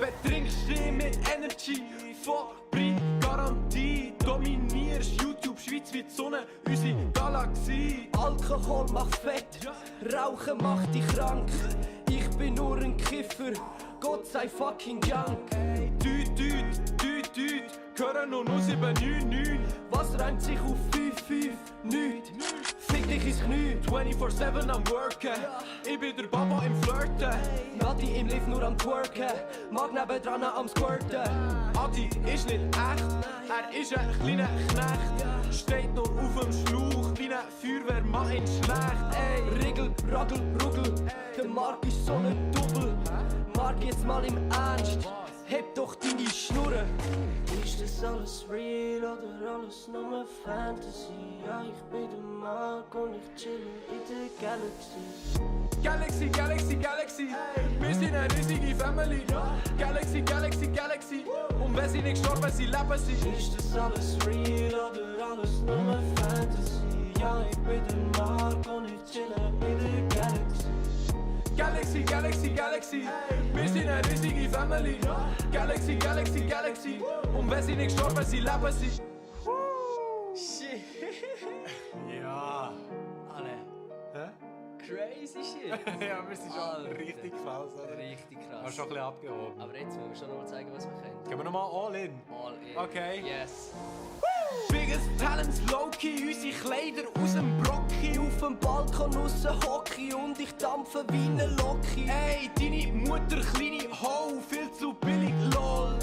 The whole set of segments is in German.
Betrinkst dich mit Energy, Fabri, Garantie. Dominierst YouTube, Schweiz wie die Sonne, unsere Galaxie. Alkohol macht fett, Rauchen macht dich krank. Ich bin nur ein Kiffer, Gott sei fucking Dank. Düt, hören noch 079. Was reimt sich auf 5-5? Nichts. Fick dich ins Knie. 24/7 am Worken, ich bin der Baba im Flirten. Nati im Lift nur am Twerken, Mag nebendran am Squirten. Adi ist nicht echt, er ist ein kleiner Knecht. Steht noch auf dem Schlauch, wie ein Feuerwehrmann in schlecht. Ey, Riggel, Raggel, Ruggel, der Mark ist so ein Double. Mark jetzt mal im Ernst, heb doch deine Schnurren. Ist das alles real oder alles nur Fantasy? Ja, ich bin der Mark und ich chill in der Galaxy. Galaxy, Galaxy, Galaxy, wir sind eine riesige Family. Galaxy, Galaxy, Galaxy, und wenn sie nicht gestorben sind, leben sie. Ist das alles real oder alles nur Fantasy? Ja, ich bin der Mark und ich chill in der Galaxy. Galaxy, Galaxy, Galaxy, wir sind eine riesige Family. Galaxy, Galaxy, Galaxy, und wenn sie nicht gestorben sind, leben sie. Shit. Ja. Alle. Hä? Crazy shit. Ja, wir sind schon Alter. richtig gefällt, oder? Richtig Hast krass. schon ein bisschen abgehoben. Aber jetzt müssen wir schon noch mal zeigen, was wir können. Gehen wir nochmal all in. All in. Okay. Yes. Biggest Talents low-key, unsere Kleider aus dem Brocki. Auf dem Balkon aussen Hockey und ich dampfe wie ne Loki. Ey, deine Mutter, kleine Ho, viel zu billig, lol.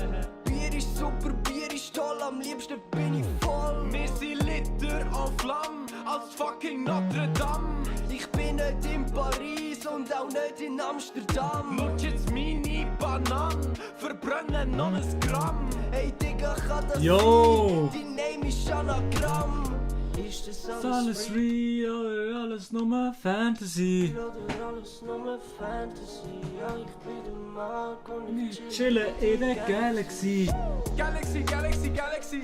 Bier ist super, Bier ist toll, am liebsten bin ich voll. Wir sind Liter en Flamme, als fucking Notre Dame. Ich bin nicht in Paris und auch nicht in Amsterdam. Lutsch jetzt meine Bananen, verbrennen noch ein Gramm. Hey Digga, kann das Yo. sein? Dein Name ist Anagramm. Ist das Ist alles alles real real oder alles nur Fantasy? oder alles nur Fantasy? Ja, ich bin der Mark und ich Ich chille in der Galaxy. Galaxy, Galaxy, Galaxy,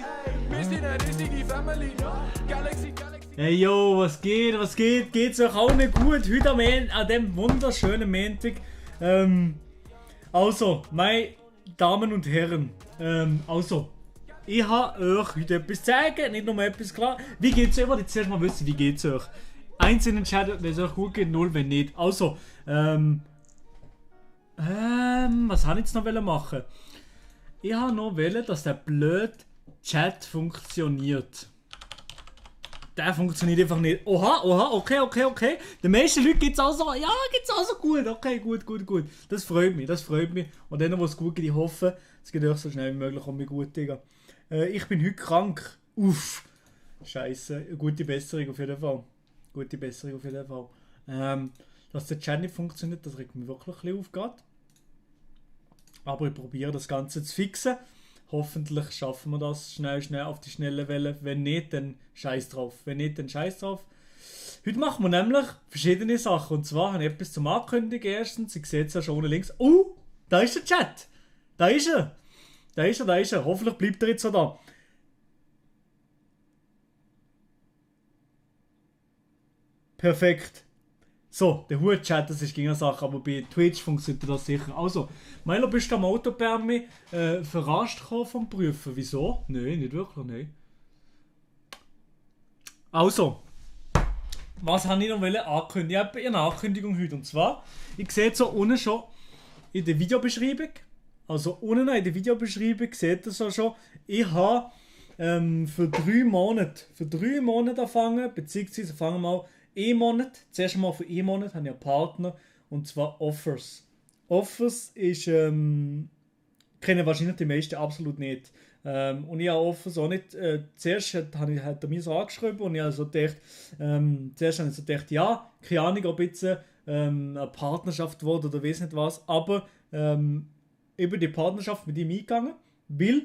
wir sind eine riesige Family. Galaxy, Galaxy. Hey yo, was geht, was geht? Geht's euch auch nicht gut? Heute an dem wunderschönen Montag. Also, meine Damen und Herren, ich habe euch heute etwas zu sagen, nicht nur etwas klar. Wie geht's euch? Ich wollte zuerst mal wissen, wie geht's euch? 1 in den Chat, wenn es euch gut geht, 0, wenn nicht. Also, was habe ich jetzt noch machen? Ich habe noch wollen, dass der blöde Chat funktioniert. Der funktioniert einfach nicht. Oha, okay. Den meisten Leuten geht's auch so, ja, geht's auch so gut. Okay, gut. Das freut mich. Und denen, wo es gut geht, ich hoffe, es geht euch so schnell wie möglich um mich gut, Digga. Ich bin heute krank. Uff. Scheiße. Gute Besserung auf jeden Fall. Dass der Chat nicht funktioniert, das regt mich wirklich ein bisschen auf gerade. Aber ich probiere das Ganze zu fixen. Hoffentlich schaffen wir das schnell auf die schnelle Welle. Wenn nicht, dann scheiß drauf. Heute machen wir nämlich verschiedene Sachen. Und zwar habe ich etwas zum Ankündigen. Erstens, ich sehe es ja schon unten links. Da ist der Chat. Da ist er. Hoffentlich bleibt er jetzt so da. Perfekt. So, der Hut-Chat, das ist keine Sache, aber bei Twitch funktioniert das sicher. Also, Milo, bist du am Autopermi verrascht gekommen vom Prüfen? Wieso? Nein, nicht wirklich, nein. Also, was habe ich noch ankündigen? Ich habe eine Ankündigung heute. Und zwar, ich sehe so unten schon in der Videobeschreibung, seht ihr so schon, ich habe für 3 Monate angefangen, beziehungsweise fangen wir mal zuerst mal für einen Monat habe ich einen Partner, und zwar Offers. Offers ist, kennen wahrscheinlich die meisten absolut nicht. Und ich habe Offers auch nicht, zuerst hat er mir so angeschrieben und ich habe so gedacht, ja, keine Ahnung, ob jetzt eine Partnerschaft wurde oder weiß nicht was, aber über die Partnerschaft mit ihm eingegangen, weil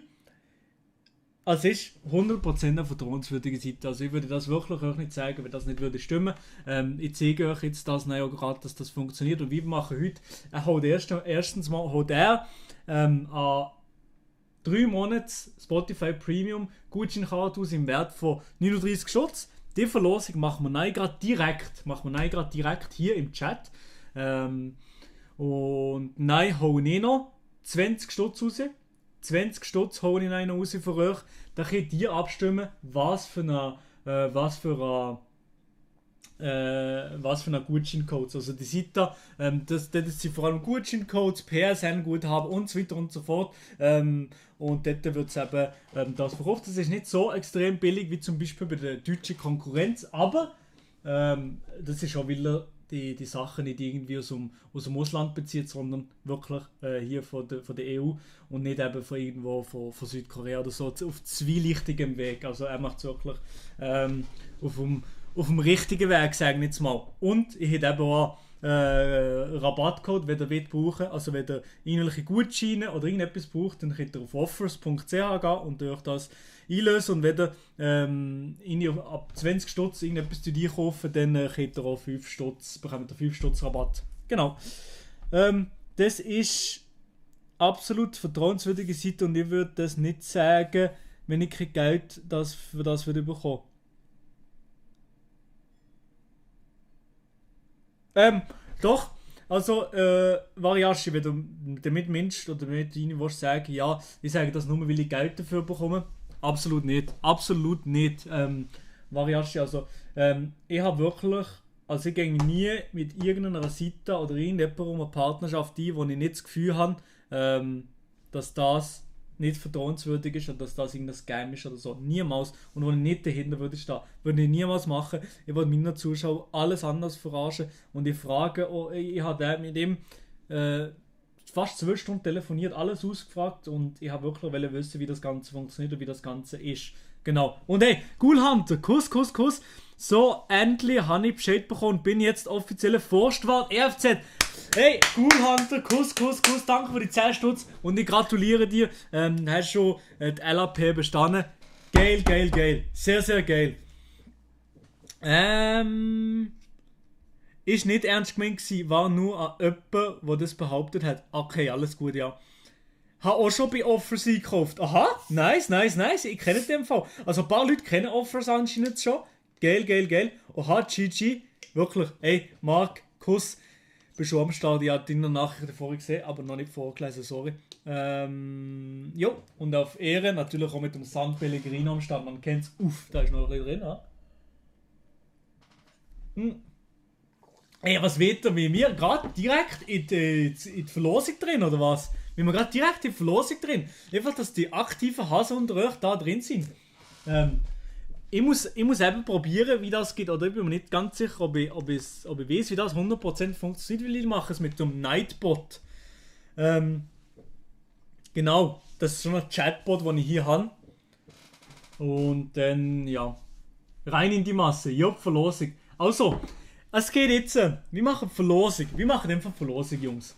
es ist 100% eine vertrauenswürdige Seite. Also ich würde das wirklich euch nicht zeigen, wenn das nicht würde stimmen. Ich zeige euch jetzt das gerade, dass das funktioniert. Und wie wir machen heute, erstens mal holt er an 3 Monats Spotify Premium Gutscheinkarte aus im Wert von 39 Schutz. Die Verlosung machen wir gerade direkt hier im Chat. Und nein, hole ich noch 20 Stutz raus. 20 Stutz hole ich einen raus für euch. Da könnt ihr abstimmen, was für eine Gutscheincodes. Also die Seite, das sind vor allem Gutscheincodes, PSN-Guthaben und so weiter und so fort. Und dort wird es eben das verkauft. Das ist nicht so extrem billig wie zum Beispiel bei der deutschen Konkurrenz, aber das ist auch, weil er die Sachen nicht irgendwie aus dem Ausland bezieht, sondern wirklich hier von der EU und nicht eben von irgendwo von Südkorea oder so, auf zwielichtigem Weg. Also er macht es wirklich auf dem richtigen Weg, sagen wir jetzt mal. Und ich hätte eben auch Rabattcode, wenn ihr wollt brauchen. Also wenn ihr irgendwelche Gutscheine oder irgendetwas braucht, dann könnt ihr auf offers.ch gehen und euch das einlösen. Und wenn ihr ab 20 Stutz irgendetwas einkaufen, dann könnt ihr auch 5 Stutz, bekommt ihr 5 Stutz Rabatt. Genau. Das ist absolut vertrauenswürdige Seite und ich würde das nicht sagen, wenn ich kein Geld für das würde bekommen. Doch, also, Variasche, wenn du damit meinst oder damit ihnen willst sagen, ja, ich sage das nur, weil ich Geld dafür bekomme. Absolut nicht. Absolut nicht. Variasche, also, ich habe wirklich, also ich gehe nie mit irgendeiner Seite oder irgendjemandem eine Partnerschaft ein, wo ich nicht das Gefühl habe, dass das nicht vertrauenswürdig ist oder dass das irgendein Scam ist oder so. Niemals. Und wenn ich nicht dahinter würde stehen, würde ich niemals machen. Ich würde meinen Zuschauern alles anders verarschen und ich frage, ich habe mit ihm fast 12 Stunden telefoniert, alles ausgefragt und ich habe wirklich wissen, wie das Ganze funktioniert und wie das Ganze ist. Genau. Und hey, Ghoul Hunter, Kuss. So, endlich habe ich Bescheid bekommen und bin jetzt offizieller Forstwart EFZ. Hey, Ghoul Hunter, Kuss, danke für die 10 Stutz und ich gratuliere dir. Hast schon die LAP bestanden. Geil. Sehr, sehr geil. Ist nicht ernst gemeint gewesen, war nur an jemanden, der das behauptet hat. Okay, alles gut, ja. Habe auch schon bei Offers gekauft. Aha, nice. Ich kenne den Fall. Also ein paar Leute kennen Offers anscheinend schon. Geil. Oha, GG. Wirklich. Ey, Marc, Kuss. Bist schon am Start. Ich habe deine Nachrichten vorher gesehen, aber noch nicht vorgelesen, sorry. Jo, und auf Ehre natürlich auch mit dem San Pellegrino am Start. Man kennt es. Uff, da ist noch ein drin, ha? Ey, was weht ihr, wie wir gerade direkt in die Verlosung drin, oder was? Wie wir gerade direkt in die Verlosung drin. Einfach, dass die aktiven Hasen unter euch da drin sind. Ich muss eben probieren, wie das geht, oder ich bin mir nicht ganz sicher, ob ich weiß, wie das 100% funktioniert, weil ich mache es mit dem Nightbot. Genau, das ist so ein Chatbot, den ich hier habe. Und dann, ja, rein in die Masse, Verlosung. Also, es geht jetzt, wir machen Verlosung, einfach Verlosung, Jungs.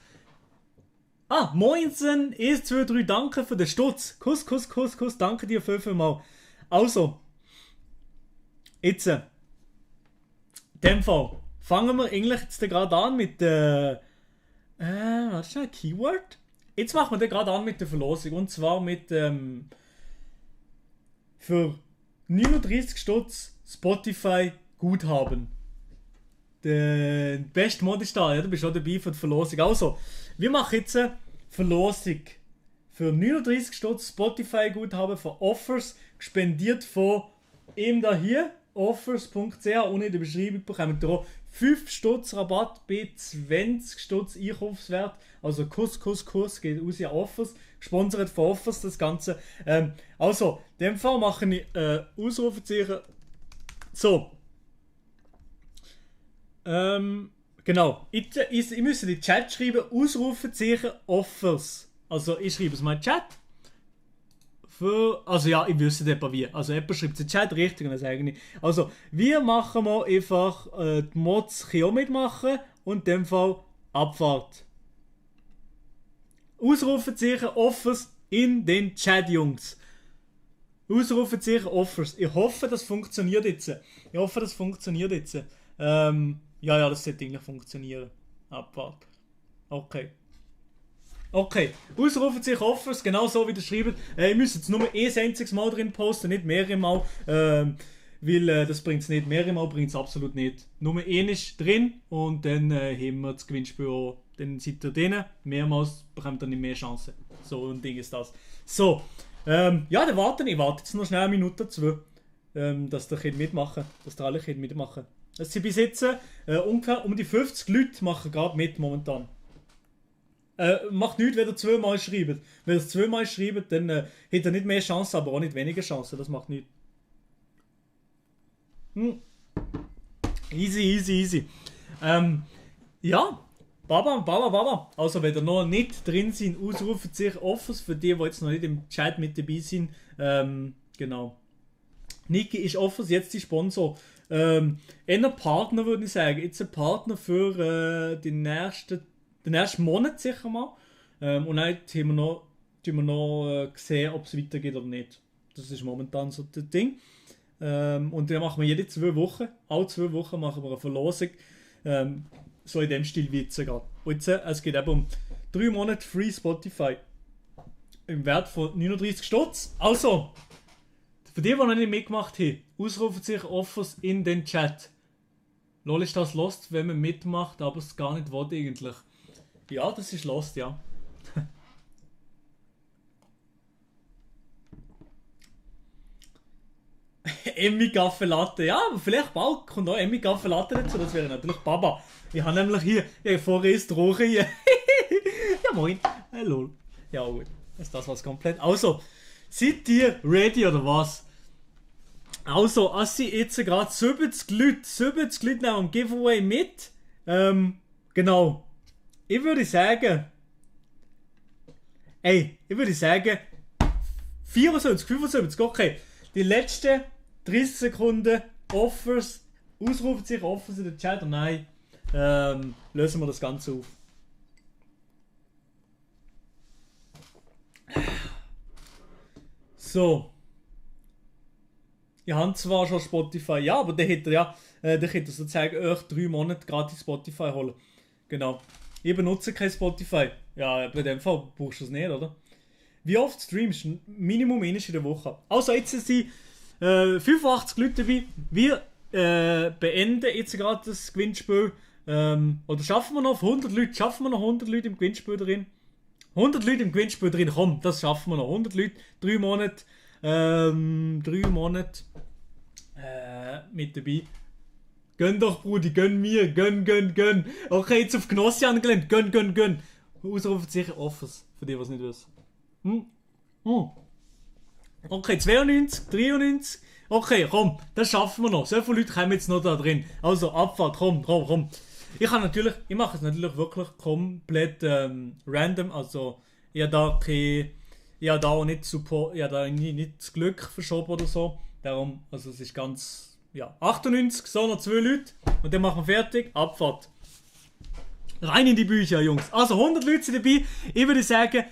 Moinsen, 1, 2, 3, danke für den Stutz. Kuss, danke dir viel. Also, jetzt, in dem Fall, fangen wir eigentlich jetzt gerade an mit der, was ist ein Keyword? Jetzt machen wir gerade an mit der Verlosung, und zwar mit, für 39 Stutz Spotify Guthaben. Der beste Mod ist da, ja, du bist auch dabei für die Verlosung. Also, wir machen jetzt eine Verlosung für 39 Stutz Spotify Guthaben von Offers, gespendiert von ihm da hier, offers.ch, ohne in der Beschreibung bekommt ihr auch 5 Stutz Rabatt bei 20 Stutz Einkaufswert. Also Kuss, geht aus an Offers, gesponsert von Offers das Ganze. Also, in dem Fall mache ich Ausrufezeichen. So. Genau. Ich müsste in den Chat schreiben, Ausrufezeichen Offers. Also ich schreibe es mal in den Chat. Also ja, ich wüsste etwa wie. Also jemand schreibt es in den Chat richtig und dann sage ich. Also, wir machen mal einfach die Mods auch mitmachen und in dem Fall Abfahrt. Ausrufezeichen Offers in den Chat, Jungs. Ausrufezeichen Offers. Ich hoffe, das funktioniert jetzt. Ja, das sollte eigentlich funktionieren. Abfahrt. Okay. Ausrufezeichen Offers, genau so wie ihr schreibt. Ich müsste jetzt nur ein einziges Mal drin posten, nicht mehrere Mal. Weil das bringt es nicht. Mehrere Mal bringt es absolut nicht. Nur ein ist drin und dann haben wir das Gewinnspiel auch dann seid ihr drin, mehrmals bekommt ihr nicht mehr Chancen. So ein Ding ist das. So, ja, dann warte ich. Warte jetzt noch schnell 1 Minute, 2, dass ihr mitmachen könnt, dass ihr alle mitmachen könnt. Es sind bis jetzt ungefähr um die 50 Leute machen gerade mit momentan. Macht nichts, wenn ihr 2-mal schreibt. Wenn ihr 2-mal schreibt, dann habt ihr nicht mehr Chancen, aber auch nicht weniger Chancen. Das macht nichts. Easy. Ja, Baba. Also, wenn ihr noch nicht drin seid, ausrufen sich Offers für die jetzt noch nicht im Chat mit dabei sind. Genau. Niki ist Offers jetzt die Sponsor. Ein Partner, würde ich sagen. Jetzt ein Partner für den nächsten Monat sicher mal. Und dann haben wir noch gesehen, ob es weitergeht oder nicht. Das ist momentan so das Ding. Und dann machen wir jede 2 Wochen, alle 2 Wochen machen wir eine Verlosung. So in dem Stil wie jetzt gerade. Und jetzt, es geht eben um 3 Monate Free Spotify. Im Wert von 39 Stutz. Also, für die noch nicht mitgemacht haben, ausrufen sich Offers in den Chat. Lol, ist das lost, wenn man mitmacht, aber es gar nicht will eigentlich. Ja, das ist lost, ja. Emmy Kaffee Latte. Ja, aber vielleicht bald kommt auch Emmy Kaffee Latte dazu. Das wäre natürlich Baba. Ich habe nämlich hier, vorher ist Roche hier. Ja, moin. Lol. Ja, gut. Das was komplett. Also, seid ihr ready oder was? Also, als sie jetzt gerade 70 Leute nehmen am Giveaway mit. Genau. Ich würde sagen, 74, 75, okay. Die letzten 30 Sekunden Offers, ausrufen sich Offers in den Chat und nein, lösen wir das Ganze auf. So. Ich habe zwar schon Spotify, ja, aber der hätte sozusagen euch 3 Monate gratis Spotify holen. Genau. Ich benutze kein Spotify. Ja, bei dem Fall brauchst du es nicht, oder? Wie oft streamst du? Minimum in der Woche. Also jetzt sind 85 Leute dabei. Wir beenden jetzt gerade das Gewinnspiel. Oder schaffen wir noch auf 100 Leute? Schaffen wir noch 100 Leute im Gewinnspiel drin? 100 Leute im Gewinnspiel drin, komm, das schaffen wir noch. 100 Leute, 3 Monate. 3 Monate mit dabei. Gönn doch, Brudi, gönn mir, gönn. Okay, jetzt auf Genossi angelehnt, gönn. Ausrufen sicher Offers, für die, was nicht wissen. Okay, 92, 93. Okay, komm, das schaffen wir noch. So viele Leute kommen jetzt noch da drin. Also, Abfahrt, komm. Ich mache es natürlich wirklich komplett random. Also, ich habe da auch nicht Support, ich habe da nicht das Glück verschoben oder so. Darum, also es ist ganz, 98, so noch 2 Leute. Und dann machen wir fertig, Abfahrt. Rein in die Bücher, Jungs. Also 100 Leute sind dabei. Ich würde sagen,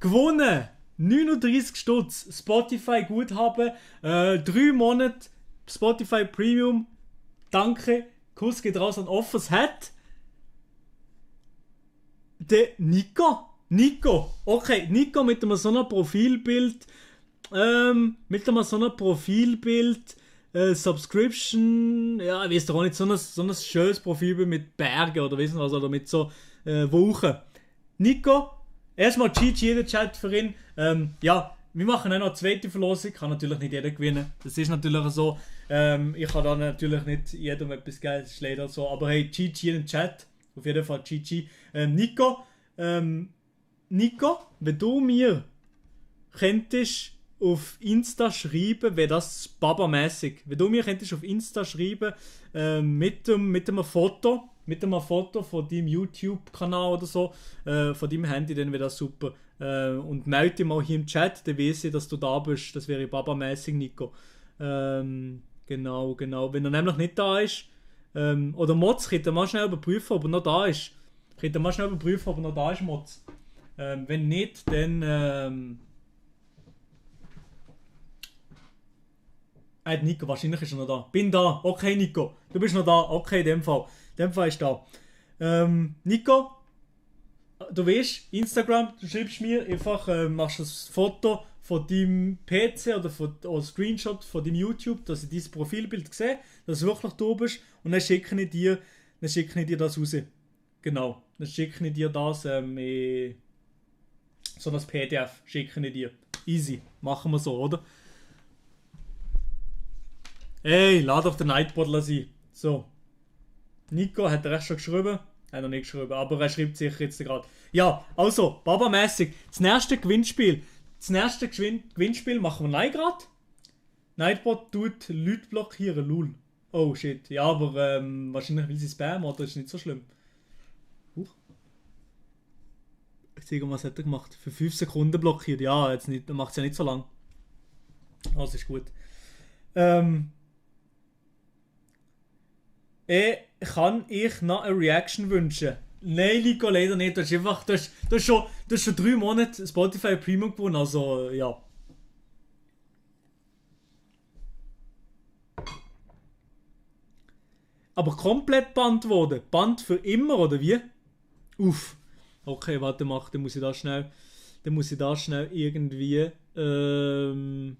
gewonnen. 39 Stutz. Spotify Guthaben. 3 Monate Spotify Premium. Danke. Kuss geht raus an Offers hat. Der Nico. Okay, Nico mit einem so einem Profilbild. Subscription, ja, ich weiß doch auch nicht, so ein schönes Profilbild mit Bergen oder wissen was, oder mit so Wochen. Nico, erstmal GG in den Chat für ihn. Ja, wir machen auch noch eine zweite Verlosung, kann natürlich nicht jeder gewinnen. Das ist natürlich so. Ich kann da natürlich nicht jedem etwas Geiles schlägt oder so, aber hey, GG in den Chat. Auf jeden Fall GG. Nico, wenn du mir könntest auf Insta schreiben, wäre das Baba-mäßig. Wenn du mir könntest auf Insta schreiben, mit einem Foto von deinem YouTube-Kanal oder so, von deinem Handy, dann wäre das super. Und melde dich mal hier im Chat, dann weiss ich, dass du da bist. Das wäre Baba-mäßig, Nico. Genau. Wenn er nämlich nicht da ist, oder Mods, könnt ihr mal schnell überprüfen, ob er noch da ist. Mods. Wenn nicht, dann... Nico, wahrscheinlich ist er noch da. Bin da. Okay, Nico. Du bist noch da. Okay, in dem Fall. Ist da. Nico, du weißt, Instagram, du schreibst mir einfach, machst ein Foto von deinem PC oder ein Screenshot von deinem YouTube, dass ich dein Profilbild sehe, dass du wirklich du bist, und dann schicke ich dir das raus. Genau. Dann schicke ich dir das in so ein PDF. Schicke ich dir. Easy. Machen wir so, oder? Ey, lad auf den Nightbot sein. So. Nico, hat er erst schon geschrieben? Hat noch nicht geschrieben, aber er schreibt sicher jetzt gerade. Ja, also, Baba-mässig. Das nächste Gewinnspiel machen wir nein gerade. Nightbot tut Leute blockieren, lul. Oh shit. Ja, aber wahrscheinlich will sie Spam, oder? Ist nicht so schlimm. Ich zeige mal, was hat er gemacht. Für 5 Sekunden blockiert. Ja, jetzt nicht, macht es ja nicht so lang. Also ist gut. Kann ich noch eine Reaction wünschen? Nein, Nico, leider nicht. Du hast schon 3 Monate Spotify Premium gewonnen, also ja. Aber komplett bannt wurde. Bannt für immer, oder wie? Uff. Okay, warte, dann muss ich da schnell irgendwie. Kann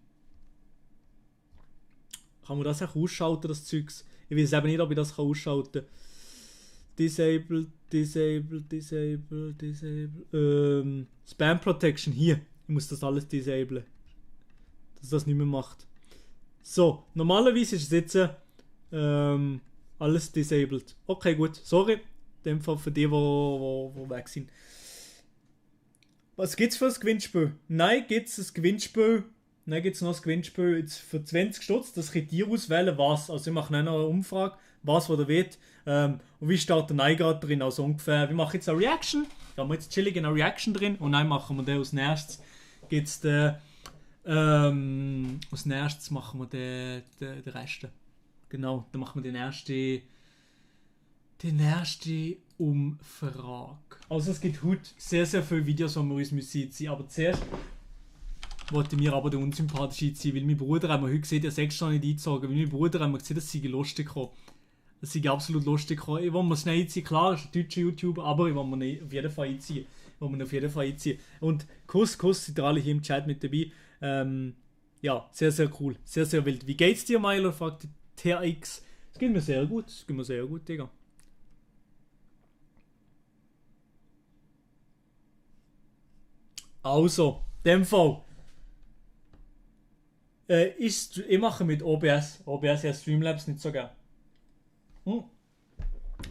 man das auch ausschalten, das Zeugs? Ich weiß eben nicht, ob ich das ausschalten kann. Disable. Spam Protection, hier. Ich muss das alles disablen. Dass das nicht mehr macht. So, normalerweise ist es jetzt alles disabled. Okay, gut. Sorry. In dem Fall für die weg sind. Was gibt's für ein Gewinnspiel? Nein, gibt's ein Gewinnspiel. Dann gibt es noch das Gewinnspiel jetzt für 20 Stutz. Das könnt ihr auswählen, was. Also ich mache noch eine Umfrage, was oder wird. Und wie steht der Nein gerade drin? Also ungefähr, wir machen jetzt eine Reaction. Da haben wir jetzt chillig eine Reaction drin. Und dann machen wir den als nächstes. Gibt's den, als nächstes machen wir den Rest. Genau, dann machen wir den ersten Umfrage. Also es gibt heute sehr, sehr viele Videos, wo wir uns ziehen müssen. Aber zuerst wollte mir aber der unsympathische sein, weil mein Bruder hat mir heute gesehen, der 6 Stunden nicht eingezogen, weil mein Bruder hat mir gesehen, das sei lustig gekommen. Das sei absolut lustig gekommen. Ich will mir schnell einziehen, klar, ist ein deutscher YouTuber, aber ich will mir auf jeden Fall einziehen. Und Kuss, seid ihr alle hier im Chat mit dabei. Ja, sehr, sehr cool. Sehr, sehr wild. Wie geht's dir, Milo? Fragt TRX. Es geht mir sehr gut, Digga. Also, in dem Fall. Ich mache mit OBS. OBS ja Streamlabs nicht so gern.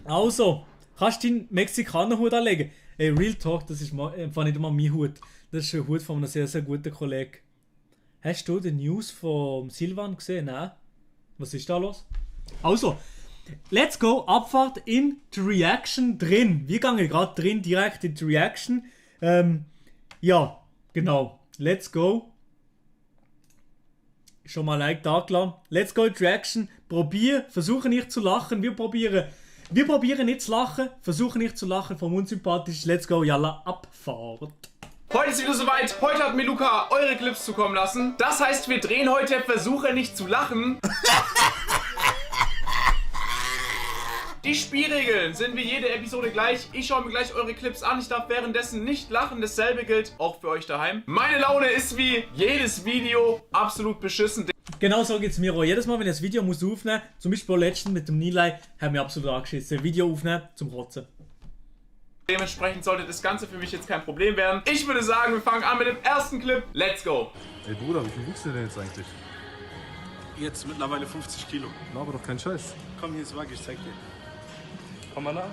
Also, kannst du deinen Mexikaner-Hut anlegen? Ey, Real Talk, das ist einfach nicht mal mein Hut. Das ist ein Hut von einem sehr, sehr guten Kollegen. Hast du die News von Silvan gesehen? Nein? Was ist da los? Also, let's go. Abfahrt in die Reaction drin. Wir gehen gerade drin, direkt in die Reaction. Ja, genau. Let's go. Schon mal Like da gelassen. Let's go in die Reaction. Versuche nicht zu lachen. Wir probieren nicht zu lachen. Versuche nicht zu lachen. Vom unsympathisch. Let's go. Yalla, Abfahrt. Heute ist wieder soweit. Heute hat mir Luca eure Clips zukommen lassen. Das heißt, wir drehen heute Versuche nicht zu lachen. Die Spielregeln sind wie jede Episode gleich. Ich schaue mir gleich eure Clips an. Ich darf währenddessen nicht lachen. Dasselbe gilt auch für euch daheim. Meine Laune ist wie jedes Video absolut beschissen. Genau so geht es mir auch. Jedes Mal, wenn ich das Video muss aufnehmen muss, zum Beispiel letztens mit dem Nilay, haben wir absolut angeschissen. Video aufnehmen zum Rotzen. Dementsprechend sollte das Ganze für mich jetzt kein Problem werden. Ich würde sagen, wir fangen an mit dem ersten Clip. Let's go! Ey Bruder, wie viel wiegst du denn jetzt eigentlich? Jetzt mittlerweile 50 Kilo. Na, aber doch kein Scheiß. Komm, hier ist Waage, ich zeig dir. Komm mal nah.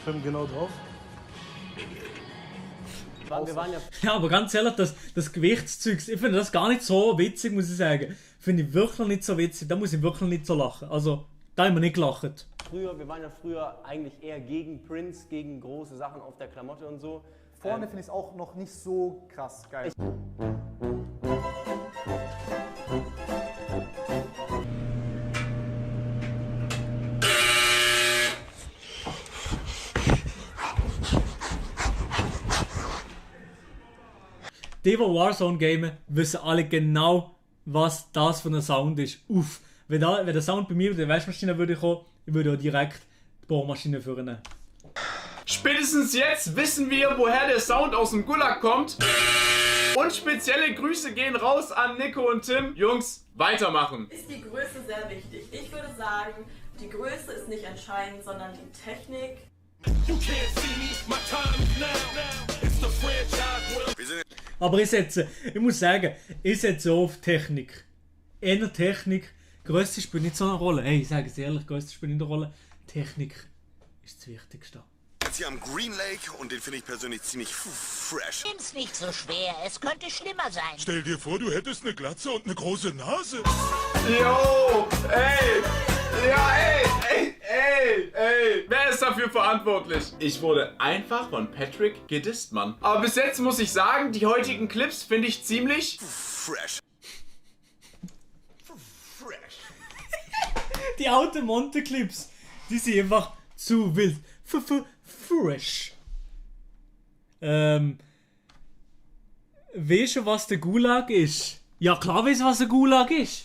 Film genau drauf. Wir waren ja Ja, aber ganz ehrlich, das Gewichtszeug, ich finde das gar nicht so witzig, muss ich sagen. Finde ich wirklich nicht so witzig, da muss ich wirklich nicht so lachen. Also, da haben wir nicht gelacht. wir waren ja früher eigentlich eher gegen Prints, gegen große Sachen auf der Klamotte und so. Vorne finde ich es auch noch nicht so krass geil. Die Warzone gamen, wissen alle genau, was das für ein Sound ist. Uff, wenn der Sound bei mir mit der Waschmaschine würde kommen, ich würde auch direkt die Bohrmaschine führen. Spätestens jetzt wissen wir, woher der Sound aus dem Gulag kommt. Und spezielle Grüße gehen raus an Nico und Tim. Jungs, weitermachen. Ist die Größe sehr wichtig. Ich würde sagen, die Größe ist nicht entscheidend, sondern die Technik. Aber ich muss sagen, ich setze auf Technik. Eher Technik. Grösse spielt nicht so eine Rolle. Hey, ich sage es ehrlich, Grösse spielt nicht eine Rolle. Technik ist das Wichtigste. Jetzt hier am Green Lake und den finde ich persönlich ziemlich fresh. Nimm's nicht so schwer, es könnte schlimmer sein. Stell dir vor, du hättest eine Glatze und eine große Nase. Yo, ey. Ja, ey. Wer ist dafür verantwortlich? Ich wurde einfach von Patrick gedisst, Mann. Aber bis jetzt muss ich sagen, die heutigen Clips finde ich ziemlich Fresh. Die alten Monte-Clips, die sind einfach zu wild. Fresh. Weißt du, was der Gulag ist? Ja, klar weißt du, was der Gulag ist.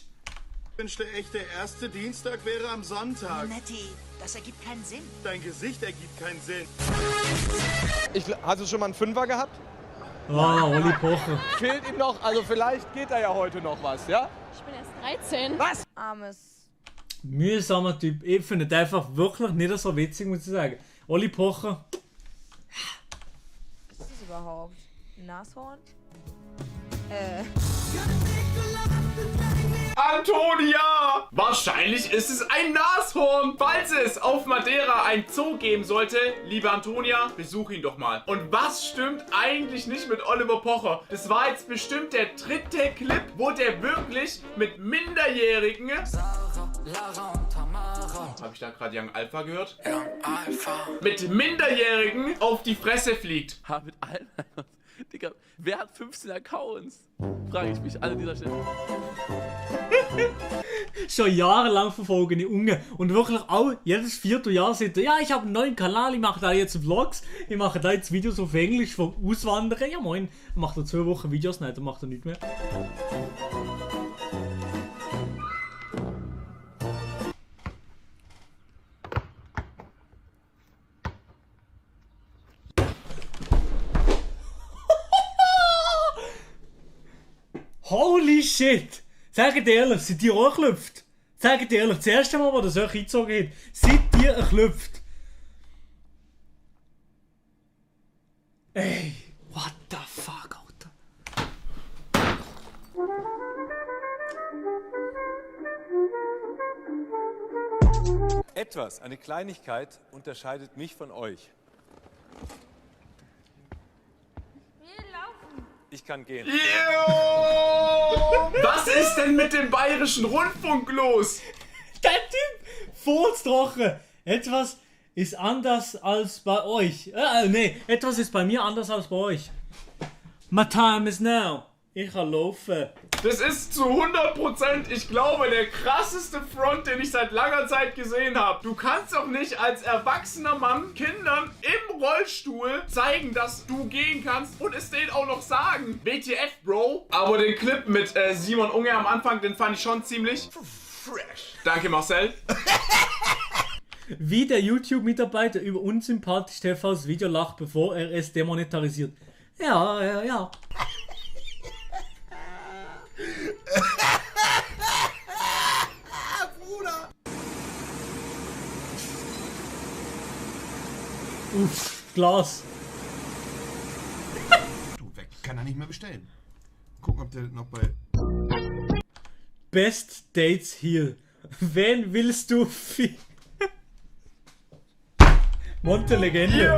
Ich wünschte echt, der erste Dienstag wäre am Sonntag. Nettie, das ergibt keinen Sinn. Dein Gesicht ergibt keinen Sinn. Hast du schon mal einen Fünfer gehabt? Ah, Olli Pocher. Fehlt ihm noch, also vielleicht geht da ja heute noch was, ja? Ich bin erst 13. Was? Armes. Mühsamer Typ. Ich finde den einfach wirklich nicht so witzig, muss ich sagen. Olli Pocher. Was ist das überhaupt? Ein Nashorn? Antonia! Wahrscheinlich ist es ein Nashorn. Falls es auf Madeira ein Zoo geben sollte, liebe Antonia, besuch ihn doch mal. Und was stimmt eigentlich nicht mit Oliver Pocher? Das war jetzt bestimmt der 3. Clip, wo der wirklich mit Minderjährigen... Habe ich da gerade Young Alpha gehört? Young Alpha. Mit Minderjährigen auf die Fresse fliegt. Mit allen. Digga, wer hat 15 Accounts? Frage ich mich an dieser Stelle. Schon jahrelang verfolge ich Unge und wirklich auch jedes 4. Jahr sagt er, ja, ich habe einen neuen Kanal, ich mache da jetzt Vlogs, ich mache da jetzt Videos auf Englisch vom Auswandern. Ja moin, macht er 2 Wochen Videos, nein, dann macht er nichts mehr. Holy shit! Sagt dir ehrlich, seid ihr auch geklüpft? Sagt dir ehrlich, das erste Mal, wo das euch eingezogen hat, seid ihr geklüpft? Ey, what the fuck, Alter? Etwas, eine Kleinigkeit, unterscheidet mich von euch. Ich kann gehen. Yo! Was ist denn mit dem Bayerischen Rundfunk los? Der Typ, furztrocken. Etwas ist anders als bei euch. Nee, etwas ist bei mir anders als bei euch. My time is now. Ich kann laufen. Das ist zu 100%, ich glaube, der krasseste Front, den ich seit langer Zeit gesehen habe. Du kannst doch nicht als erwachsener Mann Kindern im Rollstuhl zeigen, dass du gehen kannst und es denen auch noch sagen. WTF, Bro. Aber den Clip mit Simon Unge am Anfang, den fand ich schon ziemlich fresh. Danke, Marcel. Wie der YouTube-Mitarbeiter über unsympathisch TVs Video lacht, bevor er es demonetarisiert. Ja. Bruder! Uff, Glas. Du, weg, kann er nicht mehr bestellen. Gucken, ob der noch bei... Best Dates hier. Wen willst du Monte Legende. Yo!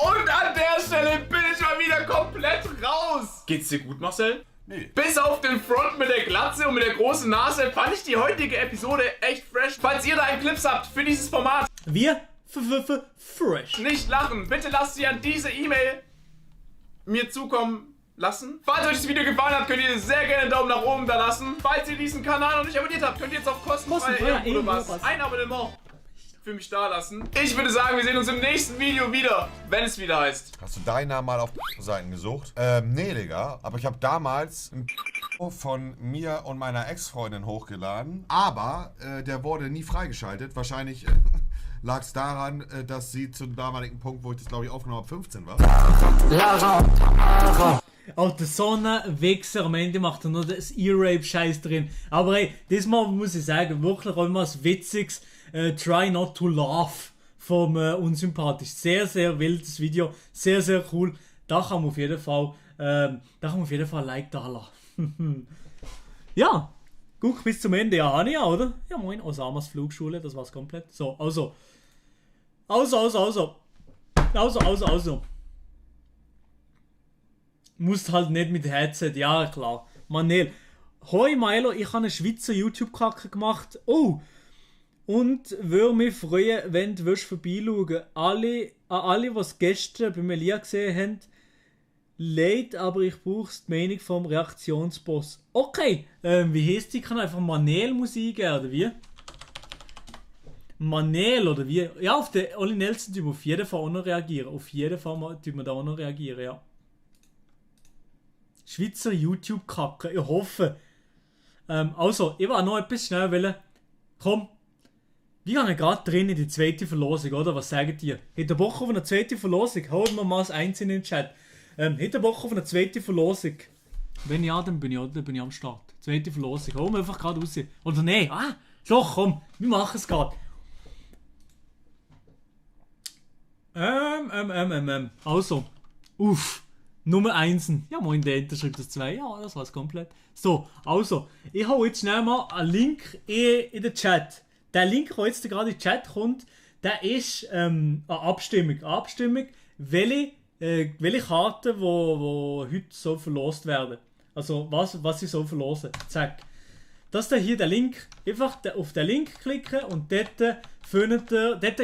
Und an der Stelle bin ich mal wieder komplett raus. Geht's dir gut, Marcel? Nee. Bis auf den Front mit der Glatze und mit der großen Nase fand ich die heutige Episode echt fresh. Falls ihr da einen Clips habt für dieses Format, wir fresh. Nicht lachen. Bitte lasst sie an diese E-Mail mir zukommen lassen. Falls euch das Video gefallen hat, könnt ihr sehr gerne einen Daumen nach oben da lassen. Falls ihr diesen Kanal noch nicht abonniert habt, könnt ihr jetzt auf kostenfreie ein Abonnement für mich da lassen. Ich würde sagen, wir sehen uns im nächsten Video wieder, wenn es wieder heißt. Hast du deinen Namen mal auf Seiten gesucht? Nee, Digga. Aber ich habe damals ein von mir und meiner Ex-Freundin hochgeladen. Aber der wurde nie freigeschaltet. Wahrscheinlich lag es daran, dass sie zum damaligen Punkt, wo ich das glaube ich aufgenommen habe, 15 war. Auch der Sonnenwichser am Ende macht er nur das E-Rape-Scheiß drin. Aber hey, diesmal muss ich sagen, wirklich auch immer was Witziges. Try not to laugh vom Unsympathisch. Sehr, sehr wildes Video. Sehr, sehr cool. Da kann man auf jeden Fall ein Like da lassen. Ja, guck bis zum Ende. Ja, Anja, oder? Ja, moin, Osamas Flugschule, das war's komplett. So, also. Musst halt nicht mit Headset, ja klar. Manel. Hoi Milo, ich habe eine Schweizer YouTube-Kacke gemacht. Oh! Und würde mich freuen, wenn du vorbeischauen. Alle, die es gestern bei Melia gesehen haben, leid, aber ich brauche die Meinung vom Reaktionsboss. Okay, wie heisst die? Ich kann einfach Manel Musik geben, oder wie? Manel, oder wie? Ja, auf den Olli Nelson tun wir auf jeden Fall auch noch reagieren. Auf jeden Fall tun wir da auch noch reagieren, ja. Schweizer YouTube-Kacke, ich hoffe. Also, ich will noch etwas schnell wollen. Komm, wir gehen gerade drin in die zweite Verlosung, oder? Was sagt ihr? Habt ihr Bock auf eine zweite Verlosung? Holen wir mal das Eins in den Chat. Habt ihr Bock auf eine zweite Verlosung? Wenn ja, dann bin ich am Start. Zweite Verlosung. Holen wir einfach gerade raus. Oder nein? Doch, komm, wir machen es gerade. Also, Nummer 1. Ja, moin, der Enter schreibt das 2. Ja, das war's komplett. So, also, ich hole jetzt schnell mal einen Link in den Chat. Der Link, der jetzt gerade in den Chat kommt, der ist eine Abstimmung. Eine Abstimmung, welche Karten, wo heute so verlost werden. Also, was sie so verlosen. Zack. Das ist hier der Link. Einfach auf den Link klicken und dort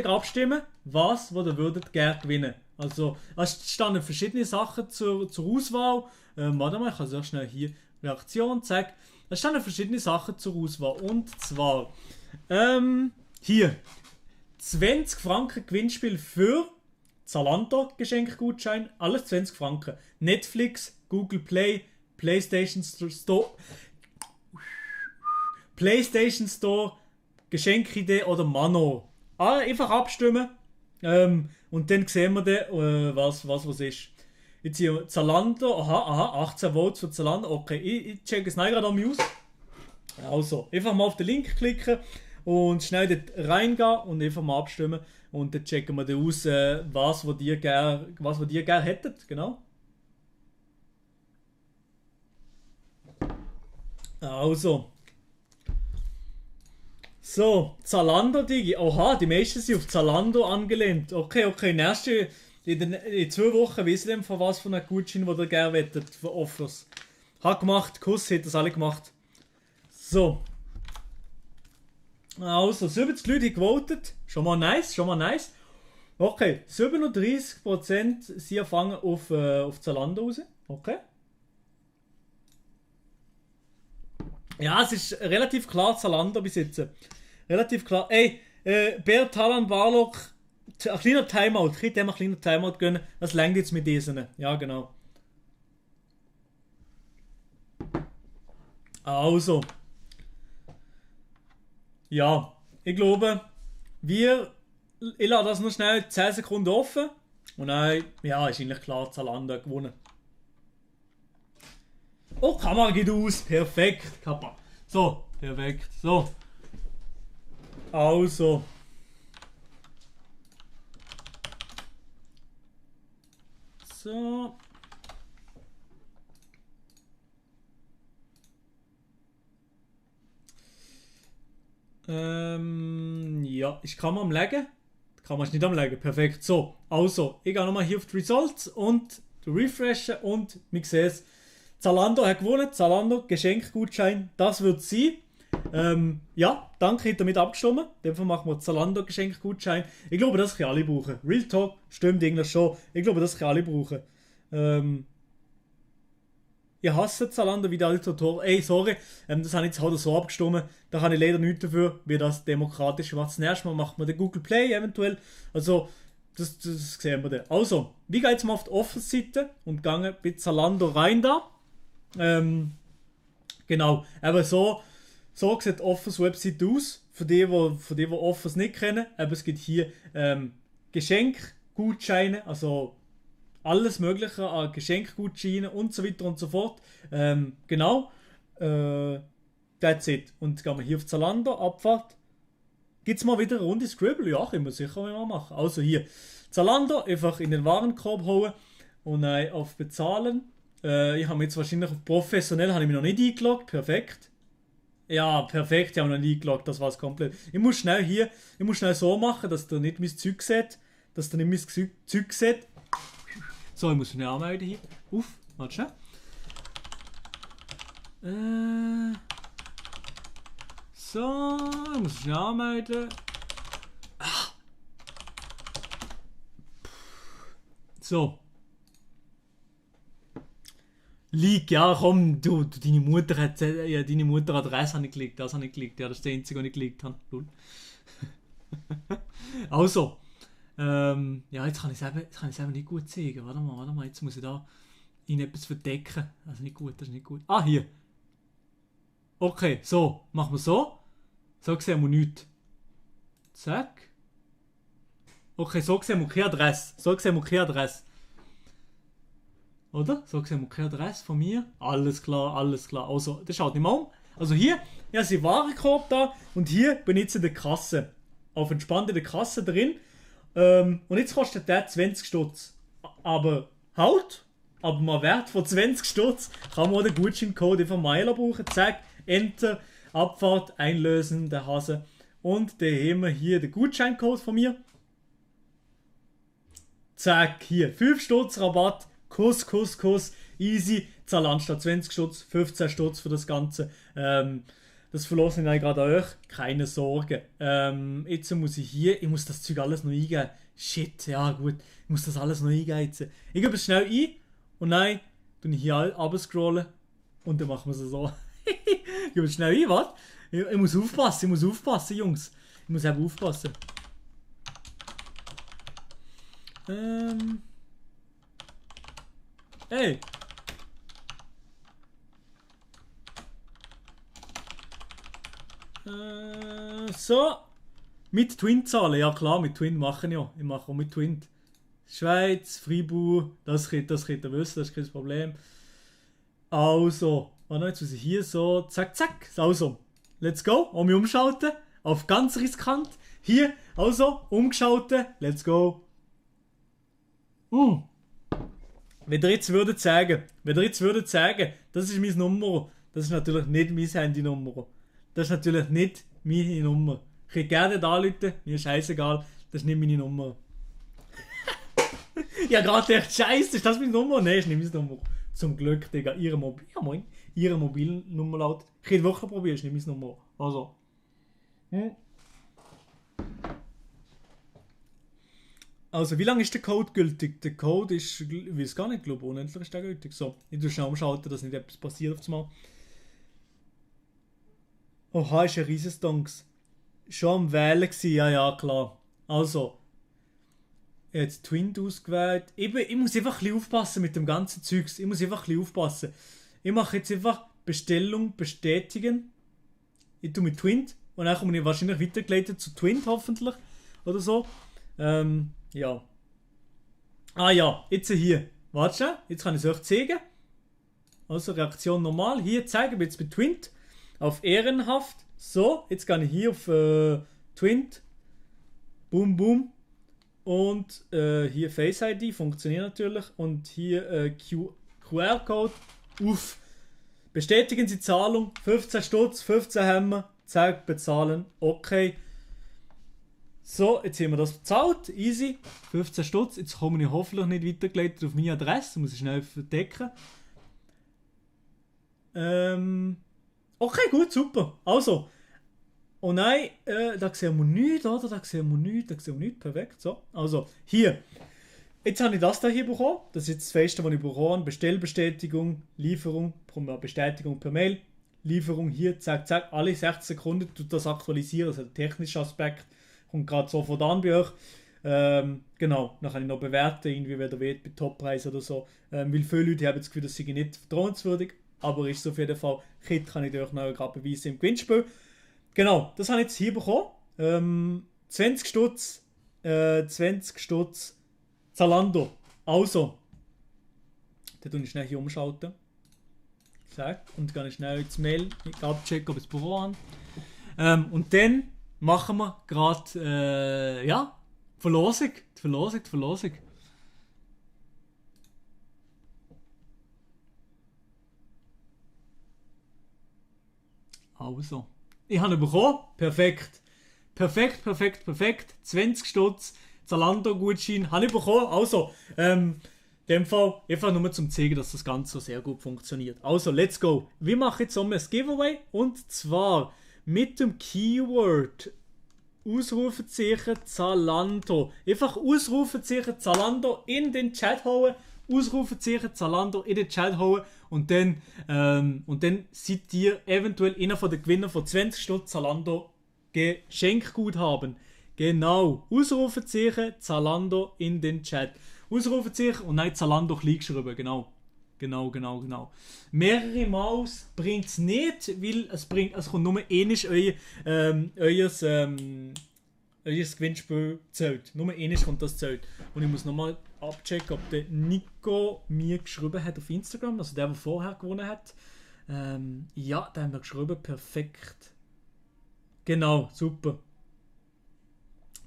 abstimmen, was ihr würdet gerne gewinnen. Also, es standen verschiedene Sachen zur Auswahl. Warte mal, ich kann sehr schnell hier Reaktion, zack. Es standen verschiedene Sachen zur Auswahl. Und zwar, hier, 20 Franken Gewinnspiel für Zalando Geschenkgutschein, alles 20 Franken. Netflix, Google Play, PlayStation Store, Geschenkidee oder Mano. Einfach abstimmen. Und dann sehen wir dann, was ist. Jetzt hier Zalando, 18 Votes für Zalando. Okay, ich check es gerade am aus. Also, einfach mal auf den Link klicken und schnell dort reingehen und einfach mal abstimmen. Und dann checken wir dann aus, was ihr gerne hättet. Genau. Also. So, Zalando Digi. Oha, die meisten sind auf Zalando angelehnt. Okay, in 2 Wochen weiss ich dann von was von einem Gutschein, den ihr gerne wettet, für Offers. Hat gemacht, Kuss, hat das alle gemacht. So. Also, 70 Leute haben gewotet. Schon mal nice. Okay, 37% sind fangen auf Zalando raus. Okay. Ja, es ist relativ klar Zalando bis jetzt. Relativ klar. Ey, Bert, Talan, Barlock, ein kleiner Timeout. Ich hätte ihm ein kleiner Timeout gönnen. Das längt jetzt mit diesen. Ja, genau. Also. Ja, ich glaube, ich lasse das noch schnell 10 Sekunden offen. Und dann, ja, ist eigentlich klar, Zalando gewonnen. Oh, Kamera geht aus. Perfekt, Kappa. So, perfekt. So. Also. So. Ja, ist Kamera am Legen? Die Kamera ist nicht am Legen. Perfekt. So, also, ich gehe nochmal hier auf die Results und refreshen und wir sehen es. Zalando hat gewonnen. Zalando, Geschenkgutschein, das wird sein. Ja, danke, habt ihr damit abgestimmt. In dem Fall machen wir Zalando Geschenkgutschein. Ich glaube, das können alle brauchen. Real Talk, stimmt irgendwie schon. Ich glaube, das können alle brauchen. Ich hasse Zalando wie der alte Tor. Ey, sorry, das habe ich jetzt halt so abgestimmt. Da habe ich leider nichts dafür, wie das demokratisch war. Das nächste Mal macht man den Google Play eventuell. Also, das sehen wir dann. Also, wir gehen jetzt mal auf die Office-Seite und gehen bei Zalando rein da. Genau, aber so sieht die Offers-Website aus. Für die Offers nicht kennen. Aber es gibt hier Geschenkgutscheine, also alles Mögliche an Geschenkgutscheinen und so weiter und so fort. Genau. That's it. Und gehen wir hier auf Zalando, Abfahrt. Gibt es mal wieder eine Runde Scribble? Ja, können wir sicher mal machen. Also hier, Zalando, einfach in den Warenkorb hauen und auf Bezahlen. Ich habe mir jetzt wahrscheinlich auf professionell habe ich mich noch nicht eingeloggt. Perfekt. Ja, perfekt, ich habe noch nie eingeloggt, das war es komplett. Ich muss schnell so machen, dass der nicht mein Zeug sieht. So, ich muss schnell anmelden hier. Warte schnell. So, ich muss schnell anmelden. So. Leak, ja komm, du deine Mutter hat, ja, deine Mutteradresse habe ich gelegt, das habe ich gelegt, ja, das ist der einzige, den ich gelegt habe. Also, ja, jetzt kann ich es eben nicht gut zeigen, warte mal, jetzt muss ich da in etwas verdecken, das ist nicht gut. Ah, hier. Okay, so, machen wir so sehen wir nichts. Zack. Okay, so sehen wir keine Adresse. Oder? So sehen wir keine Adresse von mir. Alles klar. Also, das schaut nicht mal um. Also hier, ich habe den Warenkorb da und hier bin ich jetzt in der Kasse. Auf entspannt in der Kasse drin. Und jetzt kostet der 20 Stutz. Aber mal Wert von 20 Stutz kann man den Gutscheincode von Meiler brauchen. Zack, Enter, Abfahrt, einlösen, der Hase. Und dann haben wir hier den Gutscheincode von mir. Zack, hier, 5 Stutz Rabatt. Kuss, easy, zahle anstatt 20 Stutz, 15 Stutz für das Ganze. Das verlasse ich gerade an euch, keine Sorge. Jetzt muss ich muss das Zeug alles noch eingeben. Shit, ja gut, ich muss das alles noch eingeben jetzt. Ich gebe es schnell ein und dann tue ich hier runter und dann machen wir es so. Ich gebe es schnell ein, warte. Ich muss aufpassen, Jungs. Ich muss eben aufpassen. Hey! So. Mit Twin zahlen, ja klar, mit Twin machen ja. Ich mache auch mit Twin. Schweiz, Fribourg, das könnt ihr wissen, das ist kein Problem. Also, jetzt muss ich hier so, zack. Also, let's go. Und mich umschalten. Auf ganz riskant. Hier, also, umgeschaltet. Let's go. Wenn ihr jetzt würdet sagen, das ist meine Nummer, das ist natürlich nicht meine Handynummer. Das ist natürlich nicht meine Nummer. Ich könnt gerne da anrufen, mir ist scheißegal, das ist nicht meine Nummer. Ja, gerade echt scheiße, ist das meine Nummer? Nein, ist nicht meine Nummer. Zum Glück, Digga, ihre Mobilnummer laut. Ich hätte wirklich probieren, ist nicht meine Nummer. Also. Also, wie lange ist der Code gültig? Der Code ist, ich weiß gar nicht, glaube ich, unendlich ist der gültig. So, ich tue schnell umschalten, dass nicht etwas passiert auf einmal. Oha, ist ein Riesenstonks. Schon am Wählen gewesen, ja, klar. Also, jetzt Twin ausgewählt. Ich muss einfach ein bisschen aufpassen mit dem ganzen Zeugs. Ich mache jetzt einfach Bestellung bestätigen. Ich tue mit Twin und dann komme ich wahrscheinlich weitergeleitet zu Twin, hoffentlich. Oder so. Ja. Ah ja, jetzt hier. Warte schon, jetzt kann ich es euch zeigen. Also Reaktion normal. Hier zeigen wir jetzt mit Twint. Auf ehrenhaft. So, jetzt kann ich hier auf Twint. Boom. Und hier Face ID funktioniert natürlich. Und hier QR-Code. Uff. Bestätigen Sie Zahlung. 15 Stutz, 15 Hämmer. Zack, bezahlen. Okay. So, jetzt haben wir das bezahlt, easy, 15 Stutz, jetzt komme ich hoffentlich nicht weitergeleitet auf meine Adresse, muss ich schnell verdecken. Okay, gut, super, also, oh nein, da sehen wir nichts, oder, da sehen wir nichts, perfekt, so, also, hier, jetzt habe ich das hier bekommen, das ist jetzt das Feste, was ich bekommen habe, Bestellbestätigung, Lieferung, Bestätigung per Mail, Lieferung hier, zack, alle 60 Sekunden tut das aktualisieren, das hat einen technischen Aspekt. Kommt gerade sofort an bei euch. Genau, dann kann ich noch bewerten, irgendwie wer der weht, bei Toppreis oder so. Weil viele Leute haben das Gefühl, das sei nicht vertrauenswürdig, aber ist es auf jeden Fall. Kit kann ich euch noch gerade beweisen im Gewinnspiel. Genau, das habe ich jetzt hier bekommen. 20 Stutz Zalando. Also, dann tue ich schnell hier umschalten. Zack, und dann kann ich schnell ins Mail abchecken, ob ich es bekommen habe. Und dann machen wir gerade, die Verlosung. Also, ich habe ihn bekommen. Perfekt. 20 Stutz Zalando-Gutschein habe ich bekommen. Also, in dem Fall einfach nur zum zeigen, dass das Ganze so sehr gut funktioniert. Also, let's go. Wir machen jetzt einmal ein Giveaway. Und zwar mit dem Keyword Ausrufezeichen Zalando. Einfach Ausrufezeichen Zalando in den Chat hauen. Ausrufezeichen Zalando in den Chat hauen. Und dann seid ihr eventuell einer von den Gewinnern von 20 Stutz Zalando Geschenkguthaben. Genau. Ausrufezeichen Zalando in den Chat. Ausrufezeichen und nein, Zalando klein geschrieben. Genau. Mehrere Maus bringt es nicht, weil es kommt nur ähnlich euer Gewinnspiel zählt. Nur ähnlich kommt das zählt. Und ich muss nochmal abchecken, ob der Nico mir geschrieben hat auf Instagram, also der vorher gewonnen hat. Ja, der hat mir geschrieben, perfekt. Genau, super.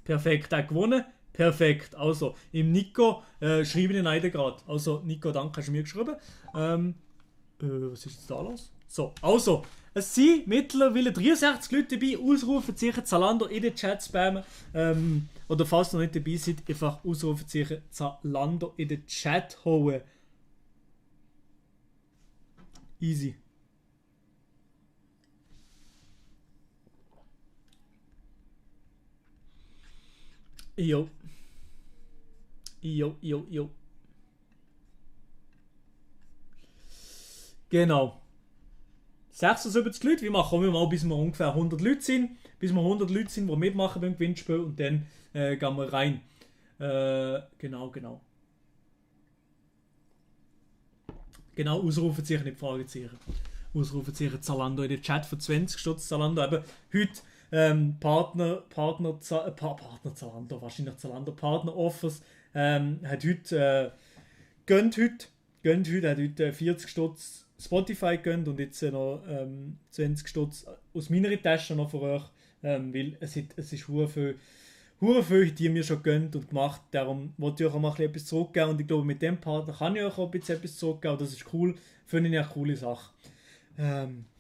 Perfekt, der hat gewonnen. Perfekt, also im Nico schreibe ich einen gerade. Also Nico, danke, hast du mir geschrieben. Was ist jetzt da los? So, also, es sind mittlerweile 63 Leute dabei. Ausrufezeichen Zalando in den Chat spammen. Oder falls ihr noch nicht dabei seid, einfach Ausrufezeichen Zalando in den Chat holen. Easy. Jo. Genau. 76 Leute, wir machen mal, bis wir ungefähr 100 Leute sind. Bis wir 100 Leute sind, die mitmachen beim Gewinnspiel und dann gehen wir rein. Genau. Genau, Ausrufezeichen, nicht Fragezeichen. Ausrufezeichen Zalando in den Chat für 20 Stutz Zalando. Eben heute Partner Zalando, wahrscheinlich Zalando Partner Offers, hat heute hat heute 40 Stutz Spotify gönnt und jetzt noch 20 Stutz aus meiner Tasche noch für euch, weil es ist hure viel, die mir schon gönnt und gemacht, darum wollte ich euch auch mal etwas zurückgeben und ich glaube, mit dem Partner kann ich euch auch ein bisschen etwas zurückgeben, das ist cool, finde ich eine coole Sache.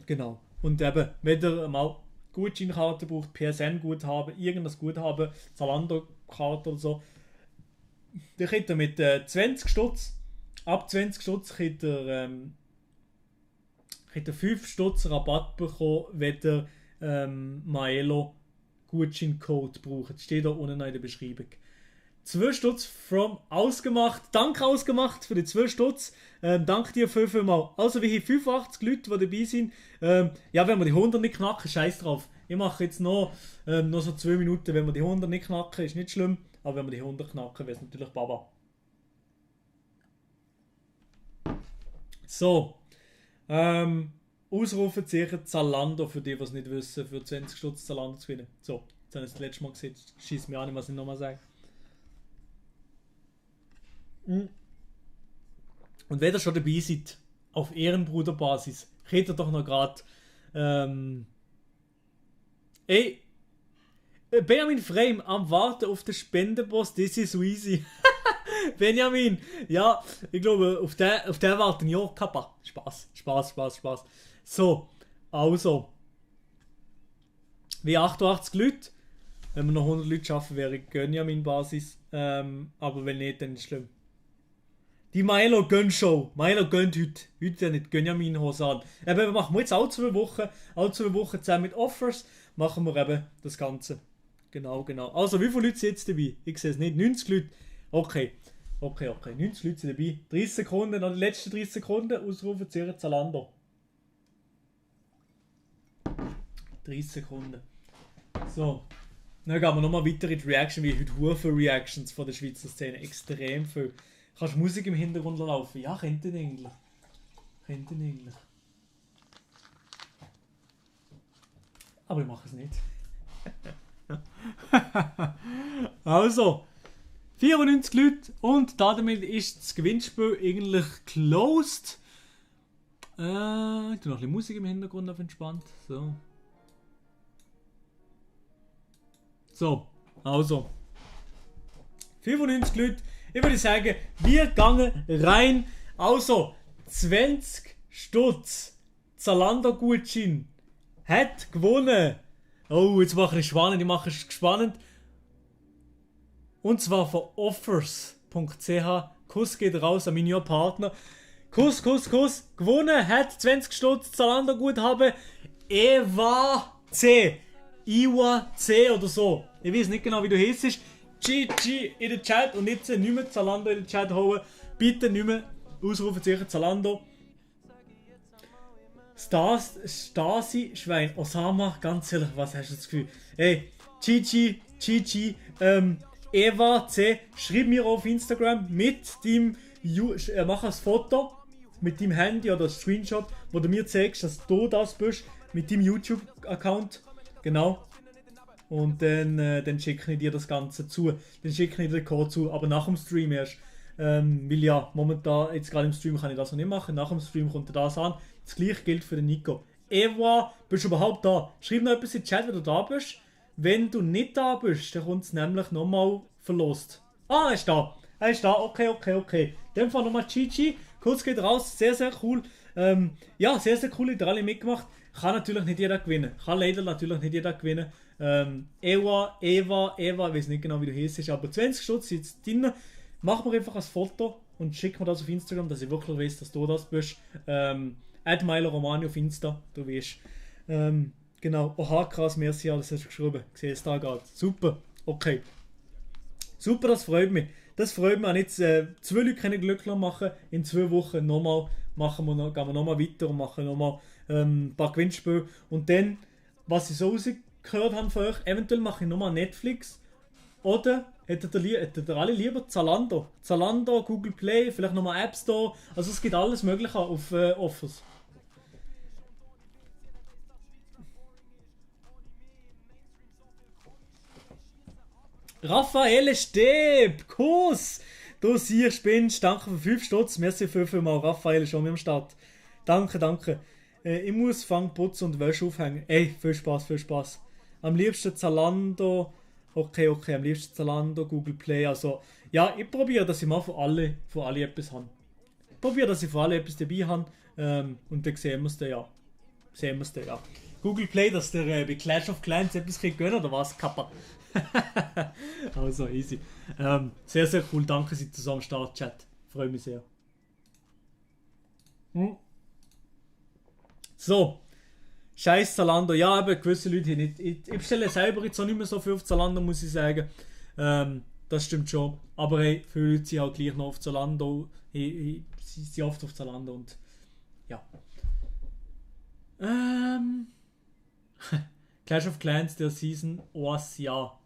Genau, und eben, wenn ihr mal Gutscheinkarte braucht, PSN-Guthaben, irgendwas Guthaben, Zalando-Karte oder so, dann könnt ihr mit 20 Stutz, ab 20 Stutz könnt ihr 5 Stutz Rabatt bekommen, wenn ihr Maelo Gutscheincode braucht. Das steht da unten in der Beschreibung. 2 Stutz from Ausgemacht. Danke Ausgemacht für die 2 Stutz. Danke dir viel mal. Also wir haben 85 Leute, die dabei sind. Ja, wenn wir die 100 nicht knacken, scheiß drauf. Ich mache jetzt noch so 2 Minuten. Wenn wir die 100 nicht knacken, ist nicht schlimm. Aber wenn wir die 100 knacken, wäre es natürlich Baba. So. Ausrufezeichen Zalando für die, die es nicht wissen, für 20 Stutz Zalando zu gewinnen. So, jetzt habe ich das letzte Mal gesehen. Schieß mir an, was ich nochmal sage. Und wenn ihr schon dabei seid, auf Ehrenbruderbasis, könnt ihr doch noch gerade Benjamin Frame am Warten auf den Spendenboss, das ist so easy. Benjamin, ja, ich glaube, auf den warten ja Kappa. Spaß. So, also. Wie 88 Leute. Wenn wir noch 100 Leute schaffen, wäre Benjamin-Basis. Aber wenn nicht, dann ist es schlimm. Die Milo gönnt Show. Milo gönnt heute. Heute nicht Benjamin Hosan. Wir machen jetzt alle 2 Wochen. Alle 2 Wochen zusammen mit Offers. Machen wir eben das Ganze. Genau. Also, wie viele Leute sind jetzt dabei? Ich sehe es nicht. 90 Leute. Okay. 90 Leute sind dabei. 30 Sekunden, noch die letzten 30 Sekunden. Ausrufezeichen Zalando. 30 Sekunden. So. Dann gehen wir nochmal weiter in die Reaction, wie heute hure viele Reactions von der Schweizer Szene. Extrem viel. Kannst du Musik im Hintergrund laufen? Ja, könnte eigentlich. Aber ich mache es nicht. Also. 94 Leute und damit ist das Gewinnspiel eigentlich closed. Ich tue noch ein bisschen Musik im Hintergrund auf entspannt. So. So, also. 95 Leute. Ich würde sagen, wir gehen rein. Also, 20 Stutz. Zalando-Gutschein hat gewonnen. Oh, jetzt mache ich spannend. Ich mache es spannend. Und zwar von offers.ch. Kuss geht raus an meinen Partner. Kuss. Gewonnen hat 20 Stutz Zalando-Guthaben. Eva C. oder so. Ich weiß nicht genau, wie du heißt. GG in den Chat und jetzt nicht mehr Zalando in den Chat holen. Bitte nicht mehr Ausrufezeichen Zalando. Stasi, Schwein, Osama, ganz ehrlich, was hast du das Gefühl? Ey, GG, Eva C, schreib mir auf Instagram mit dem, mach ein Foto mit deinem Handy oder ein Screenshot, wo du mir zeigst, dass du das bist, mit deinem YouTube-Account, genau. Und dann schicke ich dir das Ganze zu, dann schicke ich dir den Code zu, aber nach dem Stream erst. Weil ja, momentan, jetzt gerade im Stream kann ich das noch nicht machen, nach dem Stream kommt das an. Das gleiche gilt für den Nico. Eva, bist du überhaupt da? Schreib noch etwas in den Chat, wenn du da bist. Wenn du nicht da bist, dann kommt es nämlich nochmal verlost. Ah, er ist da. Okay. In dem Fall nochmal GG. Kurz geht raus. Sehr, sehr cool. Ja, sehr, sehr cool. Ihr alle mitgemacht. Kann natürlich nicht jeder gewinnen. Kann leider natürlich nicht jeder gewinnen. Eva, ich weiß nicht genau, wie du heißt, aber 20 Stutz sind jetzt drin. Mach mir einfach ein Foto und schick mir das auf Instagram, dass ich wirklich weiß, dass du das bist. @MiloRomani auf Insta, du weißt. Genau. Oha, krass, merci, alles hast du geschrieben. Ich sehe es da gerade. Super. Okay. Super, das freut mich. Das freut mich. Und jetzt 2 Leute können glücklich machen. In 2 Wochen nochmal gehen wir nochmal weiter und machen nochmal ein paar Gewinnspiele. Und dann, was ich so rausgehört habe von euch, eventuell mache ich nochmal Netflix. Oder hättet ihr alle lieber Zalando? Zalando, Google Play, vielleicht nochmal App Store. Also es gibt alles Mögliche auf Offers. Raphael Steb, Kuss! Du siehst, spinnst, danke für 5 Stutz, merci vielmal, Raphael ist schon mit am Start. Danke. Ich muss Fang, Putzen und Wäsche aufhängen. Ey, viel Spaß. Am liebsten Zalando, okay, am liebsten Zalando, Google Play, also, ja, ich probiere, dass ich mal von alle etwas habe. Ich probiere, dass ich von alle etwas dabei habe, und dann sehen wir es dann, ja. Google Play, dass der bei Clash of Clans etwas gönnen oder was, Kappa? Also easy. Sehr, sehr cool. Danke, seid zusammen am Start, Chat. Freue mich sehr. So. Scheiß Zalando. Ja, aber gewisse Leute nicht. Ich bestelle selber jetzt auch nicht mehr so viel auf Zalando, muss ich sagen. Das stimmt schon. Aber hey, viele Leute sind auch gleich noch auf Zalando. Sie sind oft auf Zalando und ja. Clash of Clans der Season was ja.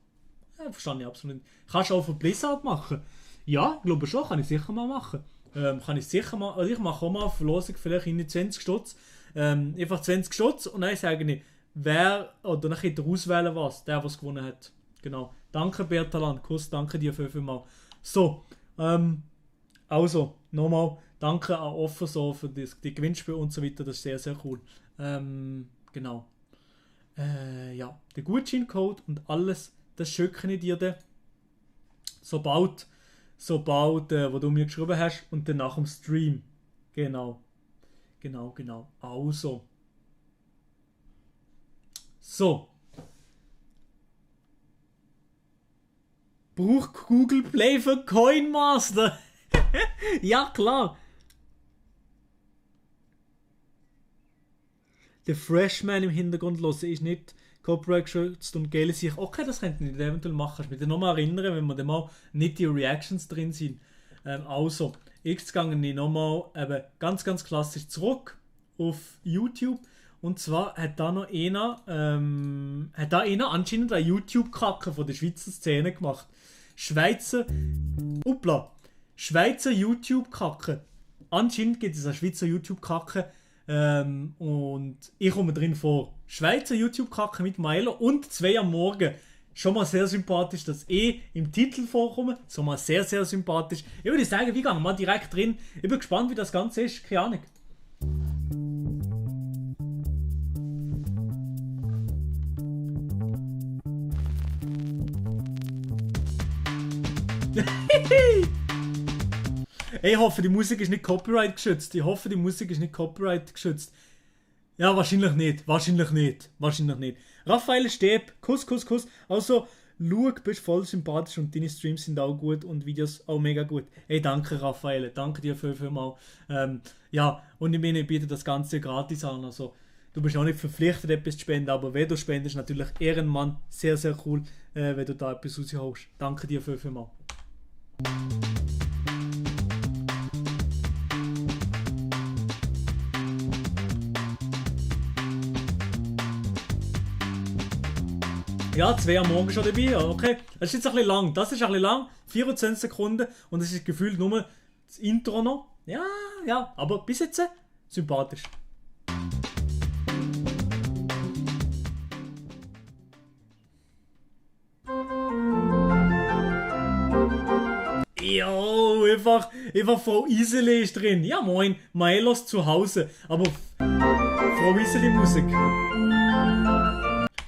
Verstehe ich absolut nicht. Kannst du auch für Blizzard machen? Ja, glaube schon, kann ich sicher mal machen. Also ich mache auch mal eine Verlosung, vielleicht in 20 Stutz. Einfach 20 Stutz und dann sage ich, wer, oder dann könnt ihr auswählen was, der was gewonnen hat. Genau. Danke Bertalan, Kuss, danke dir vielmals. So, also, nochmal, danke an Offer so für die Gewinnspiele und so weiter, das ist sehr, sehr cool. Genau. Ja, der Gutscheincode und alles, das schicke ich dir dann, sobald wo du mir geschrieben hast und dann nach dem Stream. Genau. Also. So. Braucht Google Play für Coinmaster? Ja, klar. Der Freshman im Hintergrund hören ist nicht Copyright geschützt und geil sich. Okay, das könnten wir eventuell machen. Kannst du mich dann nochmal erinnern, wenn wir dann mal nicht die Reactions drin sind. Also, jetzt gehe ich nochmal ganz klassisch zurück auf YouTube. Und zwar hat da noch einer anscheinend eine YouTube-Kacke von der Schweizer Szene gemacht. Schweizer YouTube-Kacke. Anscheinend gibt es eine Schweizer YouTube-Kacke. Und ich komme drin vor. Schweizer YouTube-Kacke mit Milo und 2 am Morgen. Schon mal sehr sympathisch, dass ich im Titel vorkomme. So mal sehr, sehr sympathisch. Ich würde sagen, wir gehen mal direkt drin. Ich bin gespannt, wie das Ganze ist. Keine Ahnung. Ich hoffe, die Musik ist nicht Copyright geschützt. Ja, wahrscheinlich nicht. Raphael Steb, Kuss. Also, schau, bist voll sympathisch und deine Streams sind auch gut und Videos auch mega gut. Hey, danke Raphael, danke dir vielmal. Ja, und ich meine, ich biete das Ganze gratis an. Also, du bist auch nicht verpflichtet, etwas zu spenden, aber wenn du spendest, natürlich Ehrenmann. Sehr, sehr cool, wenn du da etwas rausholst. Danke dir vielmal. Ja, 2 am Morgen schon dabei, ja, okay. Das ist jetzt ein bisschen lang. 24 Sekunden und es ist gefühlt nur das Intro noch. Ja, aber bis jetzt sympathisch. Jo, einfach Frau Iseli ist drin. Ja moin, Maelos zu Hause. Aber Frau Iseli Musik.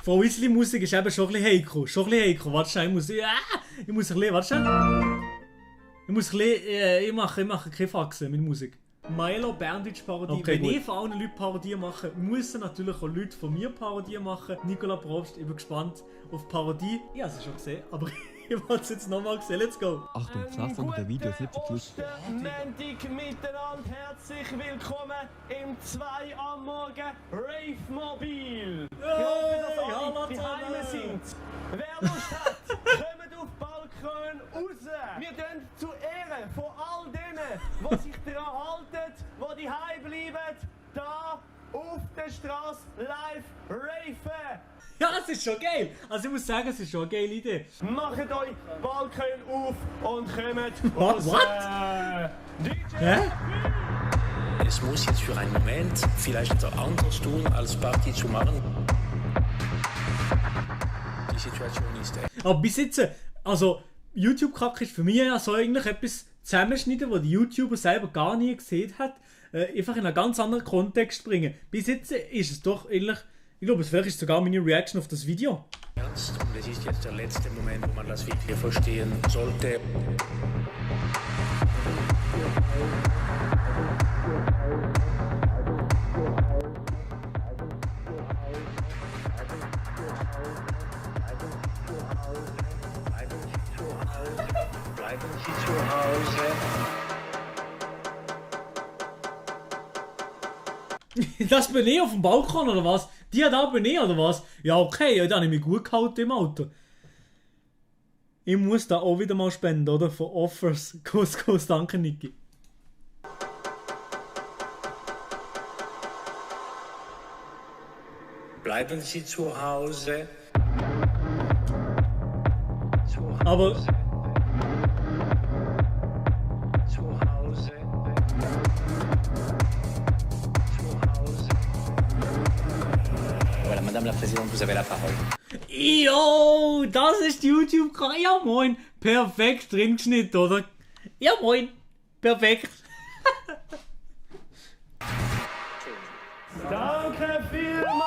Frau Iseli Musik ist eben schon ein bisschen heikel. Warte schnell, ich mache keine Faxen mit Musik. Milo Berndeutsch-Parodie. Okay, wenn ich von allen Leuten Parodien mache, müssen natürlich auch Leute von mir Parodien machen. Nicola Probst, ich bin gespannt auf Parodie. Ich habe es schon gesehen, aber ich wollte es jetzt nochmal sehen. Let's go. Achtung, das Nachfolgen der Videos nicht verklusten. Montag miteinander, herzlich willkommen im 2 am Morgen Rave Mobil. Ich hoffe, dass alle daheim sind. Wer Lust hat, kommt auf den Balkon raus. Wir tun zu Ehren von all denen, die sich daran halten, die daheim bleiben, da auf der Straße live raven. Ja, das ist schon geil. Also ich muss sagen, es ist schon eine geile Idee. Macht euch Balkon auf und kommt raus. What? Hä? Es muss jetzt für einen Moment vielleicht anders tun, als Party zu machen. Die Situation ist aber bis jetzt, also YouTube-Kacke ist für mich ja so eigentlich etwas zusammenschneiden, was die YouTuber selber gar nie gesehen hat, einfach in einen ganz anderen Kontext bringen. Bis jetzt ist es doch eigentlich, ich glaube, vielleicht ist sogar meine Reaction auf das Video. ernst und es ist jetzt der letzte Moment, wo man das wirklich verstehen sollte. Bleiben Sie zu Hause. Das bin ich auf dem Balkon oder was? Die da bin ich oder was? Ja okay, ja, da habe ich mich gut gehalten im Auto. Ich muss da auch wieder mal spenden, oder? Von Offers. Kuss, danke Niki. Bleiben Sie zu Hause. Aber Voilà, Madame la Présidente, vous avez la parole. yo, das ist YouTube-Kanal. Ja moin, perfekt drin geschnitten, oder? Ja moin, perfekt. Danke vielmals!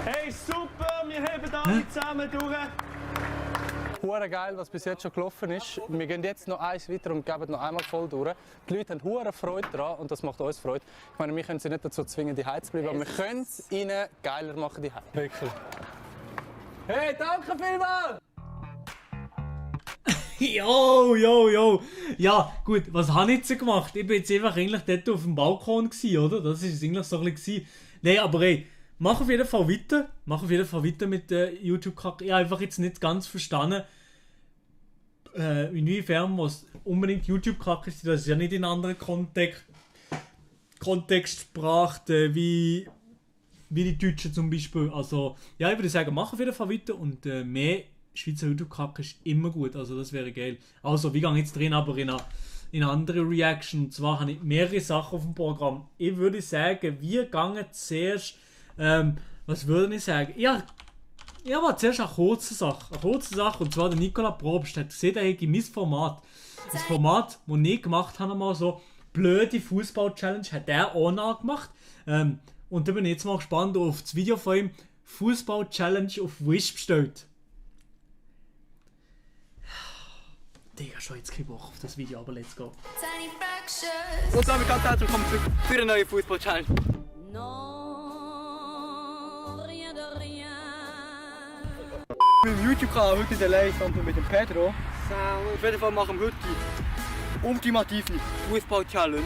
Hey, super, wir haben alle zusammen durch. Hure geil, was bis jetzt schon gelaufen ist. Wir gehen jetzt noch eins weiter und geben noch einmal voll durch. Die Leute haben hure Freude daran und das macht uns Freude. Ich meine, wir können sie nicht dazu zwingen, die zu bleiben, aber wir können es ihnen geiler machen, die Wirklich. Hey, danke vielmals! Yo. Ja, gut, was habe ich jetzt gemacht? Ich bin jetzt einfach eigentlich dort auf dem Balkon gewesen, oder? Das ist eigentlich so ein bisschen. Nein, aber ey, mach auf jeden Fall weiter. Mit YouTube-Kacke. Ich habe einfach jetzt nicht ganz verstanden, inwiefern was unbedingt YouTube-Kacke ist. Das ist ja nicht in einen anderen Kontext gebracht, wie die Deutschen zum Beispiel. Also, ja, ich würde sagen, mach auf jeden Fall weiter und mehr Schweizer YouTube-Kacke ist immer gut, also das wäre geil. Also, wir gehen jetzt drin, aber in eine andere Reaction. Und zwar habe ich mehrere Sachen auf dem Programm. Ich würde sagen, wir gehen zuerst, was würde ich sagen? Ja, aber zuerst eine kurze Sache, und zwar der Nicola Probst hat gesehen, er hätte mein Format. Das Format, das ich gemacht habe, mal so blöde Fußball-Challenge, hat er auch nachgemacht. Und da bin ich jetzt mal gespannt auf das Video von ihm, Fußball-Challenge auf Wish bestellt. Digga, schon jetzt kein Bock auf das Video, aber let's go. Und damit ganz herzlich willkommen zurück für eine neue Fußball-Challenge. Mit dem YouTube-Kanal heute der Leihstand mit dem Pedro. Auf jeden Fall machen wir heute die ultimative Fußball-Challenge.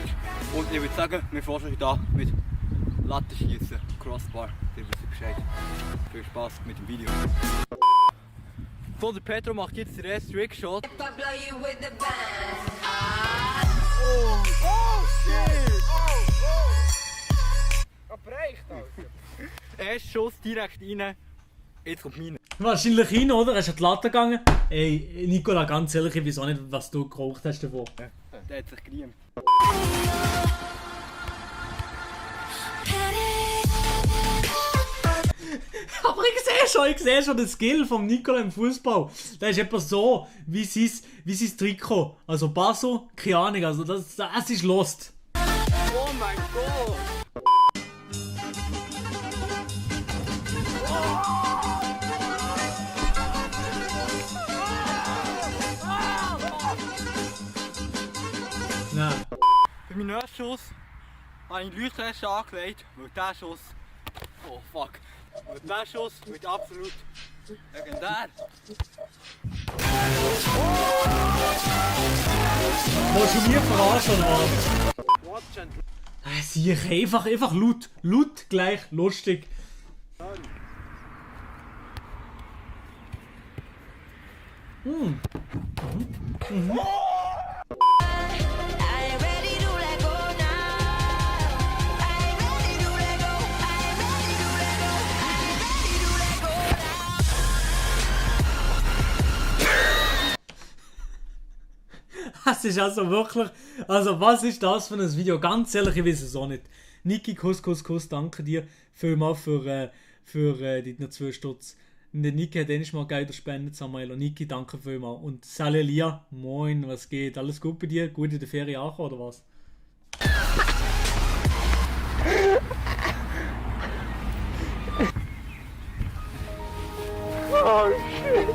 Und ich würde sagen, wir forschen da mit Lattenschießen, Crossbar. Ihr wisst Bescheid. Viel Spaß mit dem Video. So, der Pedro macht jetzt den ersten Trickshot. Oh, shit! Abreicht, Alter! Erster Schuss direkt rein. Jetzt kommt meine. Wahrscheinlich rein, oder? Hast du an die Latte gegangen? Ey, Nicola, ganz ehrlich, ich weiß auch nicht, was du geraucht hast davon. Ja, der hat sich geriemt. Aber ich sehe schon den Skill vom Nicola im Fußball. Der ist etwa so wie sein Trikot. Also Basso, keine Ahnung, also das ist lost. Oh mein Gott! Nein. Für meinen ersten Schuss habe ich Leuchtflasche angelegt, weil dieser Schuss... Oh fuck. Weil dieser Schuss wird absolut legendär. Willst du mir verarschen oder was? Sieh einfach laut. Laut gleich lustig. Das ist also wirklich... Also was ist das für ein Video? Ganz ehrlich, ich weiß es auch nicht. Niki, Kuss, danke dir vielmals für die 2 Stutz. Und der Niki hat endlich mal Geld gespendet, Samuel. Und Niki, danke vielmals. Und Sally Lia, moin, was geht? Alles gut bei dir? Gut in der Ferie angekommen, oder was? Oh shit!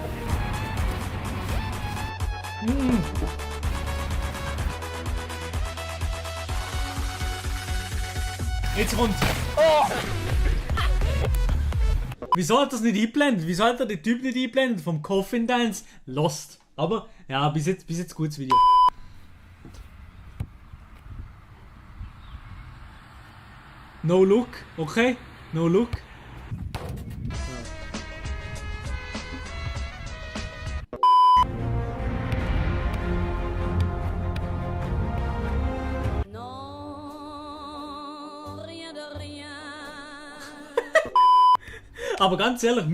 Jetzt kommt. Oh. Wieso hat das nicht eingeblendet? Wieso hat er den Typ nicht eingeblendet? Vom Coffin Dance Lost. Aber ja, bis jetzt gutes Video. No look, okay? No look. Aber ganz ehrlich,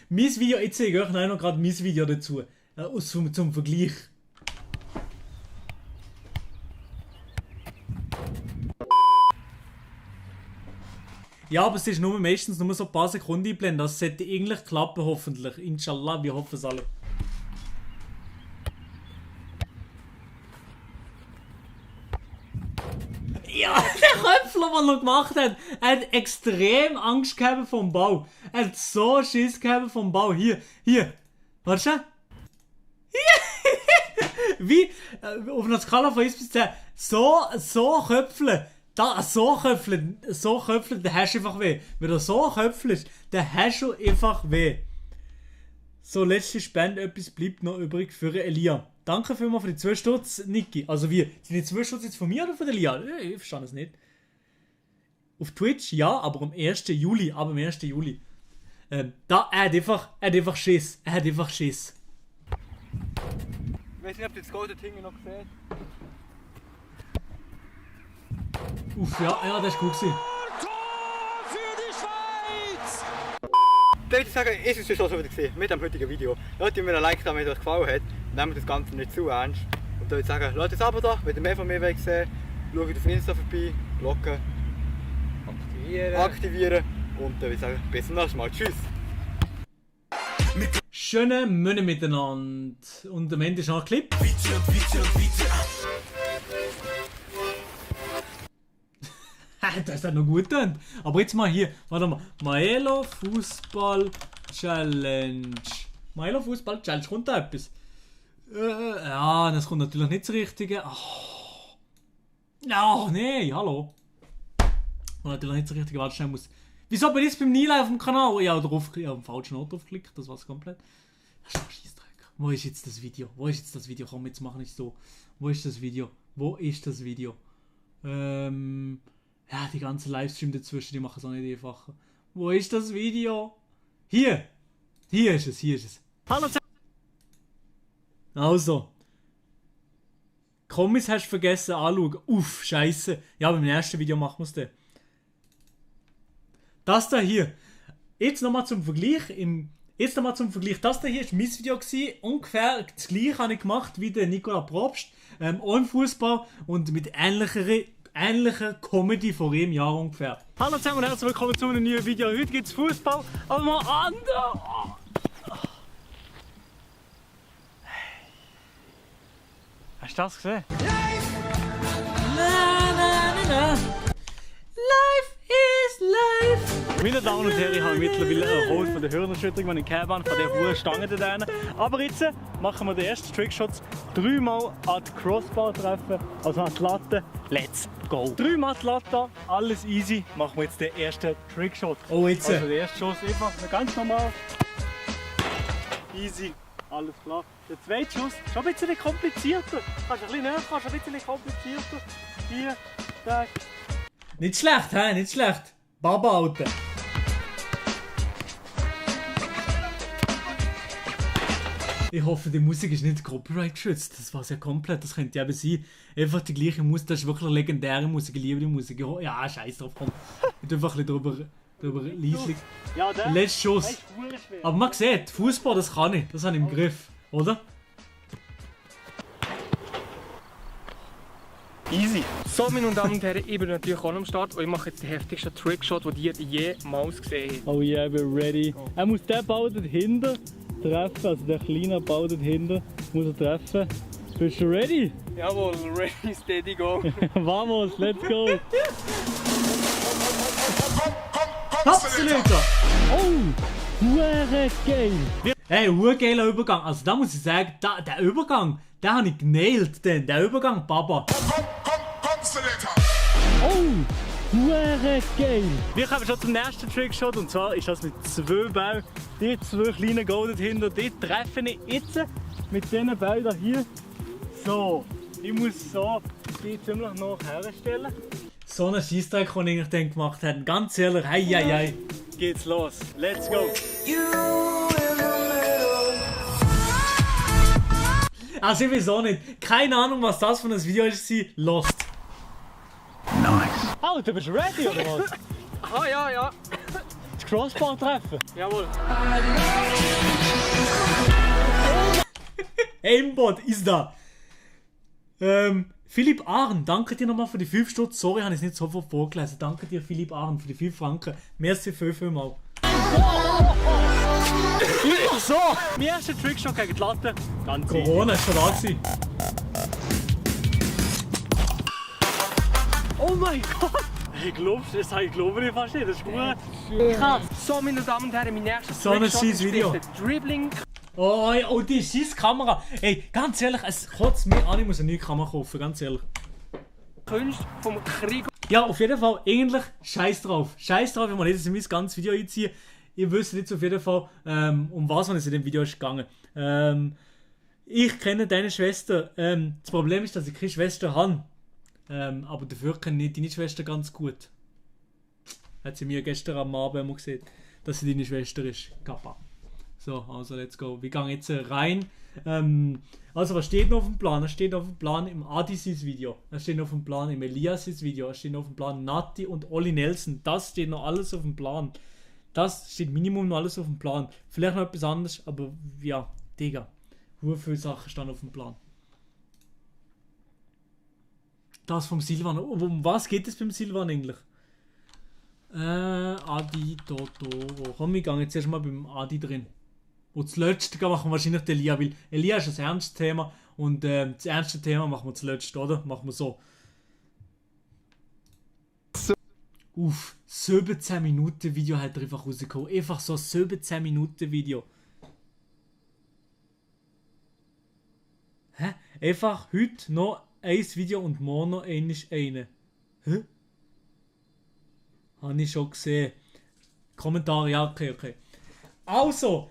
mein Video, jetzt sehe ich euch noch gerade mein Video dazu. Zum Vergleich. Ja, aber es ist meistens nur so ein paar Sekunden einblenden. Das sollte eigentlich klappen, hoffentlich. Inshallah, wir hoffen es alle. Ja, der Köpfler, den er gemacht hat, hat extrem Angst gehabt vom Bau. Er hat so Schiss gehabt vom Bau. Hier. Warte schon. Hier. Wie, auf einer Skala von 1 bis 10. So köpfeln. So köpfeln, dann hast du einfach weh. Wenn du so köpfelst, dann hast du einfach weh. So, letzte Spende, etwas bleibt noch übrig für Elia. Danke vielmals für die 2 Stutz, Niki. Also wie? Sind die 2 Stutz jetzt von mir oder von Elia? Ich verstehe es nicht. Auf Twitch ja, aber am 1. Juli. Er hat einfach Schiss. Ich weiß nicht, ob ihr das Golden Ding noch gesehen. Uff, ja, das ist gut gewesen. Tor für die Schweiz! Ich würde sagen, ist es schon so wieder gesehen mit dem heutigen Video. Lasst mir ein Like da, wenn euch gefallen hat. Nehmt das Ganze nicht zu ernst. Und ich würde sagen, lasst ein Abo da, wenn ihr mehr von mir wollt sehen. Schaut auf Insta vorbei, Glocke aktivieren. Und dann würde ich sagen, bis zum nächsten Mal. Tschüss! Schönen Monat miteinander. Und am Ende ist noch ein Clip. Das hat noch gut getan. Aber jetzt mal hier, warte mal. Maelo Fußball Challenge. Maelo Fußball Challenge, kommt da etwas? Ja, eingeladen, es kommt natürlich nicht das Richtige. Oh, nee, hallo. Und natürlich nicht das Richtige, warte schnell muss. Wieso bin ich jetzt beim Nila auf dem Kanal? Ja, auf den falschen Ort aufgeklickt, das war's komplett. Das ist doch Scheissdreck. Wo ist jetzt das Video? Komm, jetzt mach nicht so. Wo ist das Video? Ja, die ganzen Livestream dazwischen, die machen es auch nicht einfacher. Wo ist das Video? Hier! Hier ist es. Hallo zusammen! Also. Kommis hast du vergessen anschauen. Uff, scheiße. Ja, beim ersten Video machen wir es dann. Das da hier. Jetzt nochmal zum Vergleich. Das da hier war mein Video gewesen. Ungefähr das gleiche habe ich gemacht wie der Nicola Probst. Auch im Fußball und mit ähnlicher Comedy vor einem Jahr ungefähr. Hallo zusammen und herzlich willkommen zu einem neuen Video. Heute gibt es Fußball, aber mal anders. Hast du das gesehen? Life is life. Meine Damen und Herren, ich habe mittlerweile erholt von der Hirnerschütterung, wenn ich gehabt habe, von der hohen Stange da drinnen. Aber jetzt machen wir den ersten Trickshot. 3-mal an die Crossbar treffen, also an die Latte. Let's go! 3-mal die Latte, alles easy. Machen wir jetzt den ersten Trickshot. Oh, jetzt! Also der erste Schuss einfach ganz normal. Easy, alles klar. Der zweite Schuss, schon ein bisschen komplizierter. Kannst ein bisschen näher kommen, schon ein bisschen komplizierter. Hier, da. Nicht schlecht, hä? Nicht schlecht. Baba, Alter. Ich hoffe, die Musik ist nicht Copyright geschützt. Das war ja komplett. Das könnte ja eben sein. Einfach die gleiche Musik. Das ist wirklich eine legendäre Musik. Ich liebe die Musik. Ja, scheiß drauf. Komm. Ich tue einfach ein bisschen drüber leislich. Ja, der letzte Schuss. Aber man sieht, Fußball, das kann ich. Das habe ich im Griff. Oder? Easy. So, meine Damen und Herren, ich bin natürlich auch am Start und ich mache jetzt den heftigsten Trickshot, den ihr jemals gesehen habt. Oh yeah, we're ready. Er muss den Ball dort hinten treffen, also der kleine Ball dort hinten muss er treffen. Bist du ready? Jawohl, ready, steady, go. Vamos, let's go. Absolut! Oh, hure geil. Hey, hure geiler Übergang. Also da muss ich sagen, der Übergang, den habe ich genailt, der Übergang, Baba. Oh, hure geil. Wir kommen schon zum nächsten Trickshot und zwar ist das mit 2 Bällen. Die 2 kleinen Golden hinter, die treffe ich jetzt mit diesen Bällen hier. So, ich muss so die ziemlich noch herstellen. So einen Scheissdreck, den ich dann gemacht habe. Ganz ehrlich, hei. Geht's los. Let's go. Also ich weiß auch nicht. Keine Ahnung, was das für ein Video ist. Lost. Nice. Oh, du bist ready, oder was? Ah, ja. Das Crossbar treffen? Jawohl. Aimbot ist da. Philipp Ahren, danke dir nochmal für die 5 Stutz. Sorry, habe ich es nicht sofort vorgelesen. Danke dir, Philipp Ahren, für die 5 Franken. Merci vielmal. So! Mein erster Trickshot gegen die Latte. Ganz Corona ist schon da gewesen. Oh mein Gott! Ich glaube nicht fast nicht. Das ist gut. Krass. So, meine Damen und Herren, mein nächstes so ein scheiß Video. Dribbling. Oh, die scheiß Kamera. Ey, ganz ehrlich, es kotzt mir an, ich muss eine neue Kamera kaufen, ganz ehrlich. Kunst vom Krieg. Ja, auf jeden Fall, eigentlich scheiß drauf. Scheiß drauf, wenn man jetzt in mein ganzes Video einziehe. Ihr wisst jetzt auf jeden Fall, um was es in dem Video ist gegangen. Ich kenne deine Schwester. Das Problem ist, dass ich keine Schwester habe. Aber dafür kenne ich deine Schwester ganz gut. Hat sie mir gestern am Abend mal gesehen, dass sie deine Schwester ist. Kappa. So, also let's go. Wir gehen jetzt rein. Also was steht noch auf dem Plan? Es steht auf dem Plan im Adisis Video. Es steht auf dem Plan im Eliasis Video. Es steht auf dem Plan Nati und Olli Nelson. Das steht noch alles auf dem Plan. Das steht Minimum noch alles auf dem Plan. Vielleicht noch etwas anderes, aber ja, Digga. Wie viele Sachen stehen auf dem Plan? Das vom Silvan. Um was geht es beim Silvan eigentlich? Adi Totoro. Komm, wir gehen jetzt erstmal beim Adi drin. Und zuletzt machen wir wahrscheinlich den Elia, weil Elia ist ein ernstes Thema und das ernste Thema machen wir zuletzt, oder? Machen wir so. 17 Minuten Video hat er einfach rausgekommen. Einfach so 17 Minuten Video. Hä? einfach heute noch ein Video und morgen noch eine. Hä? Habe ich schon gesehen. Kommentare, ja, okay. Also,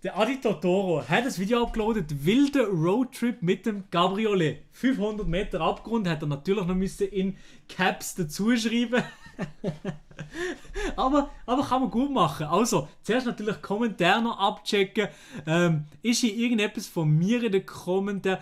der Adi Totoro hat das Video uploadet, wilder Roadtrip mit dem Cabriolet. 500 Meter Abgrund, hat er natürlich noch müssen in Caps dazu schreiben. aber kann man gut machen. Also, zuerst natürlich Kommentare noch abchecken. Ist hier irgendetwas von mir in den Kommentaren?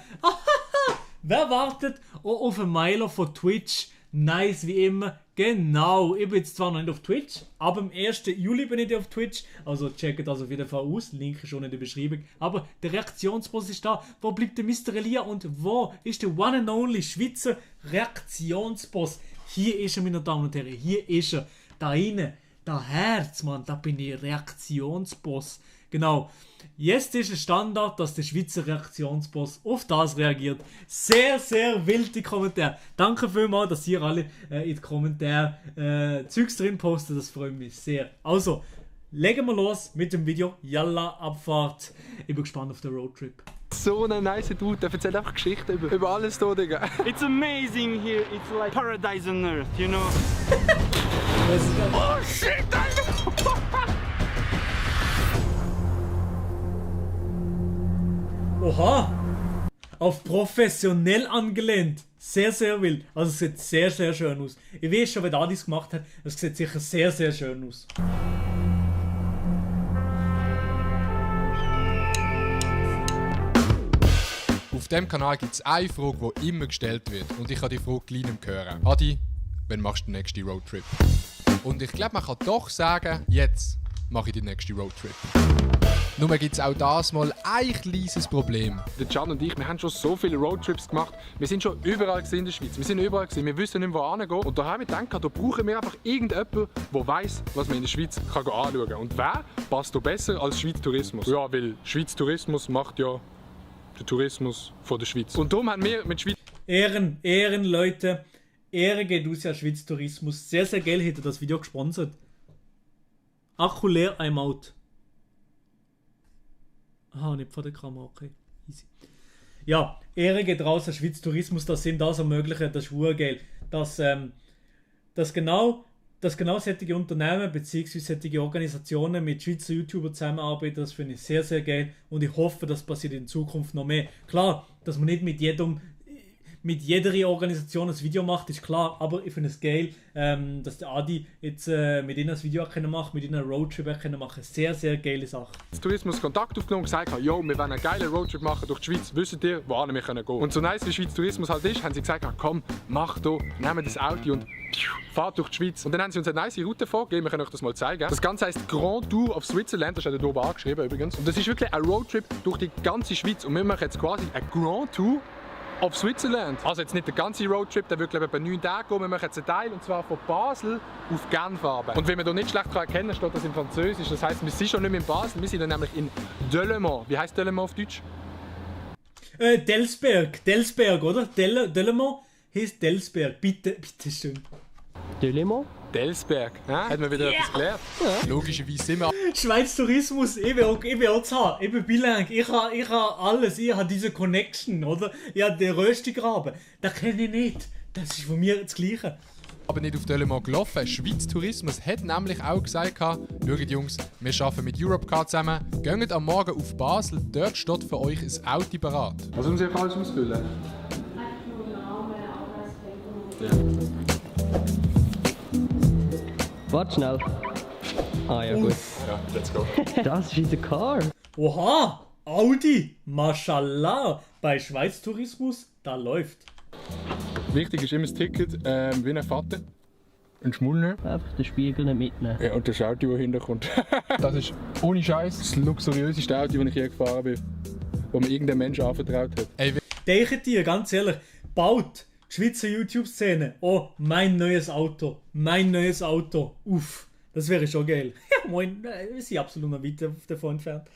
Wer wartet auf einen Mailer von Twitch? Nice wie immer. Genau, ich bin jetzt zwar noch nicht auf Twitch, aber am 1. Juli bin ich auf Twitch, also checkt das auf jeden Fall aus, Link ist schon in der Beschreibung. Aber der Reaktionsboss ist da, wo bleibt der Mr. Elia und wo ist der one and only Schweizer Reaktionsboss? Hier ist er, meine Damen und Herren, hier ist er, da rein, da Herz, Mann, da bin ich Reaktionsboss. Genau. Jetzt ist es Standard, dass der Schweizer Reaktionsboss auf das reagiert. Sehr, sehr wilde Kommentare. Danke vielmals, dass ihr alle in die Kommentare Zeugs drin postet. Das freut mich sehr. Also, legen wir los mit dem Video. Yalla, Abfahrt. Ich bin gespannt auf den Roadtrip. So ein nice Dude, der erzählt einfach Geschichten über alles hier, Digga. It's amazing here. It's like paradise on earth, you know. Oh shit, Alter! Oha! Auf professionell angelehnt. Sehr, sehr wild. Also es sieht sehr, sehr schön aus. Ich weiß schon, wer das gemacht hat. Es sieht sicher sehr, sehr schön aus. Auf diesem Kanal gibt es eine Frage, die immer gestellt wird. Und ich kann die Frage gleich nicht hören. Adi, wann machst du den nächsten Roadtrip? Und ich glaube, man kann doch sagen, jetzt mache ich den nächsten Roadtrip. Nur gibt es auch das mal ein kleines Problem. Der Can und ich, wir haben schon so viele Roadtrips gemacht. Wir sind schon überall in der Schweiz. Wir sind überall gewesen. Wir wissen nicht, wo hingehen. Und da haben wir gedacht, da brauchen wir einfach irgendjemanden, der weiss, was man in der Schweiz kann anschauen kann. Und wer passt da besser als Schweiz Tourismus? Ja, weil Schweiz Tourismus macht ja den Tourismus von der Schweiz. Und darum haben wir mit Schweiz... Ehren, Leute. Ehre geht aus ja Schweiz Tourismus. Sehr, sehr geil hätte das Video gesponsert. Akku leer, I'm out. Aha, nicht vor der Kamera, okay. Easy. Ja, Ehre geht raus an Schweiz Tourismus, dass sie das ermöglichen, das ist urgeil. Dass genau solche Unternehmen bzw. solche Organisationen mit Schweizer YouTubern zusammenarbeiten, das finde ich sehr, sehr geil und ich hoffe, das passiert in Zukunft noch mehr. Klar, dass man nicht mit jeder Organisation ein Video macht, ist klar, aber ich finde es geil, dass der Adi jetzt mit ihnen ein Video machen, mit ihnen einen Roadtrip machen. Sehr, sehr geile Sache. Tourismus Kontakt aufgenommen und gesagt hat, yo, wir wollen einen geilen Roadtrip machen durch die Schweiz, wisst ihr, wohin wir gehen können. Und so nice wie Schweiz Tourismus halt ist, haben sie gesagt, komm, mach hier, nehmen das Auto und fahrt durch die Schweiz. Und dann haben sie uns eine nice Route vorgegeben, wir können euch das mal zeigen. Das Ganze heisst Grand Tour of Switzerland, das ist hier oben angeschrieben übrigens. Und das ist wirklich ein Roadtrip durch die ganze Schweiz und wir machen jetzt quasi eine Grand Tour auf Switzerland. Also jetzt nicht der ganze Roadtrip, der wird glaube ich etwa 9 Tage gehen. Wir machen jetzt einen Teil und zwar von Basel auf Genf runter. Und wenn man hier nicht schlecht erkennen kann, steht das in Französisch. Das heisst, wir sind schon nicht mehr in Basel, wir sind dann nämlich in Delémont. Wie heisst Delémont auf Deutsch? Delsberg, oder? Delémont heisst Delsberg. Bitte schön. Delémont? Delsberg, ja? Hat man wieder etwas gelernt? Ja. Logischerweise sind wir... Schweiz Tourismus, ich will auch zu haben. Ich bin bilang, ich habe alles, ich habe diese Connection, oder? Ich habe den Röstigraben, das kenne ich nicht. Das ist von mir das Gleiche. Aber nicht auf Delémont gelaufen. Schweiz Tourismus hat nämlich auch gesagt, schaut Jungs, wir arbeiten mit Europcar zusammen, geht am Morgen auf Basel, dort steht für euch ein Auto parat. Was müssen Sie alles ausfüllen? Ja. Warte schnell. Ah ja, gut. Ja, let's go. Das ist unser Car. Oha, Audi, Mashallah. Bei Schweiz Tourismus, da läuft. Wichtig ist immer das Ticket, wie ein Vater. Ein Schmullner. Einfach den Spiegel nicht mitnehmen. Ja, und das Auto, das hinterkommt. Das ist ohne Scheiß das luxuriöseste Auto, das ich je gefahren bin. Das mir irgendein Mensch anvertraut hat. Denke dir, ganz ehrlich, baut die Schweizer YouTube-Szene. Oh, mein neues Auto. Uff, das wäre schon geil. Ja, moin, wir sind absolut noch weit davon entfernt.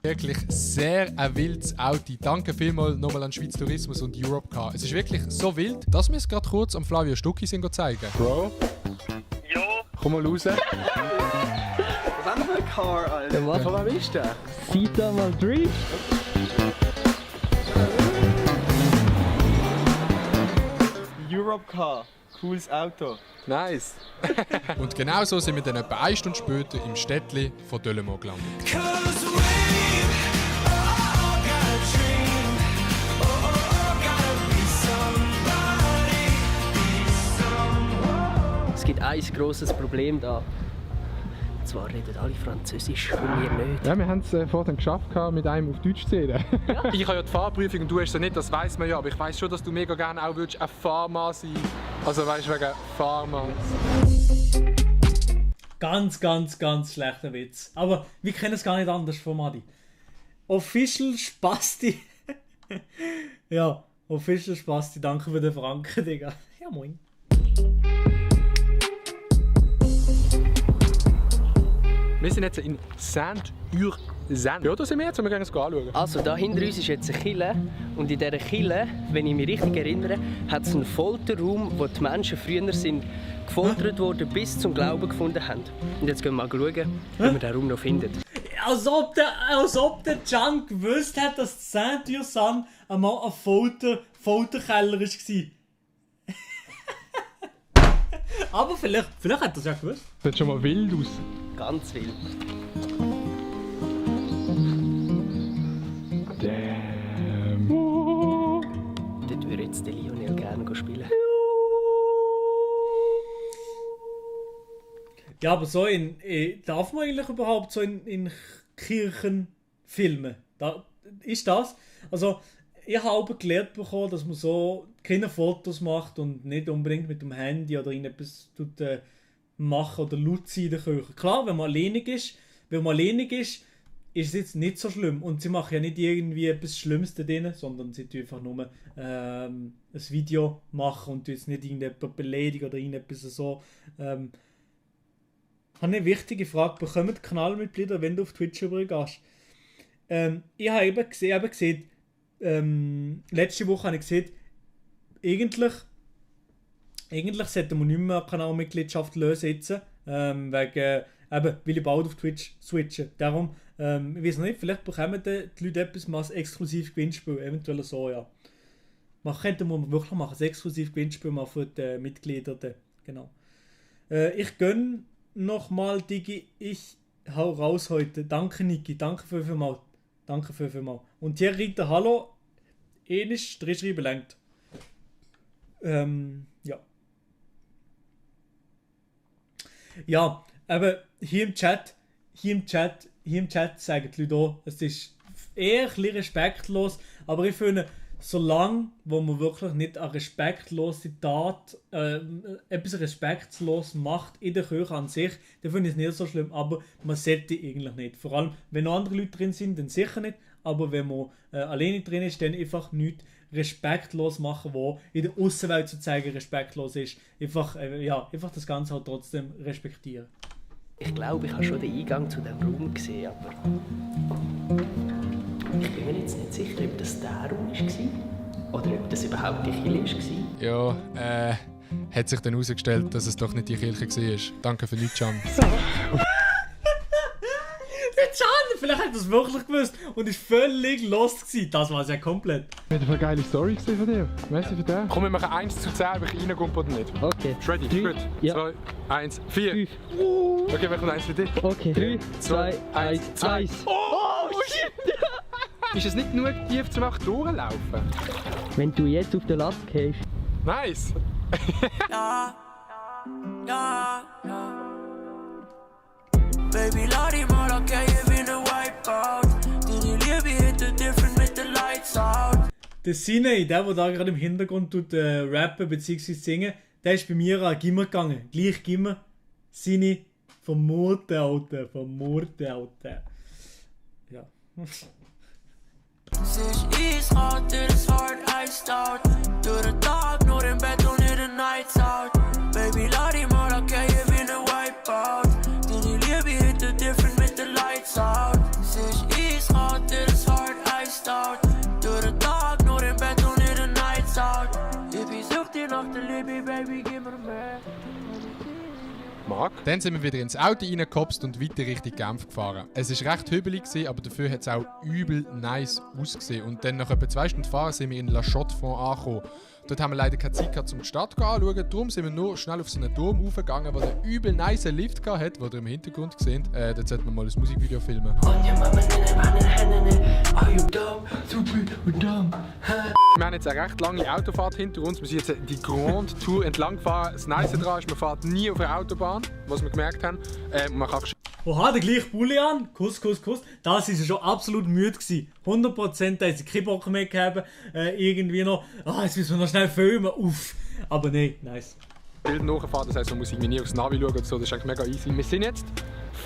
Wirklich sehr ein wildes Auto. Danke vielmals nochmal an Schweiz Tourismus und Europcar. Es ist wirklich so wild, dass wir es gerade kurz am Flavio Stucki zeigen. Bro? Jo? Komm mal raus. Was haben wir für ein Car, Alter? Von wem ist der? Sieht da mal rein. Drop gehabt. Cooles Auto. Nice. Und genau so sind wir dann etwa 1 Stunde später im Städtli von Delemont gelandet. Es gibt ein grosses Problem da. Und zwar reden alle Französisch und wir nicht. Ja, wir haben es vorhin geschafft, mit einem auf Deutsch zu reden. Ich habe ja die Fahrprüfung und du hast es ja nicht, das weiss man ja. Aber ich weiss schon, dass du mega gerne auch ein Fahrmann sein willst. Also weißt du, wegen Fahrmann. Ganz, ganz, ganz schlechter Witz. Aber wir kennen es gar nicht anders von Madi. Official Spasti. Ja, Official Spasti. Danke für den Franken, Digga. Ja, moin. Wir sind jetzt in Saint-Ursanne. Ja, da sind wir jetzt und wir gehen es anschauen. Also, da hinter uns ist jetzt eine Kille. Und in dieser Kille, wenn ich mich richtig erinnere, hat es einen Folterraum, wo die Menschen früher sind gefoltert wurden, bis zum Glauben gefunden haben. Und jetzt gehen wir mal schauen, ob wir den Raum noch finden. Als ob der Can gewusst hat, dass Saint-Ursanne einmal ein Folterkeller war. Aber vielleicht hat er es ja gewusst. Das sieht schon mal wild aus. Ganz wild. Damn. Dort würde jetzt der Lionel gerne spielen. Ja, aber so darf man eigentlich überhaupt so in Kirchen filmen? Ist das? Also, ich habe gelernt bekommen, dass man so keine Fotos macht und nicht unbedingt mit dem Handy oder irgendetwas machen oder laut sein in der Kirche. Klar, wenn man alleinig ist, ist es jetzt nicht so schlimm. Und sie machen ja nicht irgendwie etwas Schlimmes da drin, sondern sie tun einfach nur ein Video machen und jetzt nicht irgendjemand beleidigen oder irgendetwas so. Ich habe eine wichtige Frage. Bekommen Kanalmitglieder, wenn du auf Twitch übergehst? Ich habe eben gesehen, letzte Woche habe ich gesehen, eigentlich sollte man nicht mehr Kanalmitgliedschaft lösen jetzt, weil ich bald auf Twitch switchen. Darum, ich weiß nicht, vielleicht bekommen die Leute etwas mal ein exklusives Gewinnspiel, eventuell so, ja. Man könnte wirklich machen, ein exklusives Gewinnspiel mal für die Mitglieder, genau. Ich gönne nochmal, Digi, ich hau raus heute. Danke, Niki, danke vielmals. Danke vielmals. Und hier Rita, hallo, ähnlich, schreiben lenkt. Ja. Ja, aber hier im Chat sagen die Leute auch, es ist eher ein bisschen respektlos, aber ich finde, solange wo man wirklich nicht eine respektlose Tat, etwas respektlos macht in der Kirche an sich, dann finde ich es nicht so schlimm, aber man sollte eigentlich nicht. Vor allem, wenn noch andere Leute drin sind, dann sicher nicht, aber wenn man alleine drin ist, dann einfach nichts respektlos machen, wo in der Aussenwelt zu zeigen respektlos ist. Einfach das Ganze halt trotzdem respektieren. Ich glaube, ich habe schon den Eingang zu diesem Raum gesehen, aber ich bin mir jetzt nicht sicher, ob das der Raum war oder ob das überhaupt die Kirche war. Ja, hat sich dann herausgestellt, dass es doch nicht die Kirche war. Danke für nichts, Can. Can, vielleicht hat er es wirklich gewusst und ist völlig lost gewesen. Das war es ja komplett. Wir hatten eine geile Story von dir. Merci für den. Komm, wir machen 1 zu 10, ob ich reinkomme oder nicht. Okay. Ready? 3, gut. Ja. 2, 1, 4. 5. Okay, wir kommen 1 für dich. Okay. 3, 2, 1, 1. Oh, shit! Ist es nicht genug tief zum auch durchlaufen? Wenn du jetzt auf den Latt gehst. Nice! Baby, laat die maar, dan kan je winnen wipeout. Die Liebe hitte different mit den Lights out. Der Sinei, der da gerade im Hintergrund rappen bzw. singen, der ist bei mir an Gimmer gegangen. Gleich Gimmer. Sinei vom Murten, Alter. Ja. Ze is isgoud, dit is hard iced out. Door de dag, nur in bed, und in de nights out. Baby, laat die maar, dan kan je winnen wipeout. Die Liebe hitte different mit den Lights out. Ze is isgoud, dit is hard iced out. Door de dag, nur in bed, und in de nights out. Hippie sucht die nach der Liebe, baby, gib mir mehr. Dann sind wir wieder ins Auto reingekopst und weiter Richtung Genf gefahren. Es war recht hügelig, aber dafür hat es auch übel nice ausgesehen. Und dann nach etwa 2 Stunden Fahren sind wir in La Chaux-de-Fonds angekommen. Dort haben wir leider keine Zeit gehabt, um die Stadt anzuschauen. Darum sind wir nur schnell auf so einen Turm raufgegangen, der einen übel nice Lift hat, den ihr im Hintergrund seht. Dort sollten wir mal ein Musikvideo filmen. Wir haben jetzt eine recht lange Autofahrt hinter uns. Wir sind jetzt die Grand Tour entlang gefahren. Das Nice daran ist, man fährt nie auf der Autobahn, was wir gemerkt haben. Man kann Oha, der gleiche Pulli an. Kuss. Das war schon absolut müde gewesen. 100%, da hat sie keinen Bock mehr gehabt. Irgendwie noch, jetzt müssen wir noch schnell filmen. Uff. Aber nein, nice. Bild nachfahren, das heisst, man muss irgendwie nie aufs Navi schauen oder so. Das ist eigentlich mega easy. Wir sind jetzt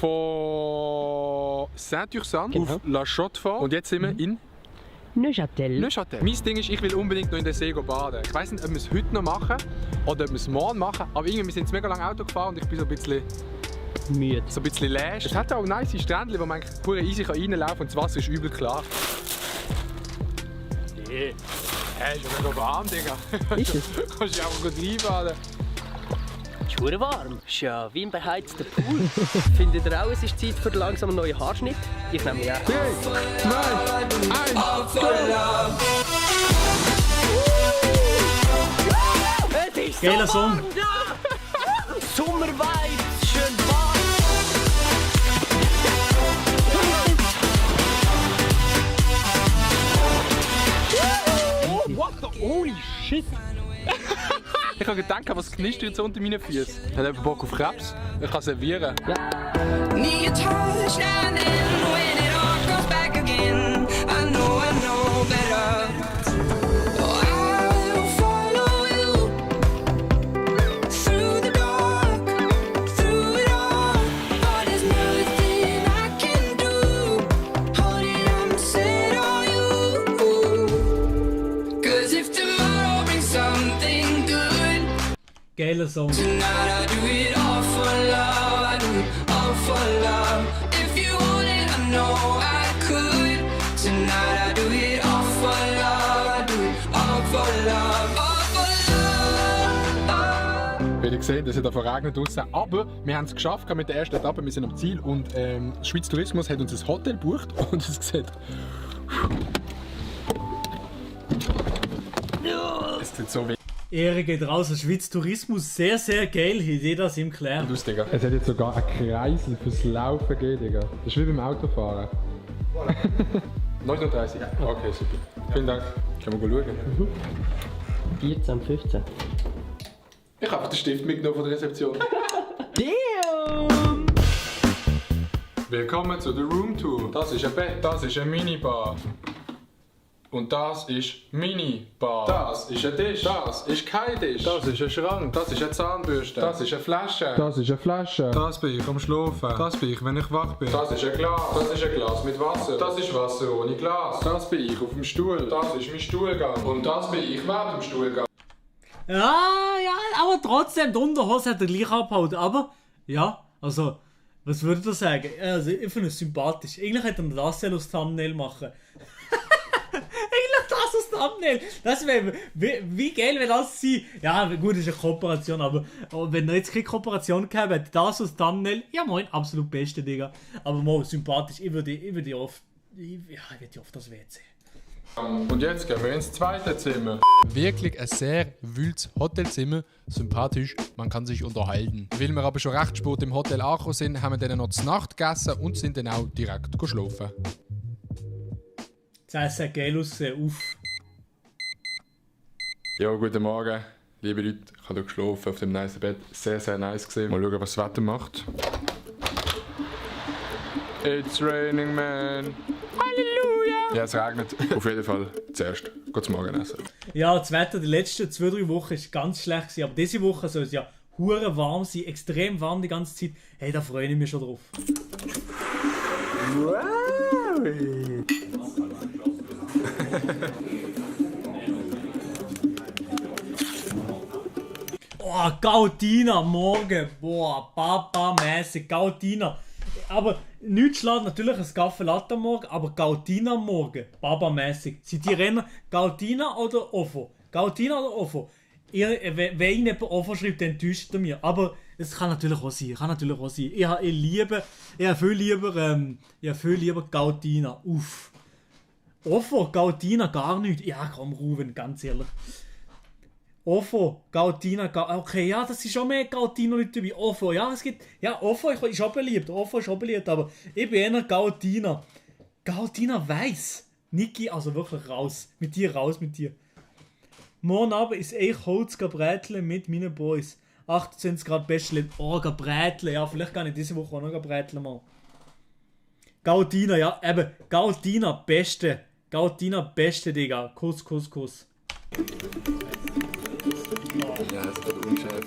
von Saint-Ursanne auf La Chaux-de-Fonds und jetzt sind wir in Neuchâtel. Mein Ding ist, ich will unbedingt noch in den See baden. Ich weiss nicht, ob wir es heute noch machen oder ob wir es morgen machen. Aber irgendwie, wir sind jetzt mega lange Auto gefahren und ich bin so ein bisschen müde. So ein bisschen läsch. Es hat auch nice Strändchen, wo man eigentlich pur easy reinlaufen kann und das Wasser ist übel klar. Hey, ist ja mega warm, Digga. Ist es? Kannst du auch gut reinbaden. Es ist verdammt warm. Es ist ja wie ein beheizter Pool. Findet ihr auch, es ist Zeit für langsam einen neuen Haarschnitt? Ich nehme ja. 3, 2, 1, Geiler Song. Sommervibes, schön warm. What the holy shit! Ich habe gedacht, was knistert jetzt unter meinen Füßen? Ich habe einfach Bock auf Krebs. Ich kann servieren. Ja. Geiler Song. Wie ihr seht, es hat verregnet draussen, aber wir haben es geschafft mit der ersten Etappe, wir sind am Ziel und Schweiz Tourismus hat uns ein Hotel gebucht und es sieht... Es tut so weh. Ehre geht raus, Schweiz Tourismus, sehr, sehr geil, ich sehe das im Klär. Digga. Es hat jetzt sogar einen Kreisel fürs Laufen gegeben, Digga. Das ist wie beim Autofahren. 39? Ja. Okay, super. Vielen Dank. Können wir schauen? 14, 15. Ich habe den Stift mitgenommen von der Rezeption. Damn! Willkommen zu der Roomtour. Das ist ein Bett, das ist eine Minibar. Und das ist Minibar. Das ist ein Tisch. Das ist kein Tisch. Das ist ein Schrank. Das ist eine Zahnbürste. Das ist eine Flasche. Das ist eine Flasche. Das bin ich am Schlafen. Das bin ich, wenn ich wach bin. Das ist ein Glas. Das ist ein Glas mit Wasser. Das ist Wasser ohne Glas. Das bin ich auf dem Stuhl. Das ist mein Stuhlgang. Und das bin ich während dem Stuhlgang. Ja, aber trotzdem, die Unterhose hat er gleich abgehauen. Aber, ja, also, was würdet ihr sagen? Also, ich finde es sympathisch. Eigentlich hätte er das als Thumbnail machen. Eigentlich das als Thumbnail. Das wäre, wie geil wäre das sein? Ja, gut, das ist eine Kooperation, aber wenn er jetzt keine Kooperation gehabt hätte, das als Thumbnail, ja moin, absolut beste, Digga. Aber mal sympathisch, ich würde oft das WC. Und jetzt gehen wir ins zweite Zimmer. Wirklich ein sehr wildes Hotelzimmer. Sympathisch, man kann sich unterhalten. Weil wir aber schon recht spät im Hotel angekommen sind, haben wir dann noch zur Nacht gegessen und sind dann auch direkt geschlafen. Das sieht geil aus, uff. Ja, guten Morgen, liebe Leute. Ich habe hier geschlafen auf dem nice Bett. Sehr, sehr nice gesehen. Mal schauen, was das Wetter macht. It's raining, man. Halleluja! Ja, es regnet. Auf jeden Fall zuerst gutes Morgenessen. Ja, das Wetter die letzten 2-3 Wochen war ganz schlecht gewesen, aber diese Woche soll es ja hure warm sein, extrem warm die ganze Zeit. Hey, da freue ich mich schon drauf. Wow! Oh, Gautina morgen. Boah, Papa-mäßig, Gautina. Aber nichts schlägt natürlich ein Kaffee Latte am Morgen, aber Gautina am Morgen, Baba-mäßig. Sind die Renner Gautina oder Ofo? Gautina oder Ofo? Wenn Ihnen jemand Ofo schreibt, dann enttäuscht er mich. Aber es kann natürlich auch sein. Ich habe viel lieber Gautina. Uff. Ofo, Gautina, gar nichts. Ja, komm, Ruben, ganz ehrlich. Ofo, Gautina, okay, ja, das ist schon mehr Gautino-Leute dabei. Ofo, ja, es gibt, ja, Ofo ist auch beliebt, aber ich bin eher Gautina. Gautina weiss. Niki, also wirklich raus mit dir. Morgen Abend ist ich Holz Brätle mit meinen Boys. 28 Grad Beste. Oh, Brätle, ja, vielleicht kann ich diese Woche auch noch Brätle machen. Gautina, ja, eben, Gautina, Beste, Digga. Kuss. Ja, es wird unschärf.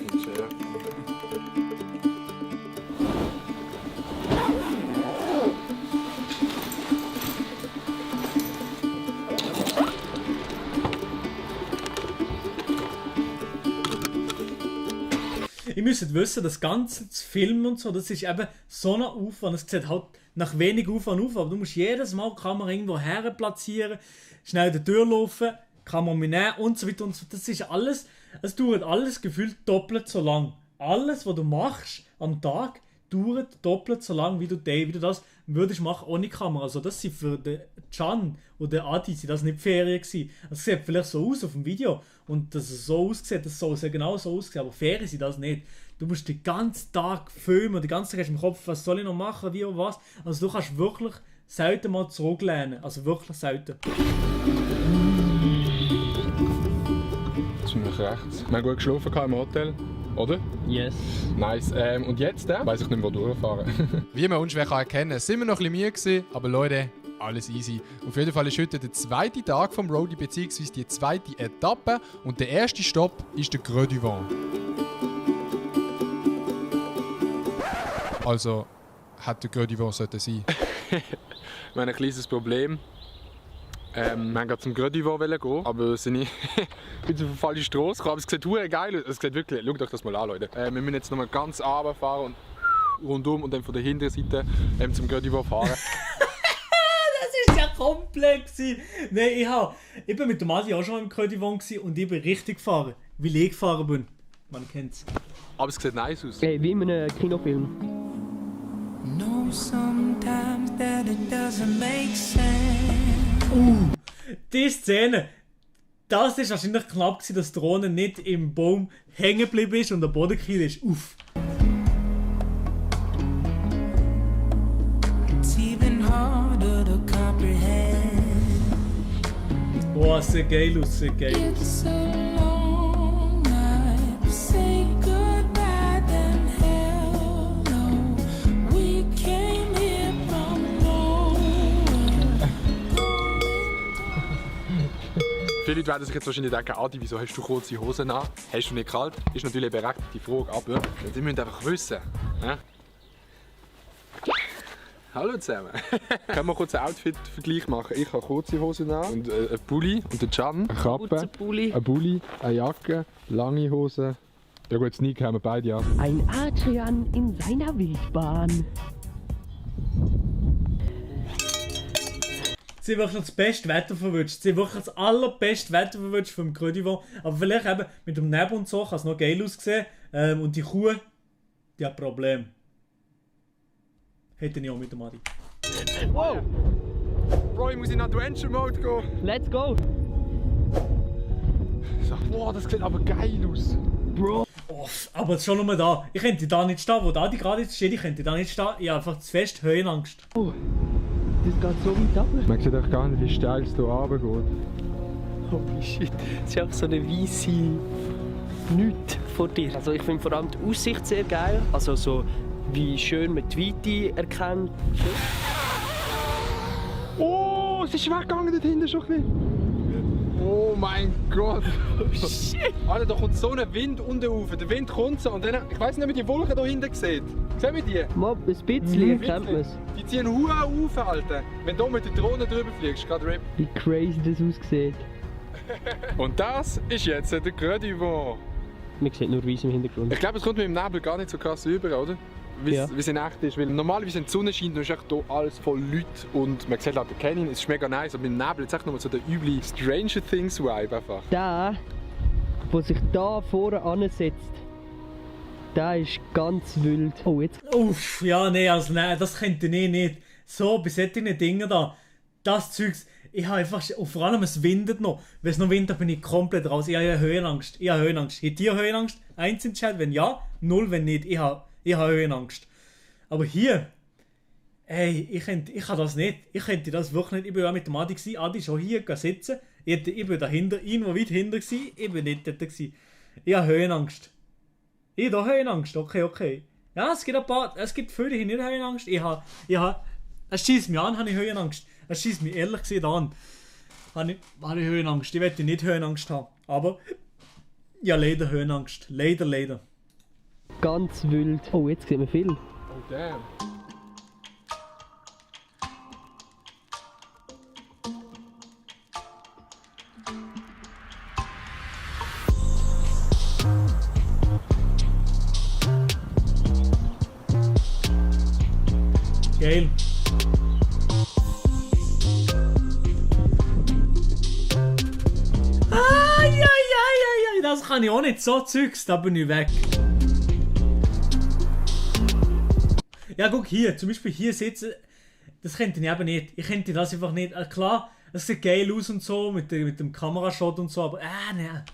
Ihr müsst wissen, das Ganze zu filmen und so, das ist eben so ein Aufwand. Es sieht halt nach wenig Aufwand auf, aber du musst jedes Mal die Kamera irgendwo her platzieren, schnell in die Tür laufen, Kamera mitnehmen und so weiter und so. Das ist alles, es dauert alles gefühlt doppelt so lang. Alles, was du machst am Tag, dauert doppelt so lang, wie du das würdest machen ohne Kamera. Also das sind für den Can und den Adi sind das nicht Ferien gewesen. Es sieht vielleicht so aus auf dem Video und dass es so aussieht, das soll genau so aussehen, aber Ferien sind das nicht. Du musst den ganzen Tag filmen und den ganzen Tag hast du im Kopf, was soll ich noch machen, wie und was. Also du kannst wirklich selten mal zurücklehnen, also wirklich selten. Ziemlich rechts. Wir haben gut geschlafen im Hotel. Oder? Yes. Nice. Und jetzt weiss ich nicht mehr, wo durchfahren. Wie man unschwer erkennen kann, sind wir noch ein bisschen müde gewesen, aber Leute, alles easy. Auf jeden Fall ist heute der zweite Tag vom Roadie, bzw. die zweite Etappe. Und der erste Stopp ist der Creux du Vent. Also, hat der Creux du Vent sollte sein. Wir haben ein kleines Problem. Wir wollten gerade zum Creux du Vent gehen, aber sind nicht auf eine falsche Straße gekommen. Aber es sieht verdammt geil aus. Es sieht wirklich, schaut euch das mal an, Leute. Wir müssen jetzt nochmal ganz runterfahren und rundum und dann von der hinteren Seite zum Creux du Vent fahren. Das war ja komplex. Nein, ich bin mit dem Adi auch schon im Creux du Vent und ich bin richtig gefahren, weil ich gefahren bin. Man kennt's. Aber es sieht nice aus. Hey, wie in einem Kinofilm. Know sometimes that it doesn't make sense. Die Szene, das war wahrscheinlich knapp gewesen, dass die Drohne nicht im Baum hängen geblieben ist und der Boden gekillt ist. Uff. It's even harder to comprehend. Boah, sieht geil aus, sieht geil aus. It's a long night. Say goodbye, then hell no. We came here from nowhere. Viele Leute werden sich jetzt wahrscheinlich denken, Adi, wieso hast du kurze Hosen an? Hast du nicht kalt? Ist natürlich eine berechtigte Frage, aber die müssen einfach wissen. Ja? Hallo zusammen. Können wir kurz einen Outfit-Vergleich machen? Ich habe kurze Hosen an und einen Pulli und den Can, eine Kappe, ein Bulli, eine Jacke, lange Hosen. Ja gut, Sneaker haben wir beide an. Ein Adrian in seiner Wildbahn. Sie haben wirklich das beste Wetter verwünscht. Sie haben wirklich das allerbeste Wetter verwünscht vom Creux du Vent. Aber vielleicht eben mit dem Nebel und so kann es noch geil aussehen. Und die Kuh, die hat Probleme. Hätte ich auch mit dem Adi. Wow! Bro, ich muss in Adventure Mode gehen. Let's go! So. Boah, das sieht aber geil aus. Bro! Oh, aber schon nur da. Ich könnte da nicht stehen, wo Adi gerade jetzt steht. Ich könnte da nicht stehen. Ich habe einfach zu fest Höhenangst. Oh, das geht so weit runter. Man sieht auch gar nicht, wie steil es hier runtergeht. Holy shit. Es ist einfach so eine weisse Nichts vor dir. Also ich finde vor allem die Aussicht sehr geil. Also so wie schön man die Weite erkennt. Oh, es ist weggegangen dort hinten schon ein bisschen. Oh mein Gott. Oh shit. Alter, da kommt so ein Wind unten rauf. Der Wind kommt so und dann, ich weiss nicht, ob ihr die Wolken da hinten seht. Sehen wir die? Mal ein bisschen erkennt man es. Die ziehen Huren auf, Alter. Wenn du mit der Drohne drüber fliegst, gerade RIP. Wie crazy das aussieht. Und das ist jetzt der Creux du Vent. Man sieht nur Weiss im Hintergrund. Ich glaube, es kommt mit dem Nebel gar nicht so krass rüber, oder? Wie es in echt ist. Weil normalerweise, wenn die Sonne scheint, dann ist echt hier alles voll Leute. Und man sieht auch den Canyon, es ist mega nice. Aber mit dem Nebel ist echt nochmal so der üble Stranger Things Vibe einfach. Der, der sich da vorne ansetzt, der ist ganz wild. Oh, jetzt. Uff, ja, nee, also nein, das könnte ich nicht. So, bei solchen Dingen da, das Zeugs. ich habe einfach, und vor allem es windet noch. Wenn es noch windet, bin ich komplett raus. Ich habe Höhenangst. Habt ihr Höhenangst? 1 in Chat, wenn ja, 0, wenn nicht. Ich habe Höhenangst. Aber hier, ey, ich kann das nicht. Ich könnte das wirklich nicht. Ich war ja mit dem Adi gewesen. Adi schon hier sitzen. Ich bin dahinter, irgendwo weit hinter gewesen. Ich bin nicht dort gewesen. Ich habe Höhenangst. Ich habe Höhenangst, okay. Ja, es gibt viele, die nicht Höhenangst. Es schießt mich an, habe ich Höhenangst. Es schießt mich ehrlich gesagt an. Habe ich Höhenangst. Ich möchte nicht Höhenangst haben. Aber, ja, leider Höhenangst. Leider. Ganz wild. Oh, jetzt sieht man viel. Oh, damn. Geil. Das kann ich auch nicht. So Zeugs, da bin ich weg. Ja, guck hier. Zum Beispiel hier sitzen. Das könnte ich eben nicht. Ich könnte das einfach nicht. Klar, es sieht geil aus und so, mit dem Kamerashot und so, aber ne.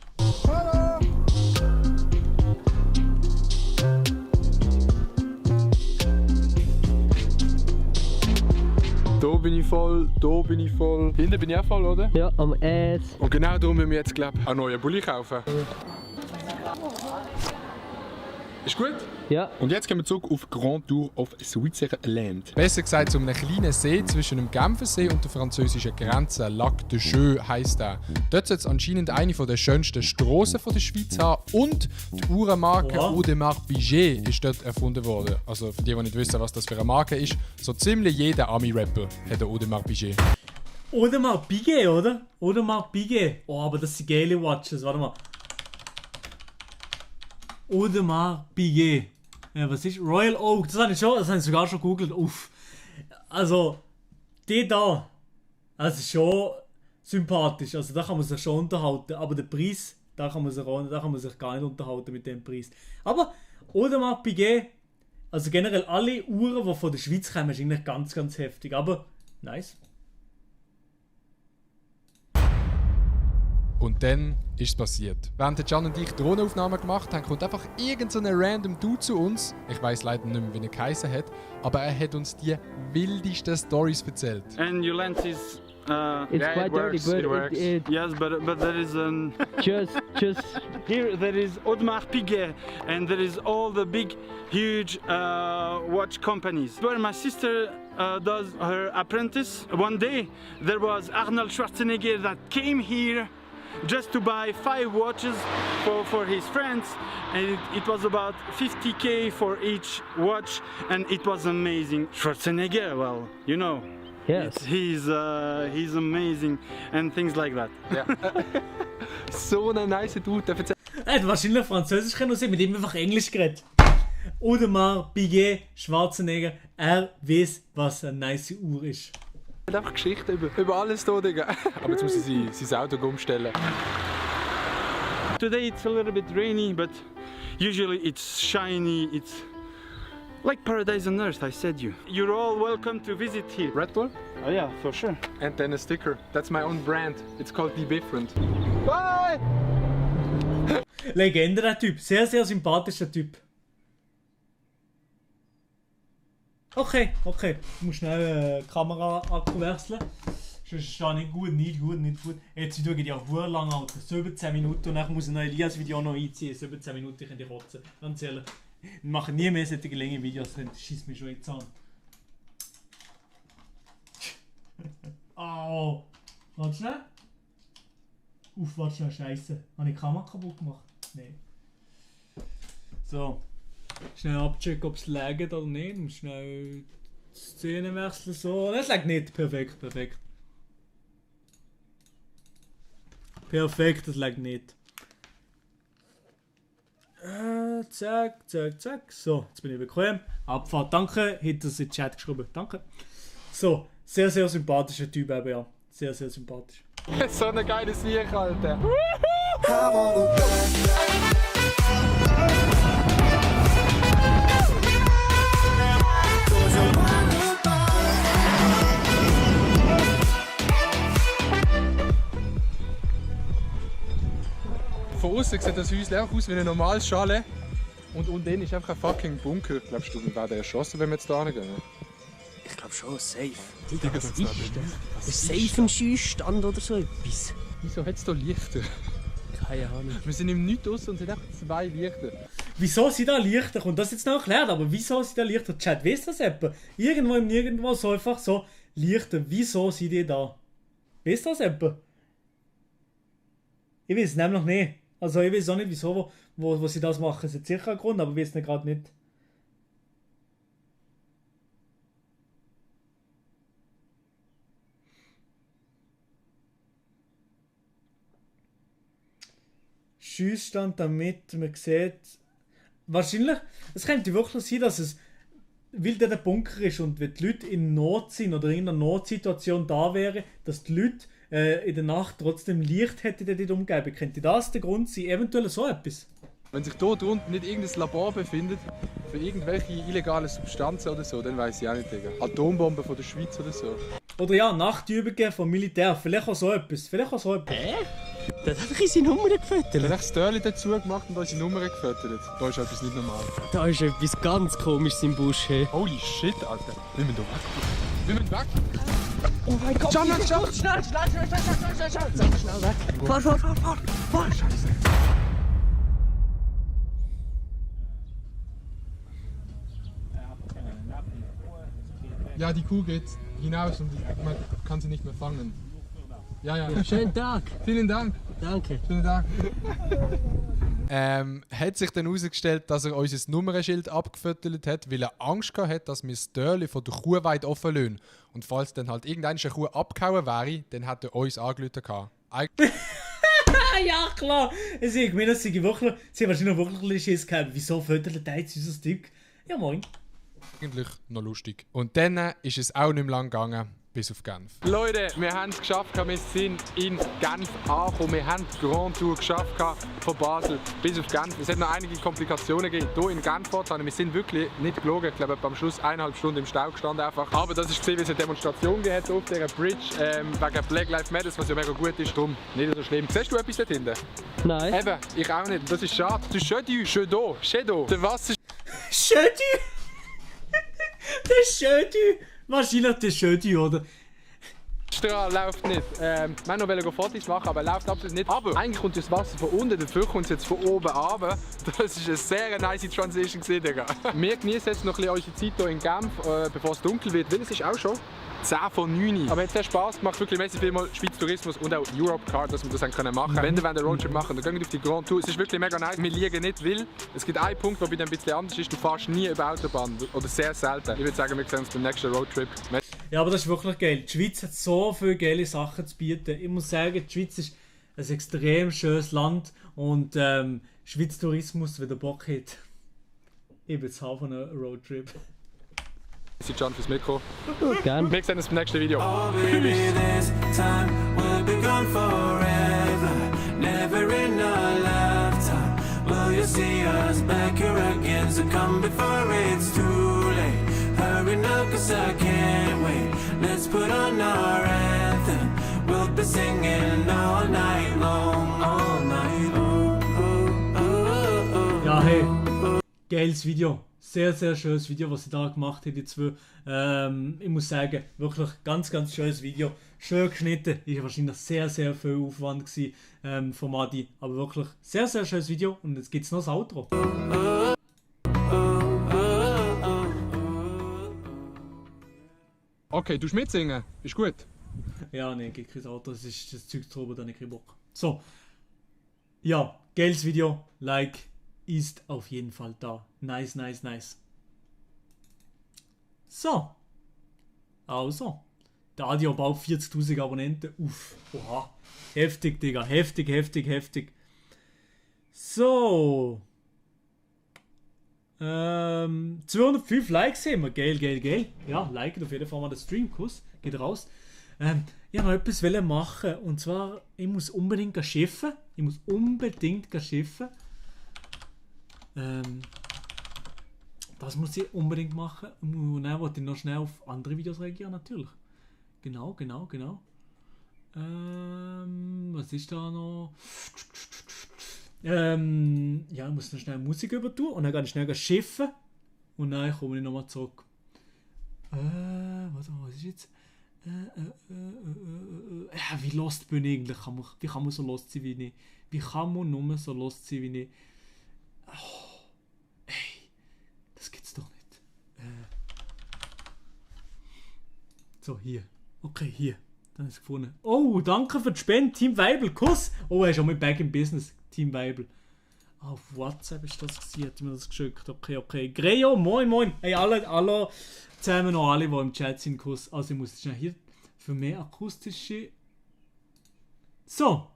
Da bin ich voll. Hinten bin ich auch voll, oder? Ja, am Ass. Und genau darum müssen wir jetzt, glaube ich, einen neuen Bulli kaufen. Ist gut? Ja. Und jetzt gehen wir zurück auf Grand Tour of Switzerland. Besser gesagt zu einem kleinen See zwischen dem Genfersee und der französischen Grenze. Lac de Jeux heisst der. Dort soll es anscheinend eine der schönsten Strassen der Schweiz haben. Und die Uhrenmarke Audemars Piguet ist dort erfunden worden. Also für die nicht wissen, was das für eine Marke ist, so ziemlich jeder Ami-Rapper hat eine Audemars Piguet. Audemars Piguet, oder? Audemars Piguet. Oh, aber das sind geile Watches. Warte mal. Audemars Piguet. Ja, was ist? Royal Oak. Das habe ich sogar schon gegoogelt. Uff. Also, die da. Das ist schon sympathisch. Also, da kann man sich schon unterhalten. Aber der Preis, da kann man sich gar nicht unterhalten mit dem Preis. Aber Audemars Piguet, also generell alle Uhren, die von der Schweiz kommen, ist eigentlich ganz, ganz heftig. Aber nice. Und dann ist es passiert. Während Can und ich Drohnenaufnahmen gemacht haben, kommt einfach irgendein so random Dude zu uns. Ich weiss leider nicht mehr, wie er geheißen hat, aber er hat uns die wildesten Stories erzählt. And your lens is it's quite dirty, but it works. Yes, but there is an just here there is Audemars Piguet, and there is all the big, huge watch companies. Where my sister does her apprentice. One day there was Arnold Schwarzenegger that came here just to buy 5 watches for his friends, and it was about 50k for each watch, and it was amazing. Schwarzenegger, well, you know. Yes. He's amazing and things like that. Ja. So ein nice Dude. Er hat wahrscheinlich Französisch können und mit ihm einfach Englisch geredet. Audemars Piguet, Schwarzenegger, er weiß, was eine nice Uhr ist. Er hat einfach Geschichten über alles hier, Digga. Aber jetzt muss ich sein Auto umstellen. Today it's a little bit rainy, but usually it's shiny, it's like paradise on earth, I said you. You're all welcome to visit here. Red Bull? Oh yeah, for sure. And then a sticker. That's my own brand. It's called Be Different. Bye! Legende, der Typ. Sehr, sehr sympathischer Typ. Okay. Ich muss schnell Kamera-Akku wechseln. Sonst ist das nicht gut. Jetzt geht ja sehr lang, Alter. 17 Minuten und dann muss ich noch Elias-Video noch einziehen. 17 Minuten, ich könnte kotzen. Ganz ehrlich. Wir machen nie mehr solche lange Videos, das schießt mich schon jetzt an. Au! Warte schnell. Warte schnell, Scheiße. Habe ich die Kamera kaputt gemacht? Nein. So. Schnell abchecken, ob es laggt oder nicht. Und schnell die Szene wechseln. So. Das laggt nicht. Perfekt. Perfekt, das laggt nicht. Zack. So, jetzt bin ich bequem. Abfahrt, danke. Hat das in den Chat geschrieben. Danke. So, sehr, sehr sympathischer Typ eben, ja. Sehr, sehr sympathisch. So ein geiles Sieg, Alter. Von außen sieht das Häuschen einfach aus wie ein normales Chalet. Und unten ist einfach ein fucking Bunker. Glaubst du, wir werden erschossen, wenn wir jetzt da hingehen? Ich glaube schon, safe. Digga, Was ist das? Safe ein Schießstand oder so etwas. Wieso hat es da Lichter? Keine Ahnung. Wir sind im Nichts aus und es hat einfach 2 Lichter. Wieso sind da Lichter? Und das jetzt noch erklärt, aber wieso sind da Lichter? Chat, weißt du das etwa? Irgendwo im Nirgendwo so einfach so Lichter. Wieso sind die da? Weißt du das etwa? Ich weiß es nämlich nicht. Also ich weiß auch nicht, wieso, wo sie das machen. Es hat sicher einen Grund, aber ich weiß es gerade nicht. Schussstand, damit man sieht. Wahrscheinlich, es könnte wirklich sein, dass es, weil der Bunker ist und wenn die Leute in Not sind oder in einer Notsituation da wären, dass die Leute in der Nacht trotzdem Licht hätten in der Umgebung. Könnte das der Grund sein? Eventuell so etwas? Wenn sich dort unten nicht irgendein Labor befindet für irgendwelche illegale Substanzen oder so, dann weiß ich auch nicht, Digga. Atombomben von der Schweiz oder so. Oder ja, Nachtübungen vom Militär. Vielleicht auch so etwas. Der hat doch unsere Nummer gefüttert. Er hat das Störli dazu gemacht und unsere Nummer gefüttert. Da ist etwas nicht normal. Da ist etwas ganz Komisches im Busch. Hey. Holy shit, Alter. Wir müssen da weg. Wir müssen weg. Oh mein Gott. Schnell schnell weg. Fahr. Scheiße. Ja, die Kuh geht hinaus und man kann sie nicht mehr fangen. Ja. Schönen Tag. Vielen Dank. Danke. Vielen Dank. Hat sich dann herausgestellt, dass er unser Nummernschild abgefüttert hat, weil er Angst gehabt hat, dass wir das Türchen von der Kuhweide offen lassen. Und falls dann halt irgendeine Kuh abgehauen wäre, dann hätte er uns angerufen gehabt. Ja, klar. Ich meine, sie haben wahrscheinlich wirklich Schiss gehabt. Wieso füttert der jetzt unser Stück? Ja, moin. Eigentlich noch lustig. Und dann ist es auch nicht mehr lang gegangen, bis auf Genf. Leute, wir haben es geschafft, wir sind in Genf angekommen. Wir haben die Grand Tour geschafft von Basel bis auf Genf. Es hat noch einige Komplikationen gegeben. Hier in Genf fortan. Wir sind wirklich nicht gelogen. Ich glaube, am Schluss 1,5 Stunden im Stau gestanden einfach. Aber das ist gesehen, wie es eine Demonstration gegeben auf dieser Bridge wegen Black Lives Matter, was ja mega gut ist. Darum nicht so schlimm. Siehst du etwas dort hinten? Nein. Eben, ich auch nicht. Das ist schade. Das ist schön da. Der Wasser... Schödi! Der Schödi! Wahrscheinlich der Schödi, oder? Strahl läuft nicht. Wir wollten noch Fotos machen, aber er läuft absolut nicht. Aber eigentlich kommt das Wasser von unten, dafür kommt es jetzt von oben runter. Das ist eine sehr nice Transition gewesen, Digga. Wir genießen jetzt noch ein bisschen unsere Zeit hier in Genf, bevor es dunkel wird, weil es ist auch schon 10 vor 9. Aber es hat sehr Spass gemacht, wirklich mäßig viel mal Schweiz Tourismus und auch Europcar, dass wir das machen können. Wenn wir den Roadtrip machen, dann gehen wir auf die Grand Tour. Es ist wirklich mega nice. Wir liegen nicht wild. Es gibt einen Punkt, der bei dem ein bisschen anders ist. Du fährst nie über Autobahn oder sehr selten. Ich würde sagen, wir sehen uns beim nächsten Roadtrip. Ja, aber das ist wirklich geil. Die Schweiz hat so viele geile Sachen zu bieten. Ich muss sagen, die Schweiz ist ein extrem schönes Land und Schweiz Tourismus, wenn der Bock hat, ich bin jetzt von einem Roadtrip. Ich bin Can fürs Mikro. Gerne. Wir sehen uns beim nächsten Video. Oh baby, this time will be gone forever. Never in a lifetime will you see us back here again. So come before it's too late. Hurry now, cause I can't wait. Let's put on our anthem. We'll be singing all night long, all night. Ja, hey, geiles Video. Sehr, sehr schönes Video, was sie da gemacht haben, die zwei. Ich muss sagen, wirklich ganz, ganz schönes Video. Schön geschnitten. Ist wahrscheinlich sehr, sehr viel Aufwand gewesen, von Adi. Aber wirklich sehr, sehr schönes Video. Und jetzt gibt es noch das Outro. Okay, du mitsingen. Ist gut. Ja, nee, geht kein Outro. Das ist das Zeug zu oben, da habe ich keinen Bock. So. Ja, geiles Video. Like ist auf jeden Fall da. Nice, nice, nice. So. Also. Der Adi hat bald 40.000 Abonnenten. Uff. Oha. Heftig, Digga. Heftig, heftig, heftig. So. 205 Likes haben wir. Geil, geil, geil. Ja, liket auf jeden Fall mal den Streamkurs. Geht raus. Ich wollte noch etwas machen. Und zwar, ich muss unbedingt schiffen. Das muss ich unbedingt machen. Und dann wollte ich noch schnell auf andere Videos reagieren, natürlich. Genau. Was ist da noch? Ja, ich muss noch schnell Musik übertun und dann gehe ich schnell schiffen und dann komme ich nochmal zurück. Warte mal, was ist jetzt? Ja, wie lost bin ich eigentlich? Wie kann man so lost sein wie ich? Wie kann man nur so lost sein wie ich? Oh, ey, das gibt's doch nicht. So, hier. Okay, hier. Dann ist es gefunden. Oh, danke für die Spende, Team Weibel. Kuss! Oh, er ist auch mit Back in Business, Team Weibel. Auf WhatsApp ist das gewesen, hat mir das geschickt. Okay. Greo, moin. Hey, alle zusammen noch alle, die im Chat sind, Kuss. Also ich muss schnell hier für mehr akustische... So.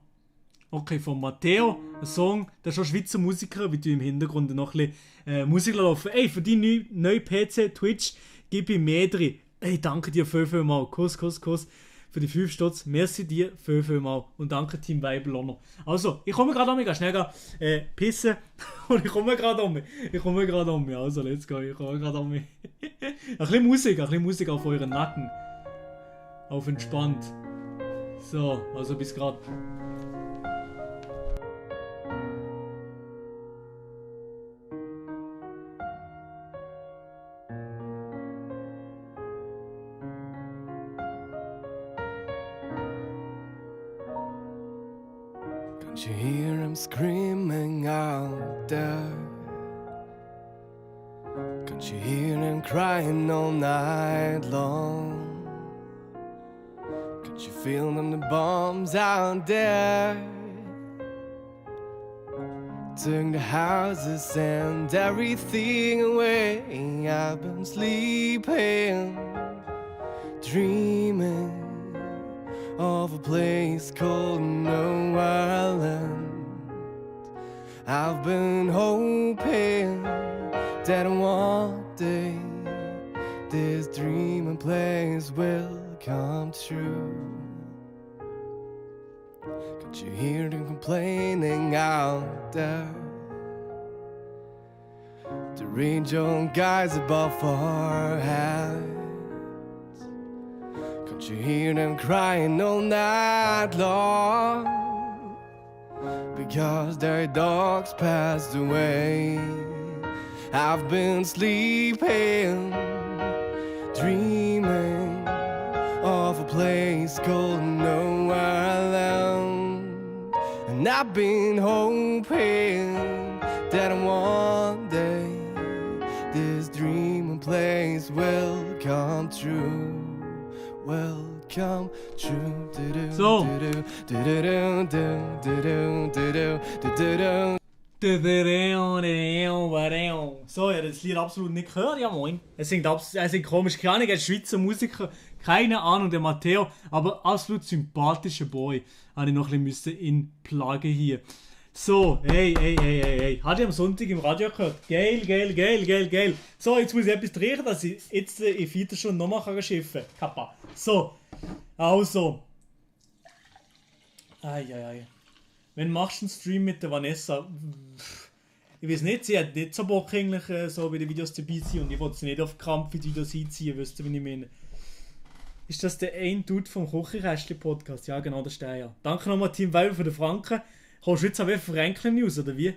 Okay, von Matteo, ein Song, der ist schon Schweizer Musiker, wie du im Hintergrund noch ein bisschen Musik laufen. Ey, für die neue PC Twitch gebe ich mehr drin. Ey, danke dir viel mal. Kuss. Für die 5 Stutz. Merci dir viel mal. Und danke Team Weibel auch noch. Also, ich komme gerade um mich, schnell pissen. Und ich komme gerade um mich. Also, let's go. Ich komme gerade um mich. ein bisschen Musik auf euren Nacken. Auf entspannt. So, also bis gerade. Can't you hear him screaming out there? Can't you hear him crying all night long? Can't you feel them, the bombs out there? Took the houses and everything away. I've been sleeping, dreaming of a place called No Island. I've been hoping that one day this dreaming place will come true. Can't you hear them complaining out there? The regional guys above our heads. Can't you hear them crying all night long? Because their dogs passed away. I've been sleeping, dreaming of a place called No Island. And I've been hoping that one day this dreaming place will come true. Welcome true. So. So, ich habe das Lied absolut nicht gehört, ja moin. Er singt komisch, keine Ahnung, er ist Schweizer Musiker, keine Ahnung, der Matteo, aber absolut sympathischer Boy. Habe ich noch ein bisschen in Plage hier. So, hey. Hat ich am Sonntag im Radio gehört. Geil. So, jetzt muss ich etwas drehen, dass ich jetzt in 4 Stunden nochmal schiffen kann. Kappa. So, also. Ai. Wenn machst du einen Stream mit der Vanessa? Ich weiß nicht, sie hat nicht so Bock eigentlich so bei den Videos dabei sein und ich wollte sie nicht auf Krampf in die Videos einziehen, wisst ihr, wie ich meine? Ist das der ein Dude vom Kochikästchen-Podcast? Ja, genau, das ist der, ja. Danke nochmal Team Weibel für den Franken. Kommst du jetzt aber Franklin News, oder wie?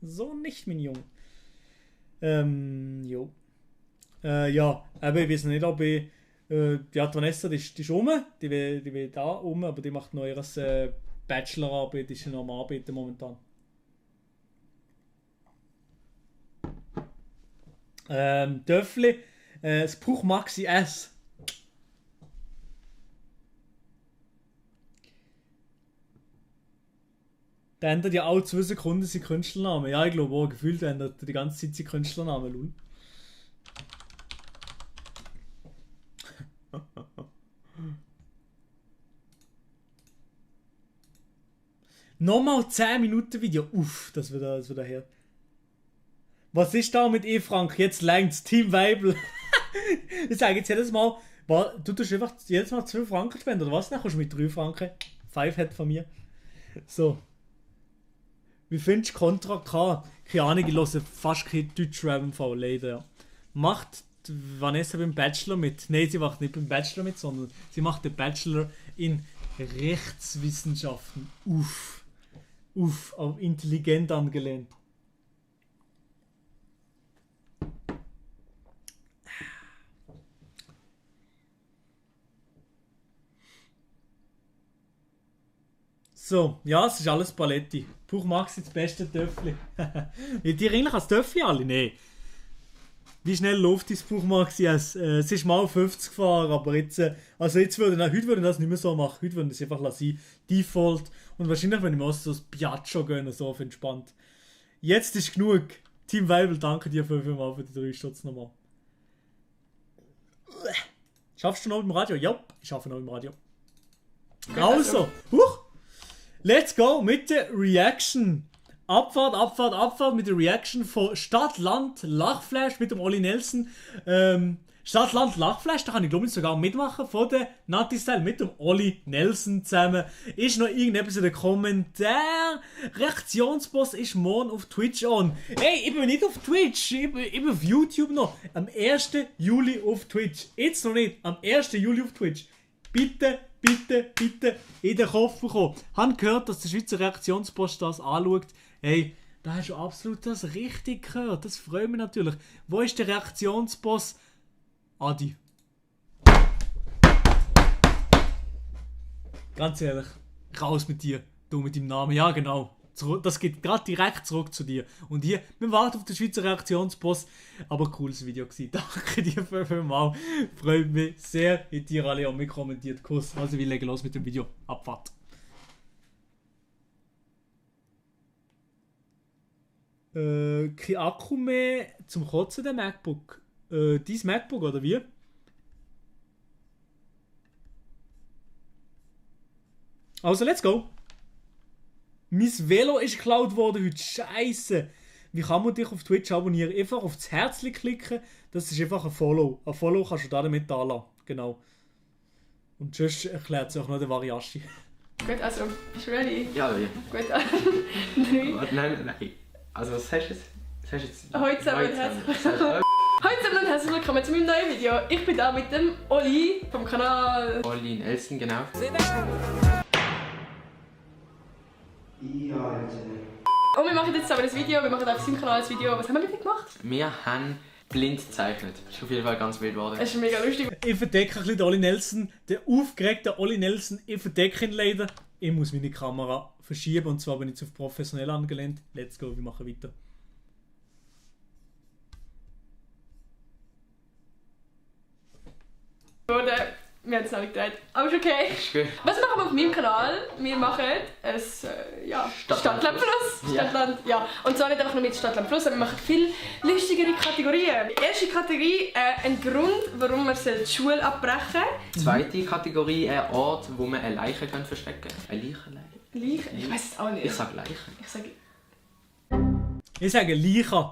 So nicht, mein Junge. Jo. Ja, aber ich weiß nicht, ob ich... die Vanessa, die ist rum, die will da rum, aber die macht noch ihre Bachelorarbeit, ist noch am Arbeiten momentan. Döffli, das Buch Maxi S. Der ändert ja alle 2 Sekunden seinen Künstlernamen. Ja, ich glaube auch, gefühlt ändert er die ganze Zeit seinen Künstlernamen, lul. Nochmal 10 Minuten Video. Uff, das wird her. Was ist da mit Frank? Jetzt längt's. Team Weibel. Ich sage jetzt jedes Mal, du tust einfach jedes Mal 2 Franken spenden, oder was? Dann kommst du mit 3 Franken. 5 hat von mir. So. Wie findest du Contra K? Keine Ahnung, ich höre fast kein Deutsch-Rap im Fall, leider. Ja. Macht Vanessa beim Bachelor mit? Nein, sie macht nicht beim Bachelor mit, sondern sie macht den Bachelor in Rechtswissenschaften. Uff. auf intelligent angelehnt. So, ja, es ist alles Paletti. Braucht Maxi das beste Töffli. Wollt ihr eigentlich als Töffli alle? Nein. Wie schnell läuft das Buch Maxi? Es ist mal 50 gefahren, aber jetzt, also heute würde ich das nicht mehr so machen. Heute würde ich es einfach lassen. Default. Und wahrscheinlich, wenn ich mal so das Piaggio gehen, so auf entspannt. Jetzt ist genug. Team Weibel, danke dir vielmals für die 3 Stutz nochmal. Schaffst du noch im Radio? Ja, ich schaffe noch im Radio. Also, let's go mit der Reaction. Abfahrt mit der Reaction von Stadt, Land, Lachflash mit dem Olli Nelson. Stadt, Land, Lachflash, da kann ich glaube ich sogar mitmachen von der Nati Style mit dem Olli Nelson zusammen. Ist noch irgendetwas in den Kommentaren? Reaktionsboss ist morgen auf Twitch on. Ey, ich bin nicht auf Twitch, ich bin auf YouTube noch. Am 1. Juli auf Twitch. Jetzt noch nicht, am 1. Juli auf Twitch. Bitte in den Kopf bekommen. Ich habe gehört, dass der Schweizer Reaktionspost das anschaut. Hey, da hast du absolut das richtig gehört. Das freut mich natürlich. Wo ist der Reaktionsboss? Adi. Ganz ehrlich, raus mit dir. Du mit deinem Namen. Ja, genau. Das geht gerade direkt zurück zu dir. Und hier, wir warten auf den Schweizer Reaktionsboss. Aber cooles Video gewesen. Danke dir vielmals. Freut mich sehr. Habt ihr alle auch mitkommentiert. Kuss. Also wir legen los mit dem Video. Abfahrt. Kein Akku mehr zum Kotzen, der MacBook. Dein MacBook, oder wie? Also, let's go. Mein Velo ist geklaut worden heute. Scheiße. Wie kann man dich auf Twitch abonnieren? Einfach auf das Herzchen klicken. Das ist einfach ein Follow. Ein Follow kannst du da damit anlassen. Genau. Und sonst erklärt es auch noch der Variaschi. Gut, also, bist du ready? Ja. Gut, Nein. Also, was hast du jetzt? Heute zusammen und herzlich willkommen zu meinem neuen Video. Ich bin da mit dem Olli vom Kanal Olli Nelson, genau. Und wir machen jetzt zusammen ein Video, wir machen auf seinem Kanal ein Video. Was haben wir mit dir gemacht? Wir haben blind gezeichnet. Das ist auf jeden Fall ganz wild geworden. Das ist mega lustig. Ich verdecke ein bisschen den Olli Nelson, den aufgeregten Olli Nelson. Ich verdecke ihn leider. Ich muss meine Kamera verschieben und zwar bin ich auf professionell angelehnt. Let's go, wir machen weiter. Wir haben es noch nicht gedreht, aber ist okay. Ist gut. Was machen wir auf meinem Kanal? Wir machen ein Stadtland Plus. Stadtland, ja. Und zwar nicht einfach nur mit Stadtland Plus, sondern wir machen viel lustigere Kategorien. Die erste Kategorie, ein Grund, warum man die Schule abbrechen soll. Zweite Kategorie, ein Ort, wo man eine Leiche verstecken kann. Eine Leiche? Leiche? Ich weiß es auch nicht. Ich sage Leiche. Ich sage Leiche.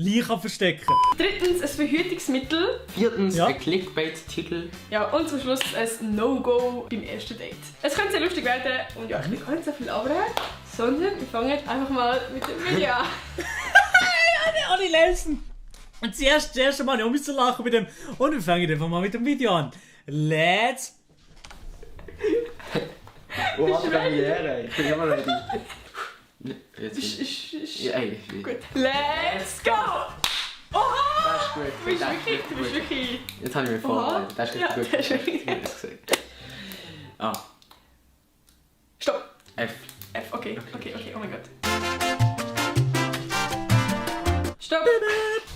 Leiche verstecken. Drittens, ein Verhütungsmittel. Viertens, ein Clickbait-Titel. Ja, und zum Schluss ein No-Go beim ersten Date. Es könnte sehr lustig werden und ja, ich will gar nicht so viel abreden, sondern wir fangen einfach mal mit dem Video an. Ja, der Olli Nelson. Und das erste Mal, ich musste lachen mit dem. Und wir fangen einfach mal mit dem Video an. Let's. Wo hat die Premiere? Ich bin immer noch ready. Gut. Let's go! Oha! Das ist gut. Du bist wirklich... Jetzt habe ich mich vorbereitet. Das ist richtig gut. Das ist wirklich gut. Ah. Stopp! F. Okay, oh mein Gott. Stopp!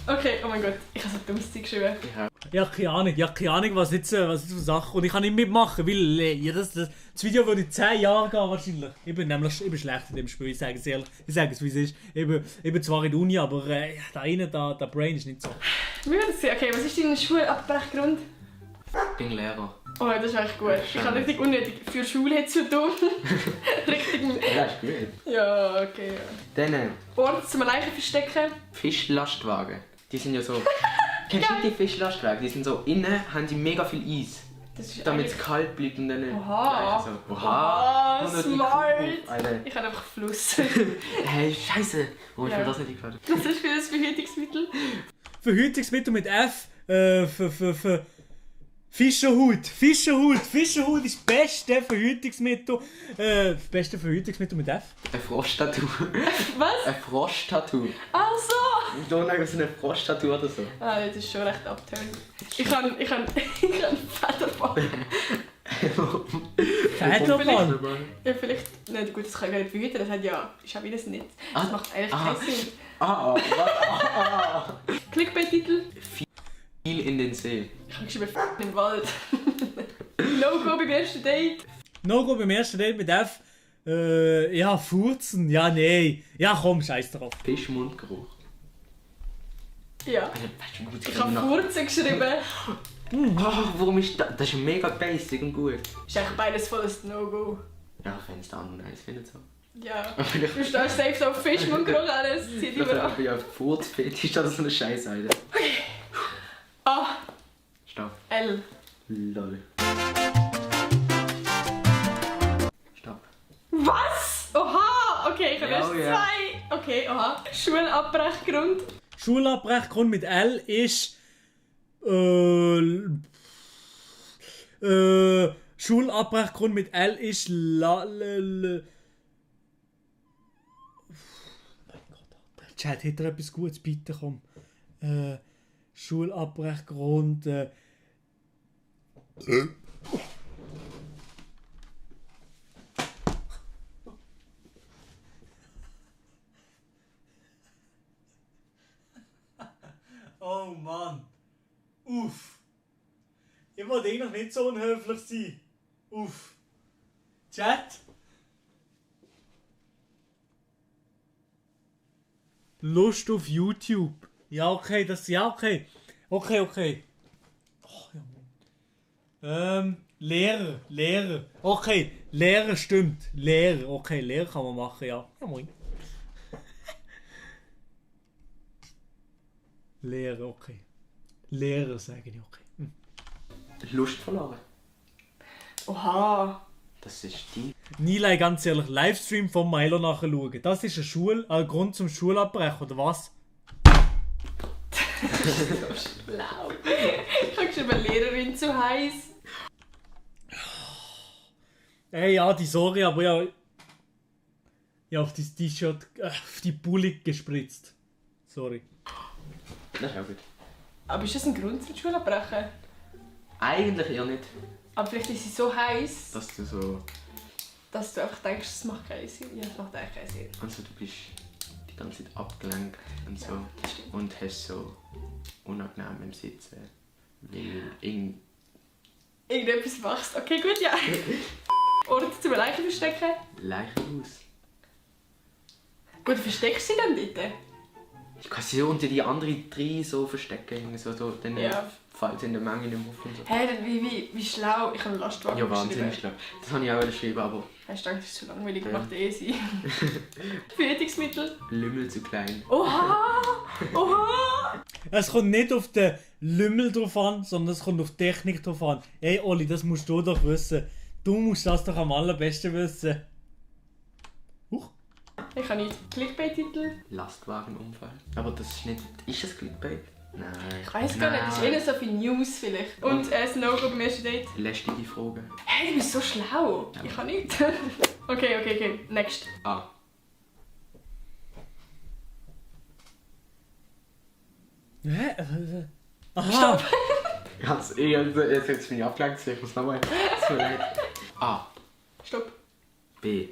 Okay, oh mein Gott. Ich habe so dummes Zeug geschrieben. Ja, keine Ahnung, was jetzt für Sachen. Und ich kann nicht mitmachen, weil das Video würde 10 Jahre gehen wahrscheinlich. Ich bin schlecht in dem Spiel, ich sage es ehrlich. Ich sage es, wie es ist. Ich bin zwar in der Uni, aber der Brain ist nicht so. Wir werden sehen. Okay, was ist dein Schulabbruchgrund? Ich bin Lehrer. Oh, das ist echt gut. Ich habe richtig unnötig für Schule jetzt zu tun. Richtig. Ja, ist gut. Ja, okay. Dann Ort zum Leichen verstecken. Fischlastwagen. Die sind ja so... Kennst du die Fischlastwagen? Die sind so innen, haben die mega viel Eis. Damit es kalt bleibt und dann... Oha! So. Oha! Smart! Ich habe einfach Fluss. Hey, scheiße! Oh, ich bin das nicht gefallen. Was ist für ein Verhütungsmittel? Verhütungsmittel mit F. Fischerhut ist das beste Verhütungsmittel. Beste Verhütungsmittel mit F. Ein Froschtattoo. Was? Ein Froschtattoo. Ach so! Du hast so ein Froschtattoo oder so. Ah, das ist schon recht abtönend. Ich kann Federball. Federball? Ja, vielleicht. Nein, gut, das kann ich gar nicht verhüten. Das hat ja. Ist ja wie das Netz. Das macht eigentlich keinen Sinn. Clickbait-Titel. Viel in den See. Ich habe geschrieben im Wald. No-Go beim ersten Date. No-Go beim ersten Date mit F. Ja, furzen. Ja, nee. Ja, komm, scheiß drauf. Fischmundgeruch. Ja. Ich habe Furzen geschrieben. Warum ist das? Das ist mega basic und gut. Ist eigentlich beides voll ein No-Go. Ja, wenn es dann nice findet so. Ja. Du stehst safe so auf Fischmundgeruch, alles. Zieh dich mal an. Ich bin ja Furzfetisch, das ist so eine Scheiße. Okay. A. Stopp. L. Lol. Stopp. Was? Oha! Okay, ich habe erst ja. 2. Okay, oha. Schulabbruchgrund. Schulabbruchgrund mit L ist. Schulabbruchgrund mit L ist Chat, hat er etwas Gutes? Bitte komm. Schulabbruchgrund. Oh Mann. Uff. Ich wollte eigentlich nicht so unhöflich sein. Uff. Chat. Lust auf YouTube. Ja, okay, okay. Okay. Oh, ja, Lehrer. Okay, Lehrer stimmt. Lehrer, okay, Lehrer kann man machen, ja. Ja, moin. Lehrer, okay. Lehrer sage ich, okay. Lust verloren. Oha. Das ist die. Nilay, ganz ehrlich, Livestream von Milo nachschauen. Das ist ein Grund zum Schulabbrechen, oder was? So schlau. Ich habe geschrieben, Lehrerin zu heiß. Hey, ja, die sorry, aber ja. Ja, auf das T-Shirt, auf die Bullig gespritzt. Sorry. Das ist auch gut. Aber ist das ein Grund zum Schulabbrechen? Eigentlich eher nicht. Aber vielleicht ist sie so heiß, Dass du so. dass du einfach denkst, es macht keinen Sinn. Ja, es macht eigentlich keinen Sinn. Also du bist die ganze Zeit abgelenkt und so. Und hast so unangenehm im Sitzen. Weil Irgendetwas machst. Okay, gut, ja. Ort zum Leichen verstecken. Leichenhaus. Gut, versteckst du sie dann dort? Ich kann sie unter die anderen 3 so verstecken. So, dann Ja. fällt es in der Menge nicht mehr auf und so. Hä, hey, wie schlau. Ich habe einen Lastwagen Ja, wahnsinnig schlau. Das habe ich auch geschrieben, aber... Hast du gedacht, das ist zu langweilig, macht eh Sinn. Verhütungsmittel. Lümmel zu klein. Oha! Oha! Es kommt nicht auf den Lümmel drauf an, sondern es kommt auf die Technik drauf an. Ey, Oli, das musst du doch wissen. Du musst das doch am allerbesten wissen. Ich habe nicht. Clickbait-Titel. Lastwagenunfall. Aber das ist nicht... Ist das Clickbait? Nein. Ich weiß gar nicht, das ist eher so viel News vielleicht. Und das No-Go beim ersten Date. Lästige Frage. Hey, du bist so schlau. Ja. Ich kann nicht. Okay. Next. Ah. Hä? Aha. Stopp. Jetzt bin ich abgelenkt, ich muss nochmal. Es tut mir leid. A. Stopp. B.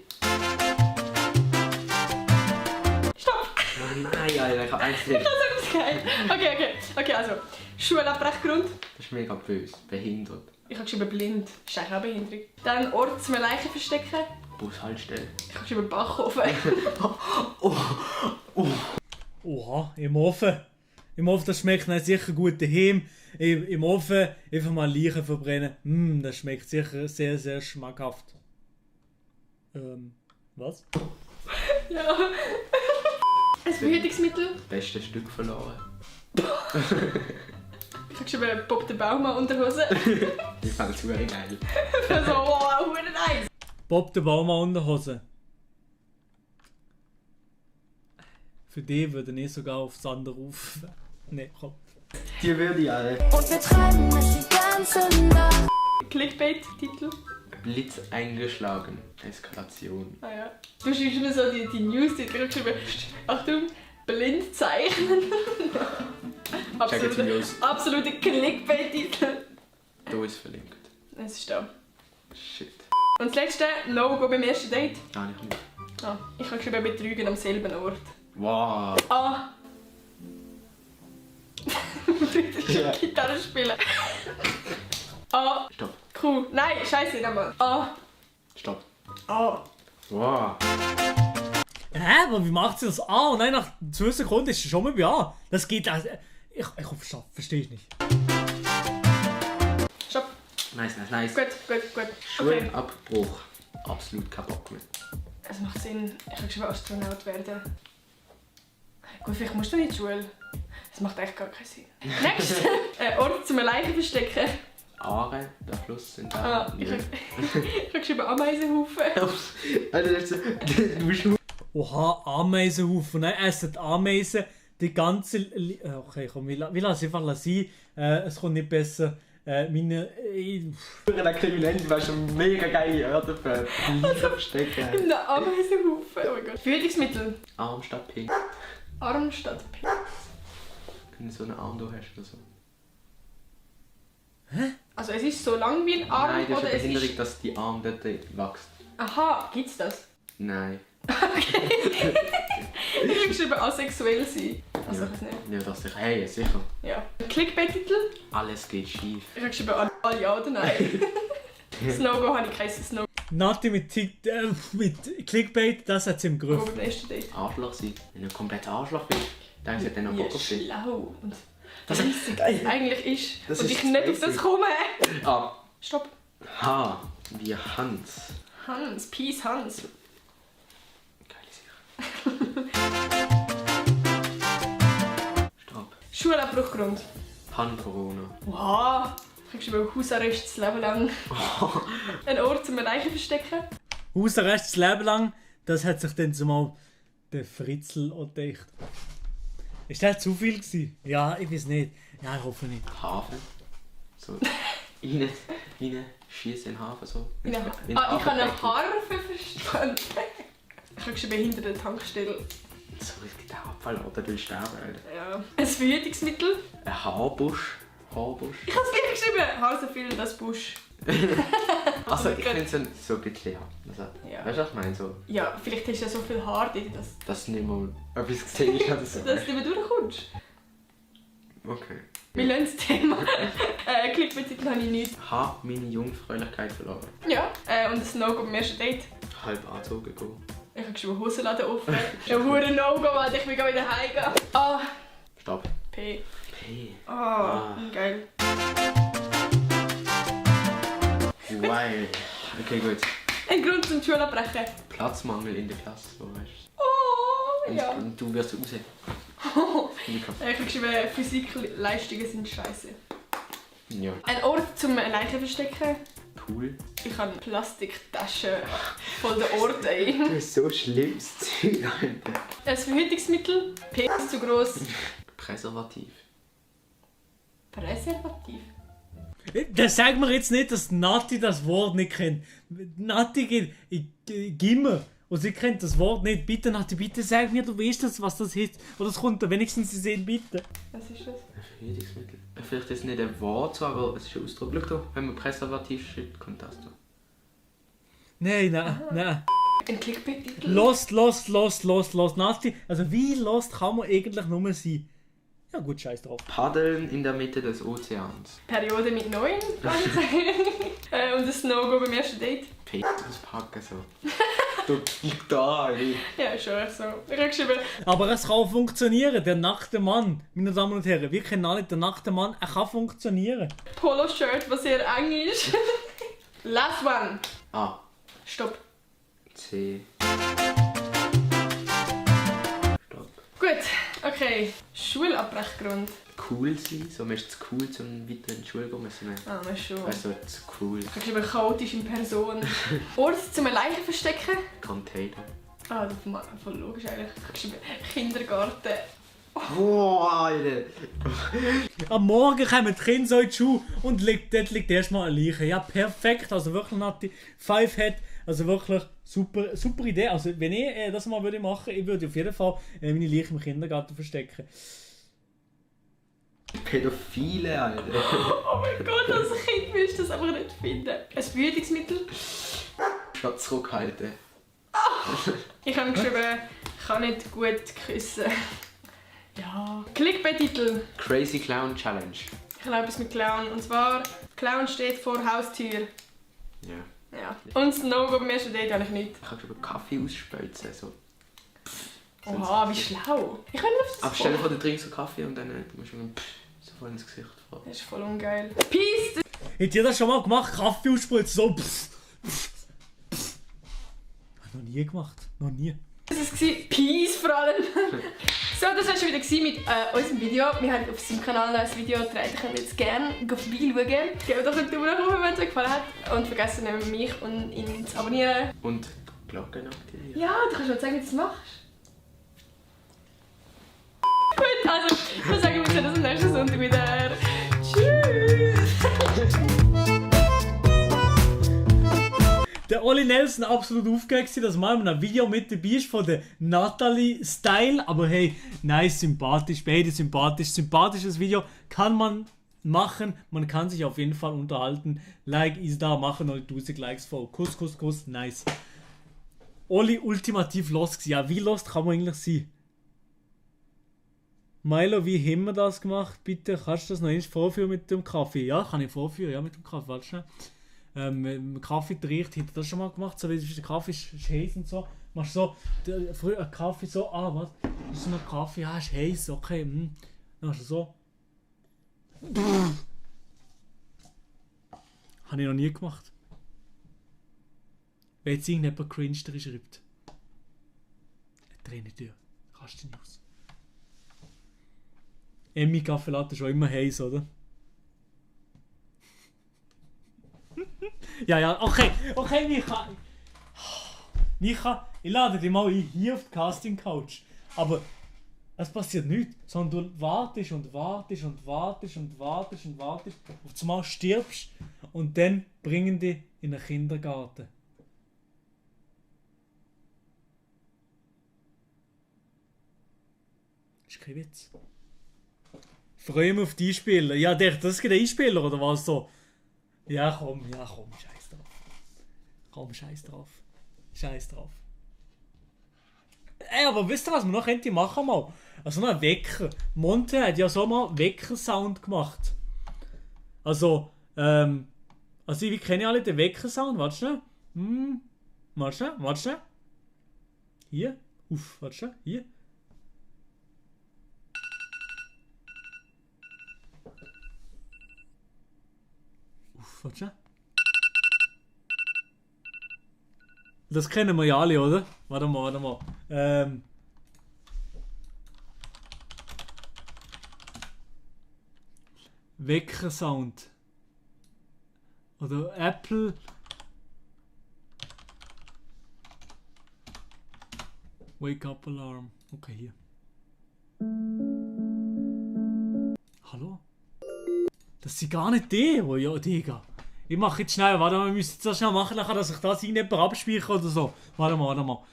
Stopp. Oh nein, Alter, ich hab eins nicht. Das ist geil. Okay, also. Schulabbruchgrund. Das ist mega böse. Behindert. Ich habe geschrieben blind. Das ist eigentlich auch Behinderung. Dann Ort zum Leichen verstecken. Bushaltestelle. Ich habe geschrieben Backofen. Oha, im Ofen. Im Ofen, das schmeckt dann sicher gut daheim. Im Ofen einfach mal Leichen verbrennen. Das schmeckt sicher sehr, sehr schmackhaft. Was? Ja. Ein Verhütungsmittel. Bestes Stück verloren. Ich habe geschrieben Bob der Baumann Unterhose. Ich fand es super geil. So, wow, nice. Bob der Baumann Unterhose. Für die würde ich sogar aufs andere rufen. Nee, komm. Die würde ich alle. Und wir treiben es die ganze ganze Nacht. Clickbait-Titel. Blitz eingeschlagen. Eskalation. Ah ja. Du schreibst immer so die News-Titel. Ich habe geschrieben, Achtung, blind zeichnen. Absolute Clickbait-Titel. Da ist verlinkt. Es ist da. Shit. Und das letzte, No-Go beim ersten Date. Nein, ich nicht. Ah, ich habe geschrieben, betrügen am selben Ort. Wow. Ah. Ja. Gitarre spielen. Ah. Stopp. Cool. Nein, scheiße, nochmal. Ah. Stopp. Ah. Wow. Hä? Aber wie macht sie das A? Und dann nach 2 Sekunden ist sie schon mal bei A. Das geht also. Ich hoffe, verstehe ich nicht. Stopp. Nice. Gut. Schulabbruch. Absolut kein Bock mehr. Es macht Sinn. Ich habe geschrieben, Astronaut werden. Gut, vielleicht musst du nicht in die Schule. Das macht echt gar keinen Sinn. Next. Ort zum Leichen verstecken. Aare, der Fluss sind da. Ich habe geschrieben Ameisenhaufen. Oha, Ameisenhaufen. Nein, essen die Ameisen die ganze... Okay, komm, wir lassen einfach sein. Es kommt nicht besser. Meine... Der Kriminelle war schon mega geile Örter für Leichen verstecken. In einer Ameisenhaufen. Oh mein Gott. Führungsmittel. Arm statt Pink. Arm statt Pink. Wenn du so einen Arm da hast oder so. Hä? Also es ist so lang wie ein Arm Nein, das ist oder eine es Behinderung, ist... dass die Arm dort wächst. Aha, gibt's das? Nein. Ich habe geschrieben, asexuell sein. Also ich weiß nicht. Ja, das sicher. Hey, sicher. Ja. Clickbait-Titel? Alles geht schief. Ich habe geschrieben, alle ja oder nein. Das No-Go habe ich geheißen, das No-Go. Nati mit Clickbait, das hat sie im Griff. Beim ersten Date. Arschloch sein. Wenn du ein kompletter Arschloch bist, dann ist dann noch Bock auf dich. Schlau. Und riesig das eigentlich ist. Das und ist ich nicht auf das komme. Ah. Stopp. H wie Hans. Hans, Peace Hans. Stopp. Schulabbruchgrund. Pan-Corona. Wow. Ich habe geschrieben, Hausarrest das Leben lang. Ein Ort zum Leichen verstecken. Hausarrest das Leben lang, das hat sich dann zumal der Fritzl auch gedacht. Ist das zu viel gewesen? Ja, ich weiß nicht. Ja, ich hoffe nicht. Hafen. So. Rein schießen in den Hafen so. Ich habe einen Harfe verstanden. Ich habe geschrieben, hinter der Tankstelle. So richtig der Abfall, oder du willst sterben, Alter. Ja. Ein Verhütungsmittel. Ein Haarbusch. Haarbusch. Ich habe es gleich geschrieben. Haar so viel, das Busch. Also ich finde es so ein bisschen also, ja. Weißt du, was ich meine? So, ja, vielleicht hast du ja so viel Haar drin, dass du nicht mal etwas gesehen hast oder so. Dass du nicht mehr durchkommst. Okay. Wir lernen das Thema. Clickbait-Titel habe ich nicht. Habe meine Jungfräulichkeit verloren. Ja, und das No-Go beim ersten Date. Halb angezogen gehen. Ich habe geschrieben, Hosenladen offen. Ein hure No-Go, weil ich will wieder heimgehen. Ah. Stopp. P. Ah. Geil. Wild. Okay, gut. Ein Grund zum Schulabbrechen. Platzmangel in der Klasse, so weißt du. Oh, ja. Und du wirst raus. Ich habe geschrieben, Physikleistungen sind scheiße. Ja. Ein Ort zum Leichen verstecken. Cool. Ich habe eine Plastiktasche voll der Ort. Ey. Du bist so schlimmes Zeug, Alter. Ein Verhütungsmittel. Penis zu gross. Präservativ. Präservativ? Das sagt mir jetzt nicht, dass Nati das Wort nicht kennt. Nati geht in Gimmer und sie kennt das Wort nicht. Bitte Nati, bitte sag mir, du weißt das, was das ist. Oder es kommt da wenigstens in Sinn, bitte. Was ist das? Ein Verhütungsmittel. Vielleicht ist es nicht ein Wort, so, aber es ist ein Ausdruck. Schau da, wenn man Präservativ schreibt, kommt das da. Nein. Ein Clickbait-Titel? Lost, Nati. Also wie lost kann man eigentlich nur sein? Ja gut, scheiß drauf. Paddeln in der Mitte des Ozeans. Periode mit 9, kann ich sagen. Und das No-Go beim ersten Date. Penis auspacken so. Du da, ey. Ja, schon so. Ich habe geschrieben. Aber es kann auch funktionieren, der nackte Mann. Meine Damen und Herren, wir kennen alle den nackten Mann, er kann funktionieren. Polo-Shirt, was sehr eng ist. Last one. A. Stopp. C. Gut, okay. Schulabbrechgrund. Cool sein, so man ist zu cool, um weiter in die Schule zu gehen. Ah, man ist schon. Also zu cool. Ich habe geschrieben, chaotisch in Person. Ort zum Leichen verstecken. Container. Ah, das ist voll logisch eigentlich. Ich habe geschrieben, Kindergarten. Oh, Boah, Alter. Am Morgen kommen die Kinder so in die Schule und dort liegt erstmal eine Leiche. Ja, perfekt. Also wirklich Nati. Five Head. Also wirklich super, super Idee. Also wenn ich das mal würde machen, ich würde auf jeden Fall meine Leiche im Kindergarten verstecken. Pädophile, Alter. Oh mein Gott, als Kind willst du das einfach nicht finden. Ein Beruhigungsmittel. Statt zurückhalten. Ich habe geschrieben, ich kann nicht gut küssen. Ja. Clickbait-Titel. Crazy Clown Challenge. Ich habe etwas mit Clown. Und zwar, Clown steht vor der Haustür. Ja. Ja. Und das No-Go beim ersten Date habe ich nicht. Ich habe über Kaffee ausspölzen. So. Oha, wie schlau. Ich kann nicht auf das Aber stell dir vor, du trinkst so Kaffee und dann musst du so voll ins Gesicht fahren. Das ist voll ungeil. Peace! Habt ihr das schon mal gemacht? Kaffee ausspritzen, so Noch nie gemacht. Noch nie. Das war Peace vor allem. So, das war schon wieder mit unserem Video. Wir haben auf seinem Kanal ein Video gedreht. Ihr könnt jetzt gerne vorbeischauen. Gebt doch einen Daumen nach oben, wenn es euch gefallen hat. Und vergesst nicht mich und ihn zu abonnieren. Und die Glocke aktivieren. Ja, du kannst mal zeigen, wie du das machst. Gut, also, dann sagen wir uns am nächsten Sonntag wieder. Tschüss! Der Olli Nelson absolut aufgeregt, dass mal in einem Video mit dabei ist von der Natalie Style. Aber hey, nice, sympathisch, beide sympathisch. Sympathisches Video kann man machen. Man kann sich auf jeden Fall unterhalten. Like ist da, machen noch 1000 Likes vor. Kuss, Kuss, Kuss, nice. Olli ultimativ lost. Ja, wie lost kann man eigentlich sein? Milo, wie haben wir das gemacht? Bitte, kannst du das noch einmal vorführen mit dem Kaffee? Ja, kann ich vorführen, ja, mit dem Kaffee. Warte schnell. Mit Kaffee riecht, hätte das schon mal gemacht, so wie der Kaffee ist heiß und so. Machst so, früher einen Kaffee so, was? Das ist so ein Kaffee, ja, ist heiß, okay, Dann machst du so. Habe ich noch nie gemacht. Wenn jetzt irgendjemand cringe drin schreibt. Dreh nicht durch, kannst du nicht aus. Emmy Kaffee Latte schon immer heiß, oder? ja, okay, Micha, ich lade dich mal ein, hier auf die Casting Couch. Aber es passiert nichts, sondern du wartest und wartest und wartest und wartest und wartest. Auf einmal stirbst und dann bringen dich in den Kindergarten. Ist kein Witz. Freue mich auf die Einspieler. Ja, das gibt einen Einspieler oder was so? Ja, komm, scheiß drauf. Komm, scheiß drauf. Scheiß drauf. Ey, aber wisst ihr, was wir noch machen könnten mal? Also noch ein Wecker. Monte hat ja so mal Wecker-Sound gemacht. Also, wie kennen alle den Wecker-Sound? Warte schnell. Warte schnell. Hier. Warte schnell. Hier. Warte schnell. Das kennen wir ja alle, oder? Warte mal. Wecker-Sound. Oder Apple. Wake-up-Alarm. Okay, hier. Hallo? Das sind gar nicht die, oh ja, Digga. Ich mache jetzt schnell, warte mal, wir müssen das schnell machen, dass sich das irgendjemand abspeichert oder so. Warte mal.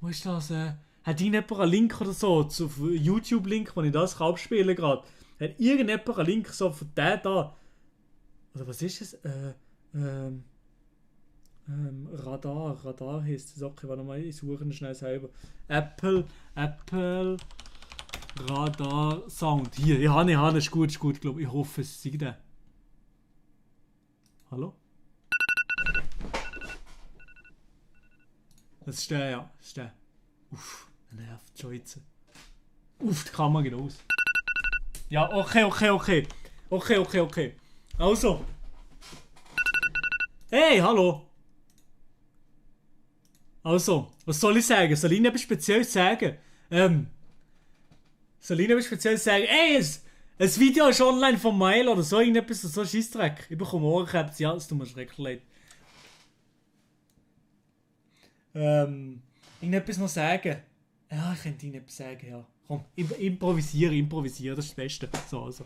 Wo ist das? Hat irgendjemand einen Link oder so, auf YouTube-Link, wo ich das abspielen kann? Hat irgendjemand einen Link so von der da? Oder was ist es? Radar heisst das. Okay, warte mal, ich suche schnell selber. Apple Radar Sound. Hier, ich habe, ist gut, glaube ich. Ich hoffe, es sei der. Hallo? Das ist der, ja. Das ist der. Uff, der nervt schon jetzt. Uff, die Kamera geht aus. Ja, okay. Also. Hey, hallo. Also, was soll ich sagen? Soll ich etwas Spezielles sagen? Soll ich etwas Spezielles sagen? Ey, ein Video ist online von Milo oder so, irgendetwas, so Scheissdreck. Ich bekomme Ohrenkrebs, ja, das tut mir schrecklich leid. Irgendetwas noch sagen. Ja, ich könnte Ihnen etwas sagen, ja. Komm, improvisiere, das ist das Beste. So, also.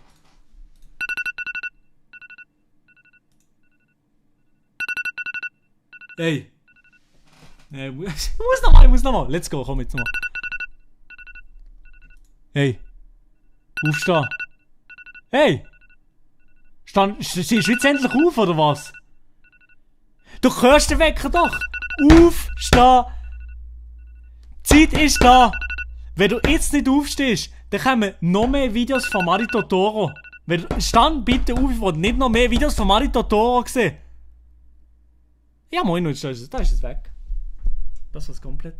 Hey. Ich muss nochmal. Let's go, komm jetzt nochmal. Hey. Aufstehen. Hey. Stehst du jetzt endlich auf, oder was? Du hörst den Wecker doch. Aufstehen. Zeit ist da. Wenn du jetzt nicht aufstehst, dann kommen noch mehr Videos von Mari Totoro. Stand bitte auf, ich will nicht noch mehr Videos von Mari Totoro sehen. Ja, moin, da ist es weg. Das war's komplett.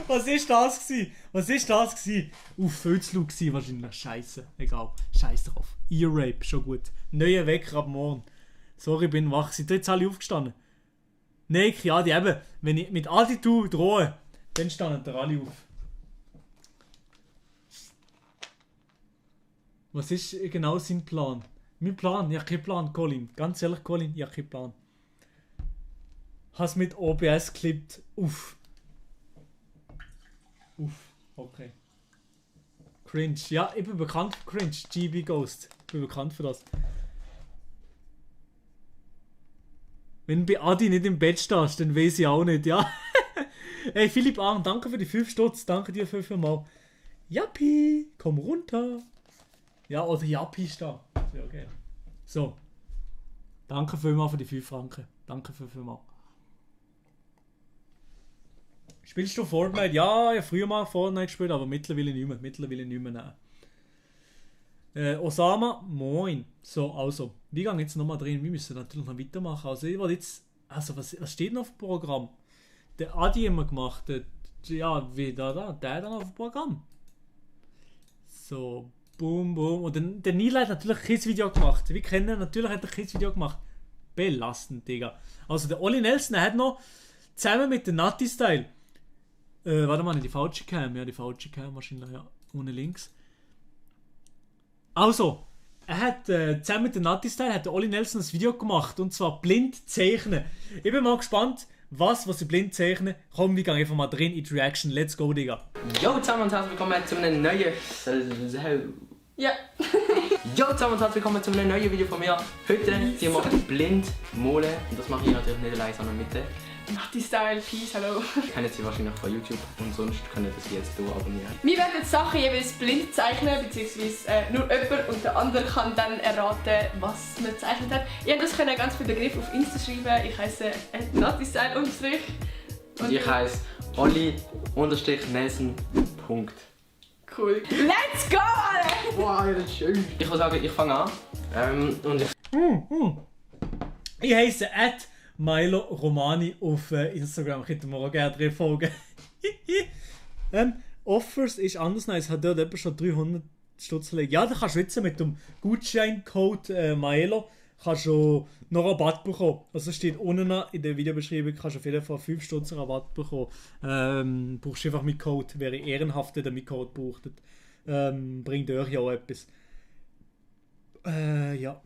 Was ist das gewesen? Fötzlu gewesen wahrscheinlich. Scheiße. Egal. Scheiß drauf. Ear Rape, schon gut. Neuer Wecker ab morgen. Sorry, bin wach. Sind jetzt alle aufgestanden? Nein, ja, die eben. Wenn ich mit Attitude drohe, dann standen da alle auf. Was ist genau sein Plan? Mein Plan? Ich habe keinen Plan, Colin. Ganz ehrlich, Colin, ich habe keinen Plan. Hast mit OBS geklippt. Uff, okay. Cringe. Ja, ich bin bekannt für Cringe. GB Ghost. Ich bin bekannt für das. Wenn du bei Adi nicht im Bett stehst, dann weiß ich auch nicht, ja. Hey, Philipp Arn, danke für die 5 Stutz. Danke dir für mal. Jappi, komm runter. Ja, oder Jappi ist da. Sehr geil. So. Danke vielmals für die 5 Franken. Danke vielmals. Spielst du Fortnite? Ja, ich habe früher mal Fortnite gespielt, aber mittlerweile nicht mehr. Osama, moin. So, also, wir gehen jetzt nochmal drin. Wir müssen natürlich noch weitermachen. Also, ich will jetzt. Also, was steht noch auf dem Programm? Der Adi haben wir gemacht. Der dann auf dem Programm. So, boom. Und der Neil hat natürlich ein Kids-Video gemacht. Wir kennen natürlich, hat er ein Kids-Video gemacht. Belastend, Digga. Also, der Olli Nelson, der hat noch zusammen mit dem Natti-Style. Warte mal, die falsche Cam. Ja, die falsche Cam wahrscheinlich, ja. Ohne links. Also, er hat zusammen mit dem Natti-Style hat der Olli Nelson ein Video gemacht. Und zwar blind zeichnen. Ich bin mal gespannt, was sie blind zeichnen. Komm, wir gehen einfach mal drin in die Reaction. Let's go, Digga. Yo zusammen und herzlich willkommen zu einem neuen... Ja. Yo zusammen und herzlich willkommen zu einem neuen Video von mir. Heute die machen blind malen. Und das mache ich natürlich nicht allein, sondern mit der Natti-Style, Peace, hallo. Kennen Sie wahrscheinlich von YouTube und sonst können Sie das jetzt hier abonnieren. Wir werden jetzt Sachen jeweils blind zeichnen, beziehungsweise nur jemand und der andere kann dann erraten, was man gezeichnet hat. Ihr könnt das ganz viele Begriffe auf Insta schreiben. Ich heisse Natti-Style_. Und ich heisse Olli_Nelson. Cool. Let's go, Alter! Wow, das ist schön. Ich würde sagen, ich fange an. Und ich heisse Milo Romani auf Instagram. Könnt ihr mir auch gerne drin folgen. Offers ist anders nice. Hat dort etwa schon 300 Stutz gelegt. Ja, da kannst du jetzt mit dem Gutscheincode Milo kannst du noch Rabatt bekommen. Also steht unten in der Videobeschreibung, kannst du auf jeden Fall 5 Stutz Rabatt bekommen. Brauchst du einfach mit Code. Wäre ehrenhaft, der mit Code braucht. Bringt euch ja auch etwas. Ja.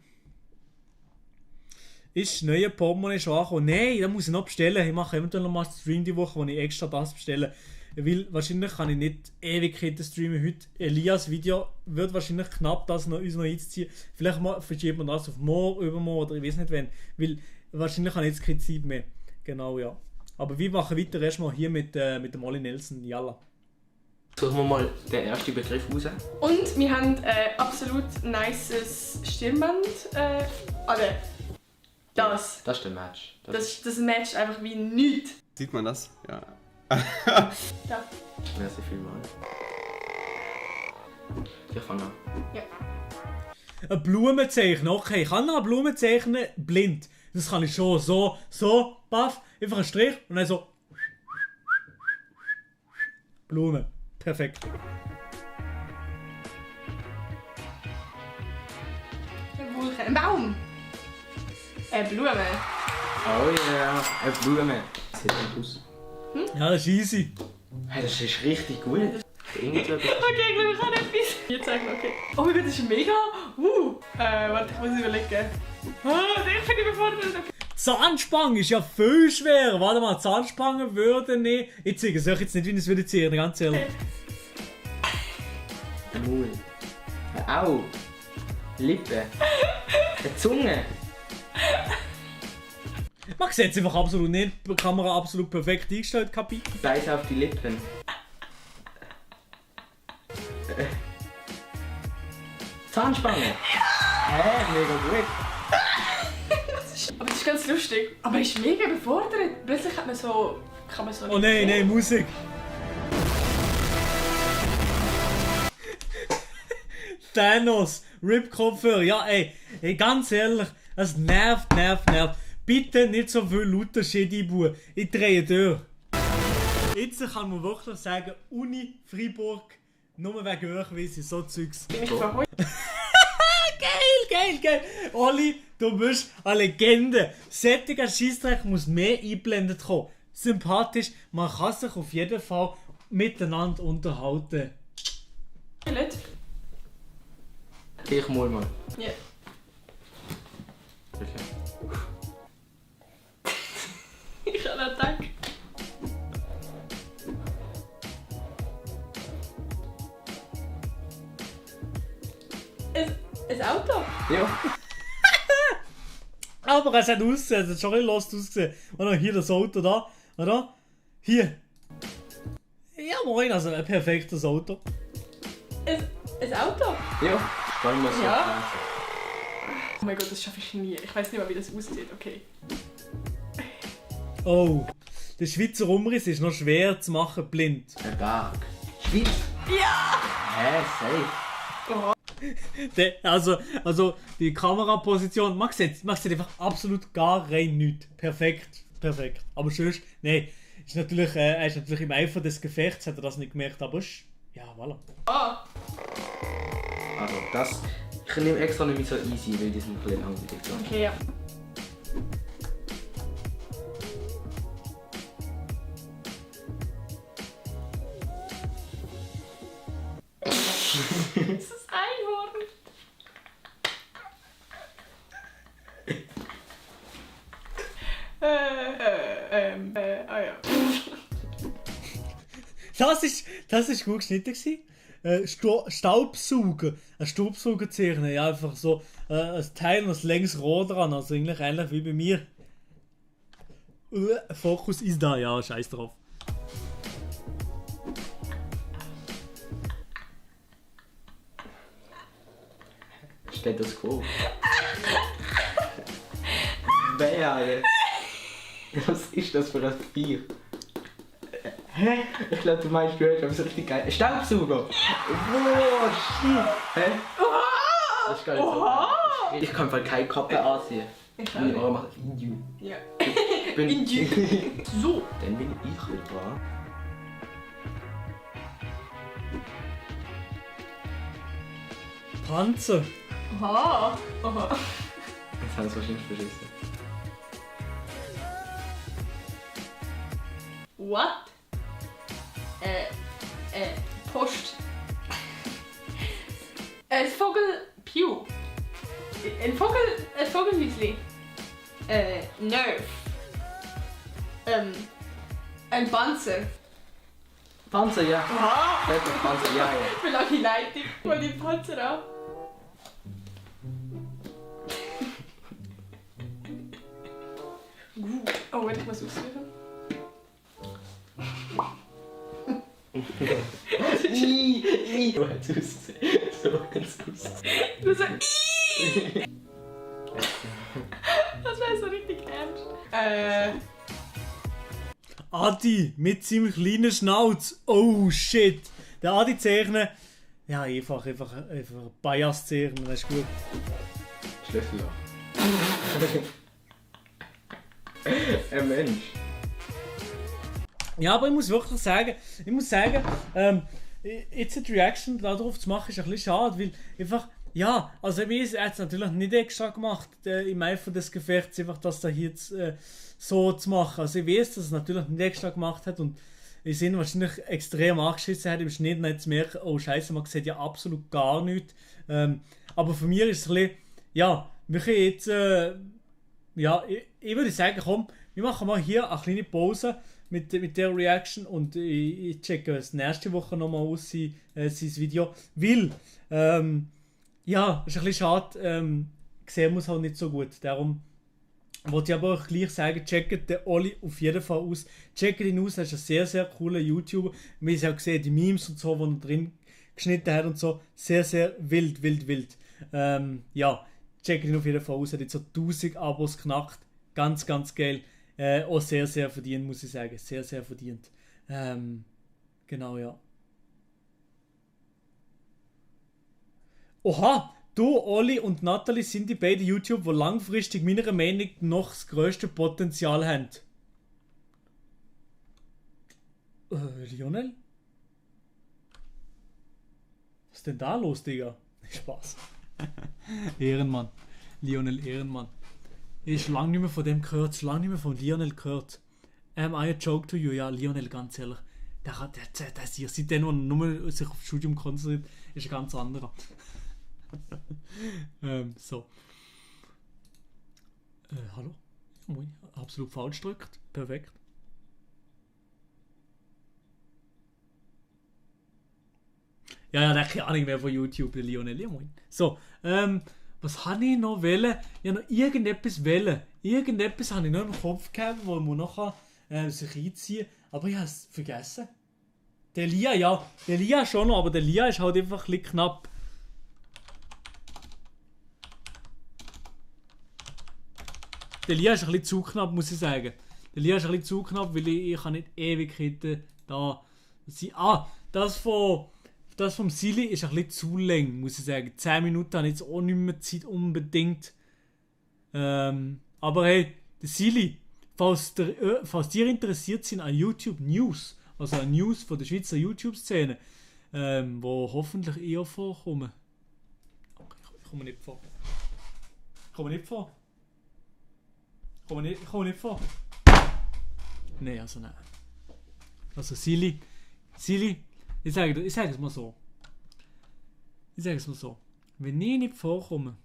Ist neue Portemonnaie schon angekommen? Nein, da muss ich noch bestellen. Ich mache eventuell noch mal einen Stream die Woche, wo ich extra das bestelle. Weil wahrscheinlich kann ich nicht Ewigkeiten streamen heute. Elias Video wird wahrscheinlich knapp das noch, uns noch einziehen. Vielleicht verschiebt man das auf morgen, übermorgen oder ich weiß nicht wann. Weil wahrscheinlich habe ich jetzt keine Zeit mehr. Genau, ja. Aber wir machen weiter erstmal hier mit dem Olli Nelson. Yalla. Suchen wir mal den ersten Begriff raus. Und wir haben absolut nices Stirnband. Das ist der Match. Das matcht einfach wie nichts. Sieht man das? Ja. Da. Merci vielmals. Ich fange an. Ja. Eine Blume zeichnen, okay. Ich kann noch eine Blume zeichnen, blind. Das kann ich schon so, baff, einfach einen Strich und dann so. Blume. Perfekt. Ein Baum. Eine Blume. Oh yeah, eine Blume. Das sieht gut aus. Ja, das ist easy. Hey, das ist richtig gut. Okay, ich glaube, ich habe etwas. Hier zeigen, okay. Oh mein Gott, das ist mega. Warte, ich muss überlegen. Ich bin überfordert. Zahnspange ist ja viel schwerer. Warte mal, Zahnspange würde nicht... Ich zeige es euch jetzt nicht, wie ich es würde ziehen, ganz ehrlich. Mund. Au. Lippe. Eine Zunge. Man sieht es einfach absolut nicht. Die Kamera absolut perfekt eingestellt, Kapi. Beiß auf die Lippen. Zahnspange. Ja. Mega gut. Aber das ist ganz lustig. Aber ist mega befordert. Plötzlich kann man so Oh nein, nein, Musik. Thanos, Rip-Kopfhörer. Ja, ey, ganz ehrlich, das nervt. Bitte nicht so viel lauter Schädibu. Ich drehe durch. Jetzt kann man wirklich sagen, Uni Freiburg, nur wegen euch, weil sie so Zeugs. Bin ich verheult? Geil. Olli, du bist eine Legende. Sättiger Scheissdreck muss mehr eingeblendet kommen. Sympathisch, man kann sich auf jeden Fall miteinander unterhalten. Nicht? Ich mal. Ja. Okay. Ich habe einen Tag. Ein Auto? Ja. Aber es hat ausgesehen, es hat schon ein lost ausgesehen. Und hier das Auto da, oder? Hier. Ja moin, also ein perfektes Auto. Ein Auto? Ja. Wollen wir so. Ja. Oh mein Gott, das schaffe ich nie. Ich weiß nicht mal, wie das aussieht. Okay. Oh, der Schweizer Umriss ist noch schwer zu machen blind. Ein Berg. Schweiz? Ja! Hä, safe. Oh. Also die Kameraposition, man sieht einfach absolut gar rein nichts. Perfekt. Aber sonst, nein, er ist natürlich im Eifer des Gefechts, hat er das nicht gemerkt, aber ja, voilà. Ah! Also das, ich nehme extra nicht mehr so easy, weil die sind ein bisschen langweilig. Okay, ja. Das ist Einhorn. Ja. Das ist gut geschnitten gewesen. Staubsauger. Ein Staubsauger zeichnen. Ja, einfach so ein Teil und ein längs Rohr dran. Also eigentlich ähnlich wie bei mir. Fokus ist da, ja, scheiß drauf. Stethoskop. Bär. Was ist das für ein Tier? Hä? Ich glaube, du meinst, du hast aber so richtig geil. Ein Staubsauger! Wow, shit! Hä? Das ist gar nicht so geil. Ich kann keine Kappe anziehen. Ich Meine Ohren machen Inju. Ja. Inju. So. Dann bin ich wieder dran. Panzer. Aha. Jetzt haben sie wahrscheinlich verschissen. What? Post. Ein Vogel. Pew. Ein Vogelhäusli. Nerv. Ein Panzer. Panzer, ja. Aha. Panzer, ja. Wie lange die Leitung von dem Panzer an? Oh, wenn ich muss aussuchen. So hat's ausgesehen. Du so das wäre so richtig ernst. Adi mit seinem kleinen Schnauz. Oh shit. Der Adi zeichnen. Ja, einfach Bias zeichnen, das ist gut. Schlüsselloch. Ein Mensch. Ja, aber ich muss wirklich sagen, jetzt die Reaction darauf zu machen, ist ein bisschen schade, weil einfach, ja, also ich weiß, er hat es natürlich nicht extra gemacht, im Eifer des Gefechts, einfach das da hier so zu machen. Also ich weiß, dass er es natürlich nicht extra gemacht hat und ich sehe wahrscheinlich extrem angeschissen hat im Schnitt nicht zu merken, oh Scheiße, man sieht ja absolut gar nichts. Aber für mich ist es ein bisschen, ja, wir können ja, ich würde sagen, komm, wir machen mal hier eine kleine Pause mit der Reaction und ich checke es nächste Woche nochmal aus, sein Video, weil, ja, ist ein bisschen schade, sehen muss halt nicht so gut, darum wollte ich aber auch gleich sagen, checkt den Oli auf jeden Fall aus, checkt ihn aus, er ist ein sehr, sehr cooler YouTuber, wir haben ja gesehen, die Memes und so, die er drin geschnitten hat und so, sehr, sehr wild. Ja, checkt ihn auf jeden Fall aus, er hat jetzt so 1000 Abos knackt, ganz geil. Auch sehr, sehr verdient, muss ich sagen. Sehr, sehr verdient. Genau, ja. Oha! Du, Oli und Natalie sind die beiden YouTuber, die langfristig meiner Meinung nach noch das grösste Potenzial haben. Lionel? Was ist denn da los, Digga? Spaß. Ehrenmann. Lionel Ehrenmann. Ich habe lange nicht mehr von dem gehört, schon lange nicht mehr von Lionel gehört. I a joke to you, ja, Lionel, ganz ehrlich. Der seitdem, wo er nur sich aufs Studium konzentriert, ist ein ganz anderer. So. Hallo? Moin. Absolut falsch gedrückt. Perfekt. Ja, der hat keine Ahnung mehr von YouTube, der Lionel. Ja, moin. So, was habe ich noch wollen? Ich habe noch irgendetwas wollen. Irgendetwas habe ich noch im Kopf gehabt, wo man nachher sich einziehen kann. Aber ich habe es vergessen. Der Lia, ja. Der Lia schon noch, aber der Lia ist halt einfach ein bisschen knapp. Der Lia ist ein bisschen zu knapp, muss ich sagen. Der Lia ist ein bisschen zu knapp, weil ich kann nicht Ewigkeiten da sein. Das vom Silly ist ein bisschen zu lang, muss ich sagen. 10 Minuten habe ich jetzt auch nicht mehr Zeit unbedingt. Aber hey, der Silly, falls dir interessiert sind an YouTube News, also an News von der Schweizer YouTube-Szene, wo hoffentlich eher vorkommen. Okay, ich komme nicht vor. Nein, also nein. Also Silly, ich sage es mal so. Wenn ich nicht vorkomme,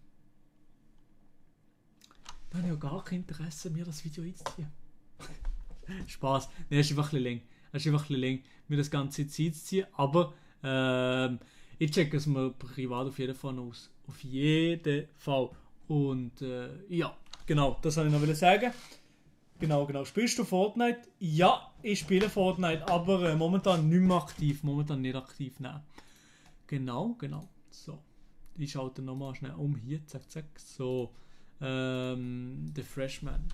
dann habe ich ja gar kein Interesse, mir das Video einzuziehen. Spaß. Nein, es ist einfach ein bisschen lang, mir das Ganze jetzt einzuziehen. Aber ich checke es mir privat auf jeden Fall aus. Auf jeden Fall. Und ja, genau, das wollte ich noch sagen. Genau. Spielst du Fortnite? Ja, ich spiele Fortnite, aber momentan nicht mehr aktiv. Nein. Genau. So. Ich schalte nochmal schnell um hier. Zack. So. The Freshman.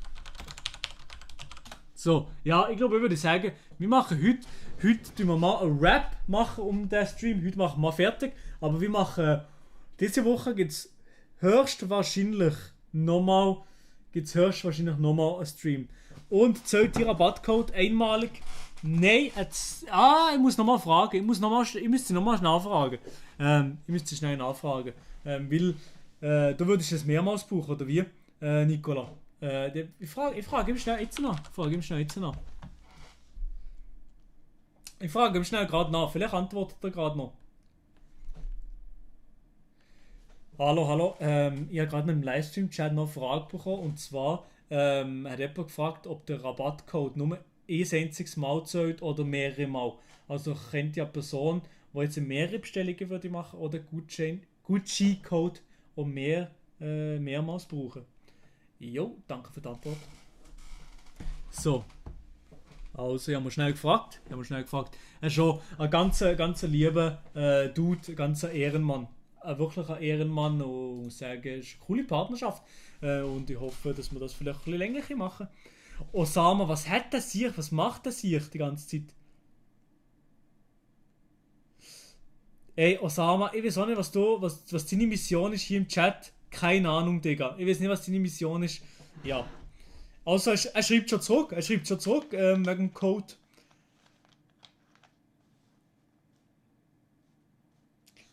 So, ja, ich glaube, ich würde sagen, wir machen heute tun wir mal einen Rap machen um den Stream. Heute machen wir fertig. Aber wir machen, diese Woche gibt es höchstwahrscheinlich nochmal einen Stream. Und zählt die Rabattcode einmalig? Nein, jetzt, ich muss nochmal fragen. Ich müsste nochmal nachfragen. Weil du würdest es mehrmals brauchen, oder wie, Nicola? Ich frage ihm schnell jetzt nach. Ich frage ihm schnell gerade nach. Vielleicht antwortet er gerade noch. Hallo. Ich habe gerade im Livestream-Chat noch eine Frage bekommen. Und zwar hat jemand gefragt, ob der Rabattcode nur ein einziges Mal zählt oder mehrere Mal. Also kennt ja eine Person, die jetzt mehrere Bestellungen würde machen oder Gucci-Code und mehrmals brauchen. Jo, danke für die Antwort. So. Also, ich habe mir schnell gefragt. Er ist schon ein ganz lieber Dude, ein ganzer Ehrenmann. Wirklich ein Ehrenmann und ich sage, es ist eine coole Partnerschaft. Und ich hoffe, dass wir das vielleicht ein bisschen länger machen. Osama, was hat er sich? Was macht er sich die ganze Zeit? Ey, Osama, ich weiß auch nicht, was deine Mission ist hier im Chat. Keine Ahnung, Digga. Ich weiß nicht, was deine Mission ist. Ja. Also, er schreibt schon zurück. Wegen dem Code.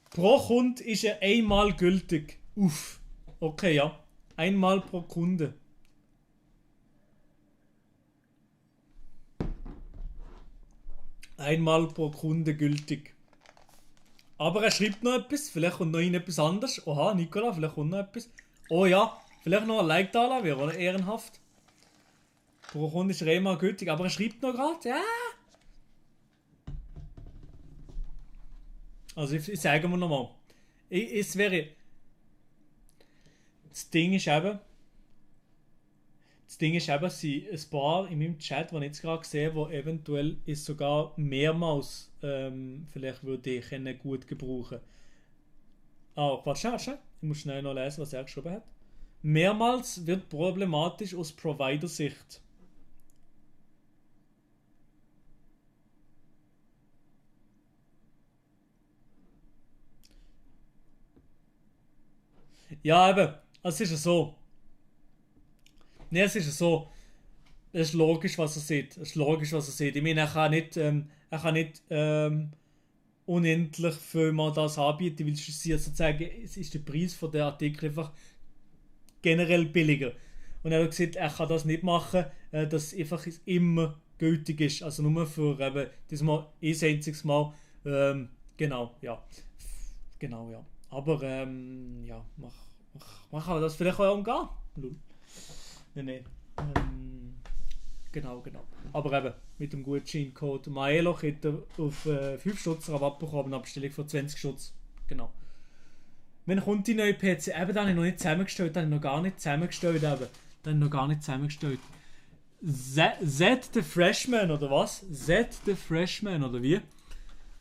Pro Kunde ist er einmal gültig. Uff. Okay, ja. Einmal pro Kunde. Einmal pro Kunde gültig. Aber er schreibt noch etwas. Vielleicht kommt noch etwas anderes. Oha, Nicola, vielleicht kommt noch etwas. Oh ja, Vielleicht noch ein Like da lassen, wäre oder ehrenhaft. Pro Kunde ist Rema gültig, aber er schreibt noch gerade, ja. Also ich sage mir nochmal. Es wäre... Das Ding ist eben, sind ein paar in meinem Chat, die ich jetzt gerade gesehen habe, die eventuell ist sogar mehrmals vielleicht würde ich ihn gut gebrauchen. Warte. Ich muss schnell noch lesen, was er geschrieben hat. Mehrmals wird problematisch aus Provider-Sicht. Ja, eben. Es ist ja so. Ne, es ist ja so. Es ist logisch, was er sieht. Ich meine, er kann nicht unendlich viel mal das anbieten, weil es ist sozusagen, es ist der Preis von der Artikel einfach generell billiger. Und er hat gesagt, er kann das nicht machen, dass einfach immer gültig ist. Also nur für eben diesmal ein einziges Mal. Genau, ja. Aber ja, man kann das vielleicht auch umgehen. Nein. Genau. Aber eben, mit dem Gutscheincode Maelo könnt ihr auf 5 Stutz Rabatt bekommen, eine Abstellung von 20 Stutz. Genau. Wenn kommt die neue PC? Eben, da habe ich noch nicht zusammengestellt. Z the Freshman, oder was? Z the Freshman, oder wie?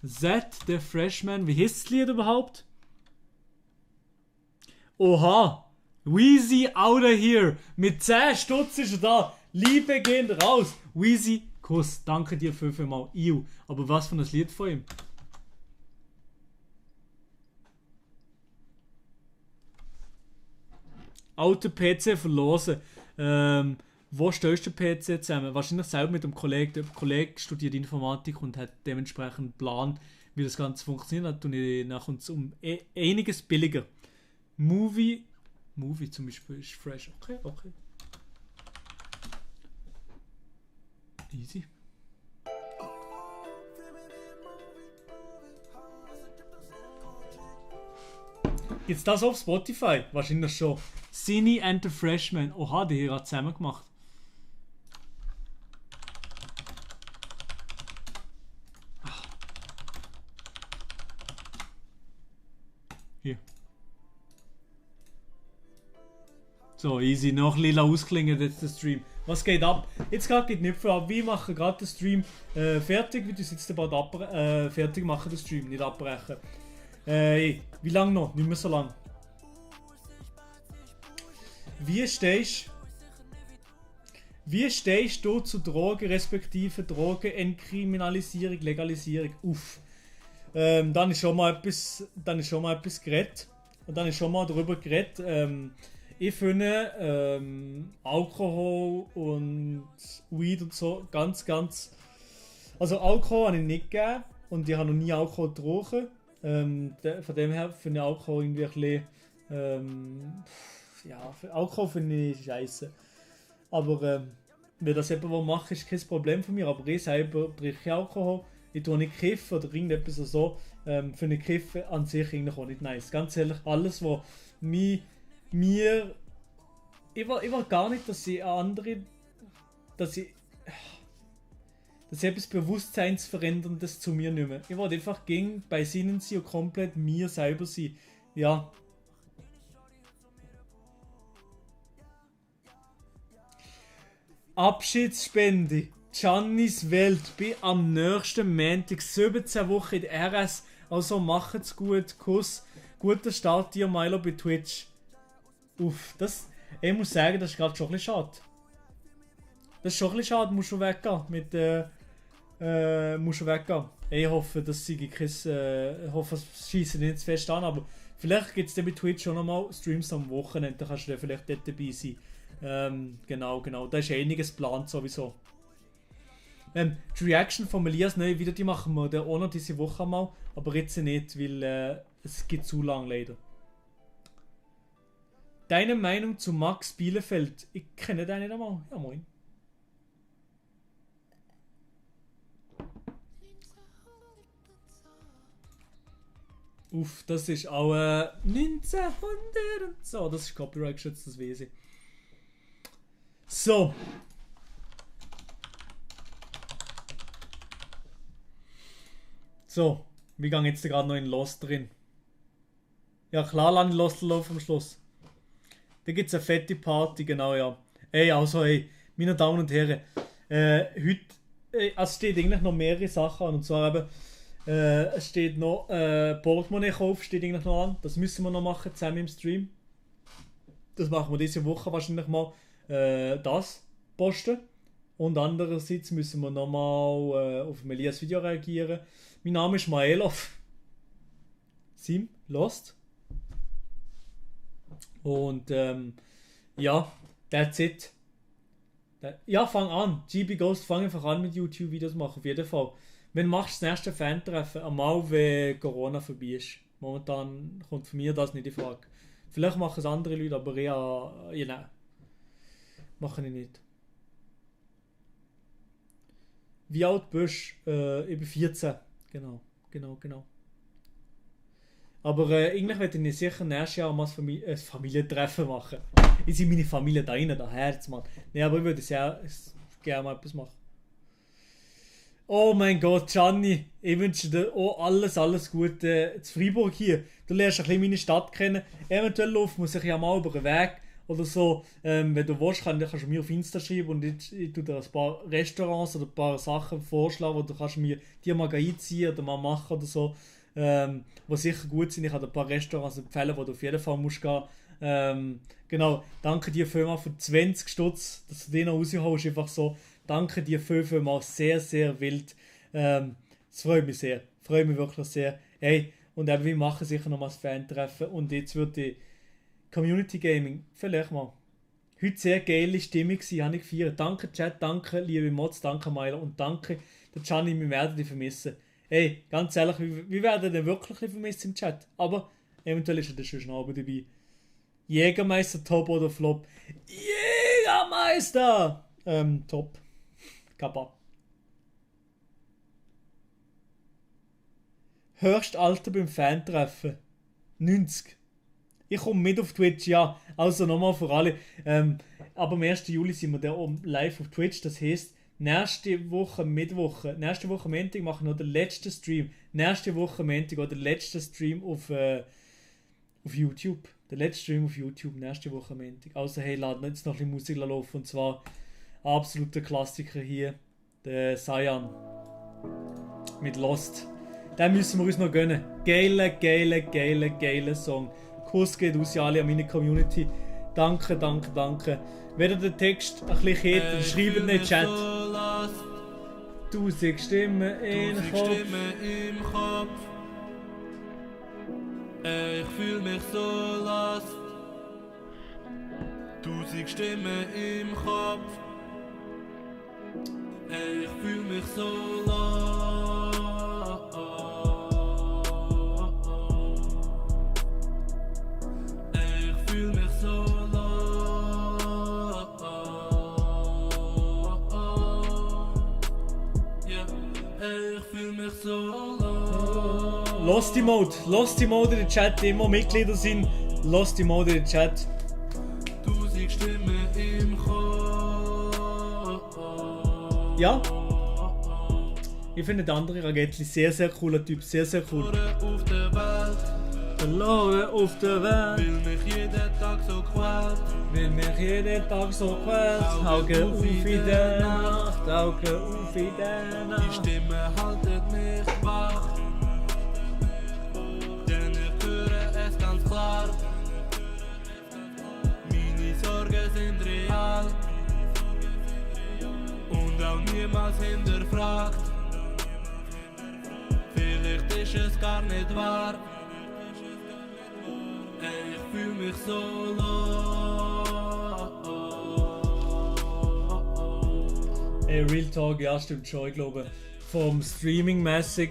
Z the Freshman, wie heißt das Lied überhaupt? Oha! Weezy out of here! Mit 10 Stutz ist er da! Liebe gehen raus! Weezy, Kuss, danke dir fünfmal. Iu. Aber was für ein Lied von ihm? Alter PC verlosen. Wo stellst du den PC zusammen? Wahrscheinlich selber mit dem Kollegen. Der Kollege studiert Informatik und hat dementsprechend einen Plan, wie das Ganze funktioniert. Dann tue ich nachher um einiges billiger. Movie zum Beispiel ist fresh. Okay. Easy. Gibt's das auf Spotify? Wahrscheinlich schon. Cine and the Freshman. Oha, die hier hat zusammen gemacht. Hier. So, easy. Noch lila ausklingen jetzt der Stream. Was geht ab? Jetzt gerade geht nicht viel ab. Wir machen gerade den Stream fertig. Wir tun jetzt bald fertig machen, den Stream, nicht abbrechen. Wie lange noch? Nicht mehr so lang. Wie stehst du zu Drogen, respektive Drogenentkriminalisierung, Legalisierung? Uff. Dann ist schon mal etwas geredet. Und dann ist schon mal darüber geredet. Ich finde Alkohol und Weed und so ganz. Also Alkohol habe ich nicht gegeben und ich habe noch nie Alkohol getrunken. Von dem her finde ich Alkohol irgendwie ein bisschen. Alkohol finde ich scheiße. Aber wenn das jemand macht, ist kein Problem von mir. Aber ich selber trinke Alkohol. Ich tue nicht kiffen oder irgendetwas so. Finde ich Kiffen an sich eigentlich auch nicht nice. Ganz ehrlich, alles, was mir. Ich will gar nicht, dass ich etwas Bewusstseinsveränderndes zu mir nehme. Ich will einfach bei Sinnen sein und komplett mir selber sein. Ja. Abschiedsspende. Giannis Welt. Bin am nächsten Montag 17 Wochen in der RS. Also macht's gut. Kuss. Guter Start dir, Milo, bei Twitch. Uff, ich muss sagen, das ist gerade schon ein bisschen schade. Das ist schon ein bisschen schade, musst schon weggehen. Ich hoffe, dass sie es schießen nicht zu fest an, aber vielleicht gibt es dann bei Twitch schon nochmal Streams am Wochenende, da kannst du dann vielleicht dort dabei sein. Genau, da ist einiges geplant sowieso. Die Reaction von Elias neue Video, die machen wir dann auch noch diese Woche mal, aber jetzt nicht, weil es geht zu lang leider. Deine Meinung zu Max Bielefeld? Ich kenne den nicht einmal. Ja, moin. Uff, das ist auch 1900 und so. Das ist Copyright geschützt, das weiß ich. So. So, wir gehen jetzt gerade noch in Lost drin. Ja klar, lass ich Lost laufen am Schluss. Da gibt es eine fette Party, genau, ja. Ey, also, ey, meine Damen und Herren, heute, also steht eigentlich noch mehrere Sachen an, und zwar eben, es steht noch, Portemonnaie kaufen steht eigentlich noch an, das müssen wir noch machen, zusammen im Stream. Das machen wir diese Woche wahrscheinlich mal, das posten. Und andererseits müssen wir nochmal auf Melias Video reagieren. Mein Name ist Maelov. Sim, Lost. Und ja, that's it. Ja, fang an. GB Ghost, fang einfach an mit YouTube-Videos machen, auf jeden Fall. Wenn machst du das nächste Fan-Treffen? Einmal, wenn Corona vorbei ist. Momentan kommt von mir das nicht in Frage. Vielleicht machen es andere Leute, aber ja, nein. Mache ich nicht. Wie alt bist du? Über 14. Genau. Aber eigentlich werde ich sicher nächstes Jahr mal ein Familientreffen machen. Ich sehe meine Familie da rein, da Herz, Mann. Nee, aber ich würde sehr gerne mal etwas machen. Oh mein Gott, Gianni, ich wünsche dir auch alles Gute zu Freiburg hier. Du lernst ein bisschen meine Stadt kennen. Eventuell laufen wir sich ja mal über den Weg oder so. Wenn du willst, kannst du mir auf Insta schreiben und ich tue dir ein paar Restaurants oder ein paar Sachen vorschlagen, wo du kannst mir die mal einziehen oder mal machen oder so. Die sicher gut sind. Ich habe ein paar Restaurants empfehlen, wo du auf jeden Fall musst gehen. Genau, danke dir vielmals für 20 Stutz, dass du den noch rausholst. Einfach so. Danke dir vielmals, sehr, sehr wild. Es freut mich sehr. Freut mich wirklich sehr. Hey, und eben, wir machen sicher noch mal das Fan-Treffen. Und jetzt wird die Community Gaming, vielleicht mal. Heute sehr geile Stimmung gewesen, habe ich gefeiert. Danke Chat, danke liebe Mods, danke Milo und danke der Gianni, wir werden dich vermissen. Ey, ganz ehrlich, wir werden den wirklich vermissen im Chat. Aber eventuell ist er schon noch dabei. Jägermeister, Top oder Flop? Jägermeister! Top. Kappa. Höchstalter beim Fan-Treffen? 90. Ich komme mit auf Twitch, ja. Also nochmal für alle. Aber am 1. Juli sind wir dann live auf Twitch. Das heisst, nächste Woche Montag machen wir noch den letzten Stream. Nächste Woche Montag oder den letzten Stream auf YouTube. Der letzte Stream auf YouTube, nächste Woche Montag. Also hey, laden jetzt noch ein bisschen Musik laufen. Und zwar absoluter Klassiker hier. Der Cyan. Mit Lost. Den müssen wir uns noch gönnen. Geiler Song. Kuss geht aus alle an meine Community. Danke. Wenn ihr den Text ein bisschen kennt, dann schreibt in den Chat. 1000 Stimmen im Kopf. Ich fühl mich so lost. 1000 Stimmen im Kopf. Ich fühl mich so lost. Ich fühl mich so lost. Yeah. Ich fühl mich so lost. Losty Mode in den Chat, immer Mitglieder sind. Losty Mode in den Chat. 1000 Stimmen im Kopf. Ja. Ich finde den anderen Ragettli sehr cooler Typ, sehr cool. Verloren auf der Welt. Will mich jeden Tag so quält. Augen auf in der Nacht, Die Stimme haltet mich wach. Denn ich höre es ganz klar. Meine Sorgen sind real. Und auch niemals hinterfragt. Vielleicht ist es gar nicht wahr. Ich fühl mich so lost. Ey, Real Talk, ja stimmt schon, ich glaube. vom Streaming-mäßig,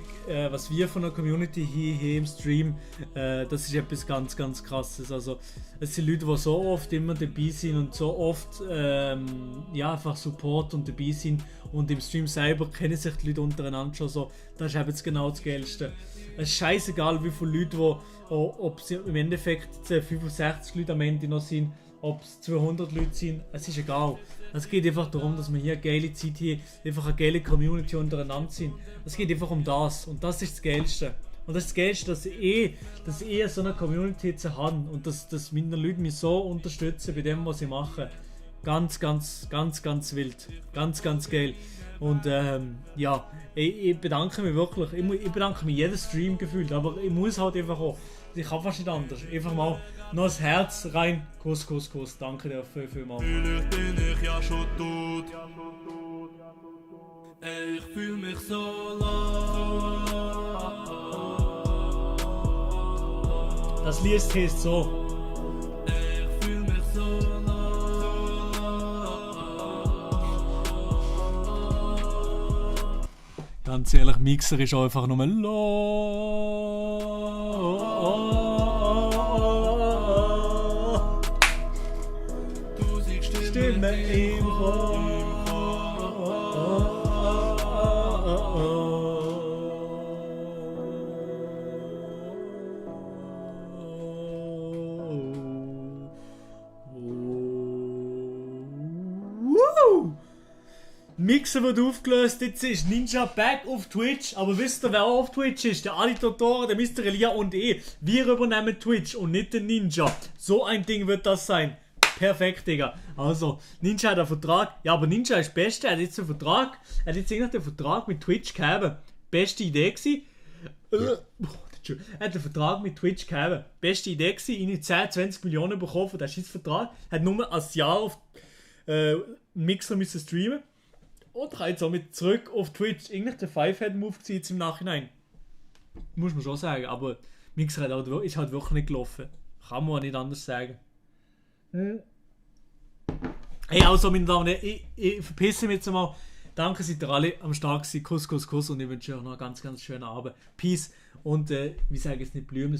was wir von der Community hier im Stream, das ist etwas ganz, ganz krasses. Also es sind Leute, die so oft immer dabei sind und so oft einfach Support und dabei sind, und im Stream selber kennen sich die Leute untereinander schon so. Das ist eben jetzt genau das Geilste. Es ist scheißegal, wie viele Leute, ob es im Endeffekt 65 Leute am Ende noch sind, ob es 200 Leute sind, es ist egal. Es geht einfach darum, dass wir hier eine geile Zeit hier, einfach eine geile Community untereinander sind. Es geht einfach um das, und das ist das Geilste. Und das ist das Geilste, dass ich so eine Community jetzt habe und dass meine Leute mich so unterstützen bei dem, was ich mache. Ganz, ganz, ganz, ganz wild. Ganz, ganz geil. Und ich bedanke mich wirklich. Ich bedanke mich jeden Stream gefühlt, aber ich muss halt einfach auch. Ich kann fast nicht anders. Einfach mal noch das Herz rein. Kuss, Kuss, Kuss. Danke dir vielmals. Vielleicht bin ich ja schon tot. Ich fühl mich so Das Lied heißt so. Ich fühl mich so Ganz ehrlich, Mixer ist einfach nur Stimme im Mixer wird aufgelöst, jetzt ist Ninja back auf Twitch, aber wisst ihr, wer auch auf Twitch ist? Der Ali Totoro, der Mr. Elia und wir übernehmen Twitch und nicht der Ninja. So ein Ding wird das sein. Perfekt, Digga. Also, Ninja hat einen Vertrag. Ja, aber Ninja ist das Beste. Er hat jetzt einen Vertrag. Er hat jetzt eigentlich den Vertrag mit Twitch gehabt. Beste Idee gewesen. Er hat einen Vertrag mit Twitch gehabt. Beste Idee gewesen. Ihnen 10, 20 Millionen bekommen für diesen Vertrag. Hat nur ein Jahr auf Mixer müssen streamen. Und kann jetzt somit zurück auf Twitch. Eigentlich der Five-Head-Move gewesen jetzt im Nachhinein. Muss man schon sagen. Aber Mixer ist halt wirklich nicht gelaufen. Kann man auch nicht anders sagen. Hey, also meine Damen und Herren, ich verpisse mich jetzt einmal. Danke, seid ihr alle am Start gewesen. Kuss, Kuss, Kuss, und ich wünsche euch noch einen ganz, ganz schönen Abend. Peace und wie sage ich es nicht, Blümchen,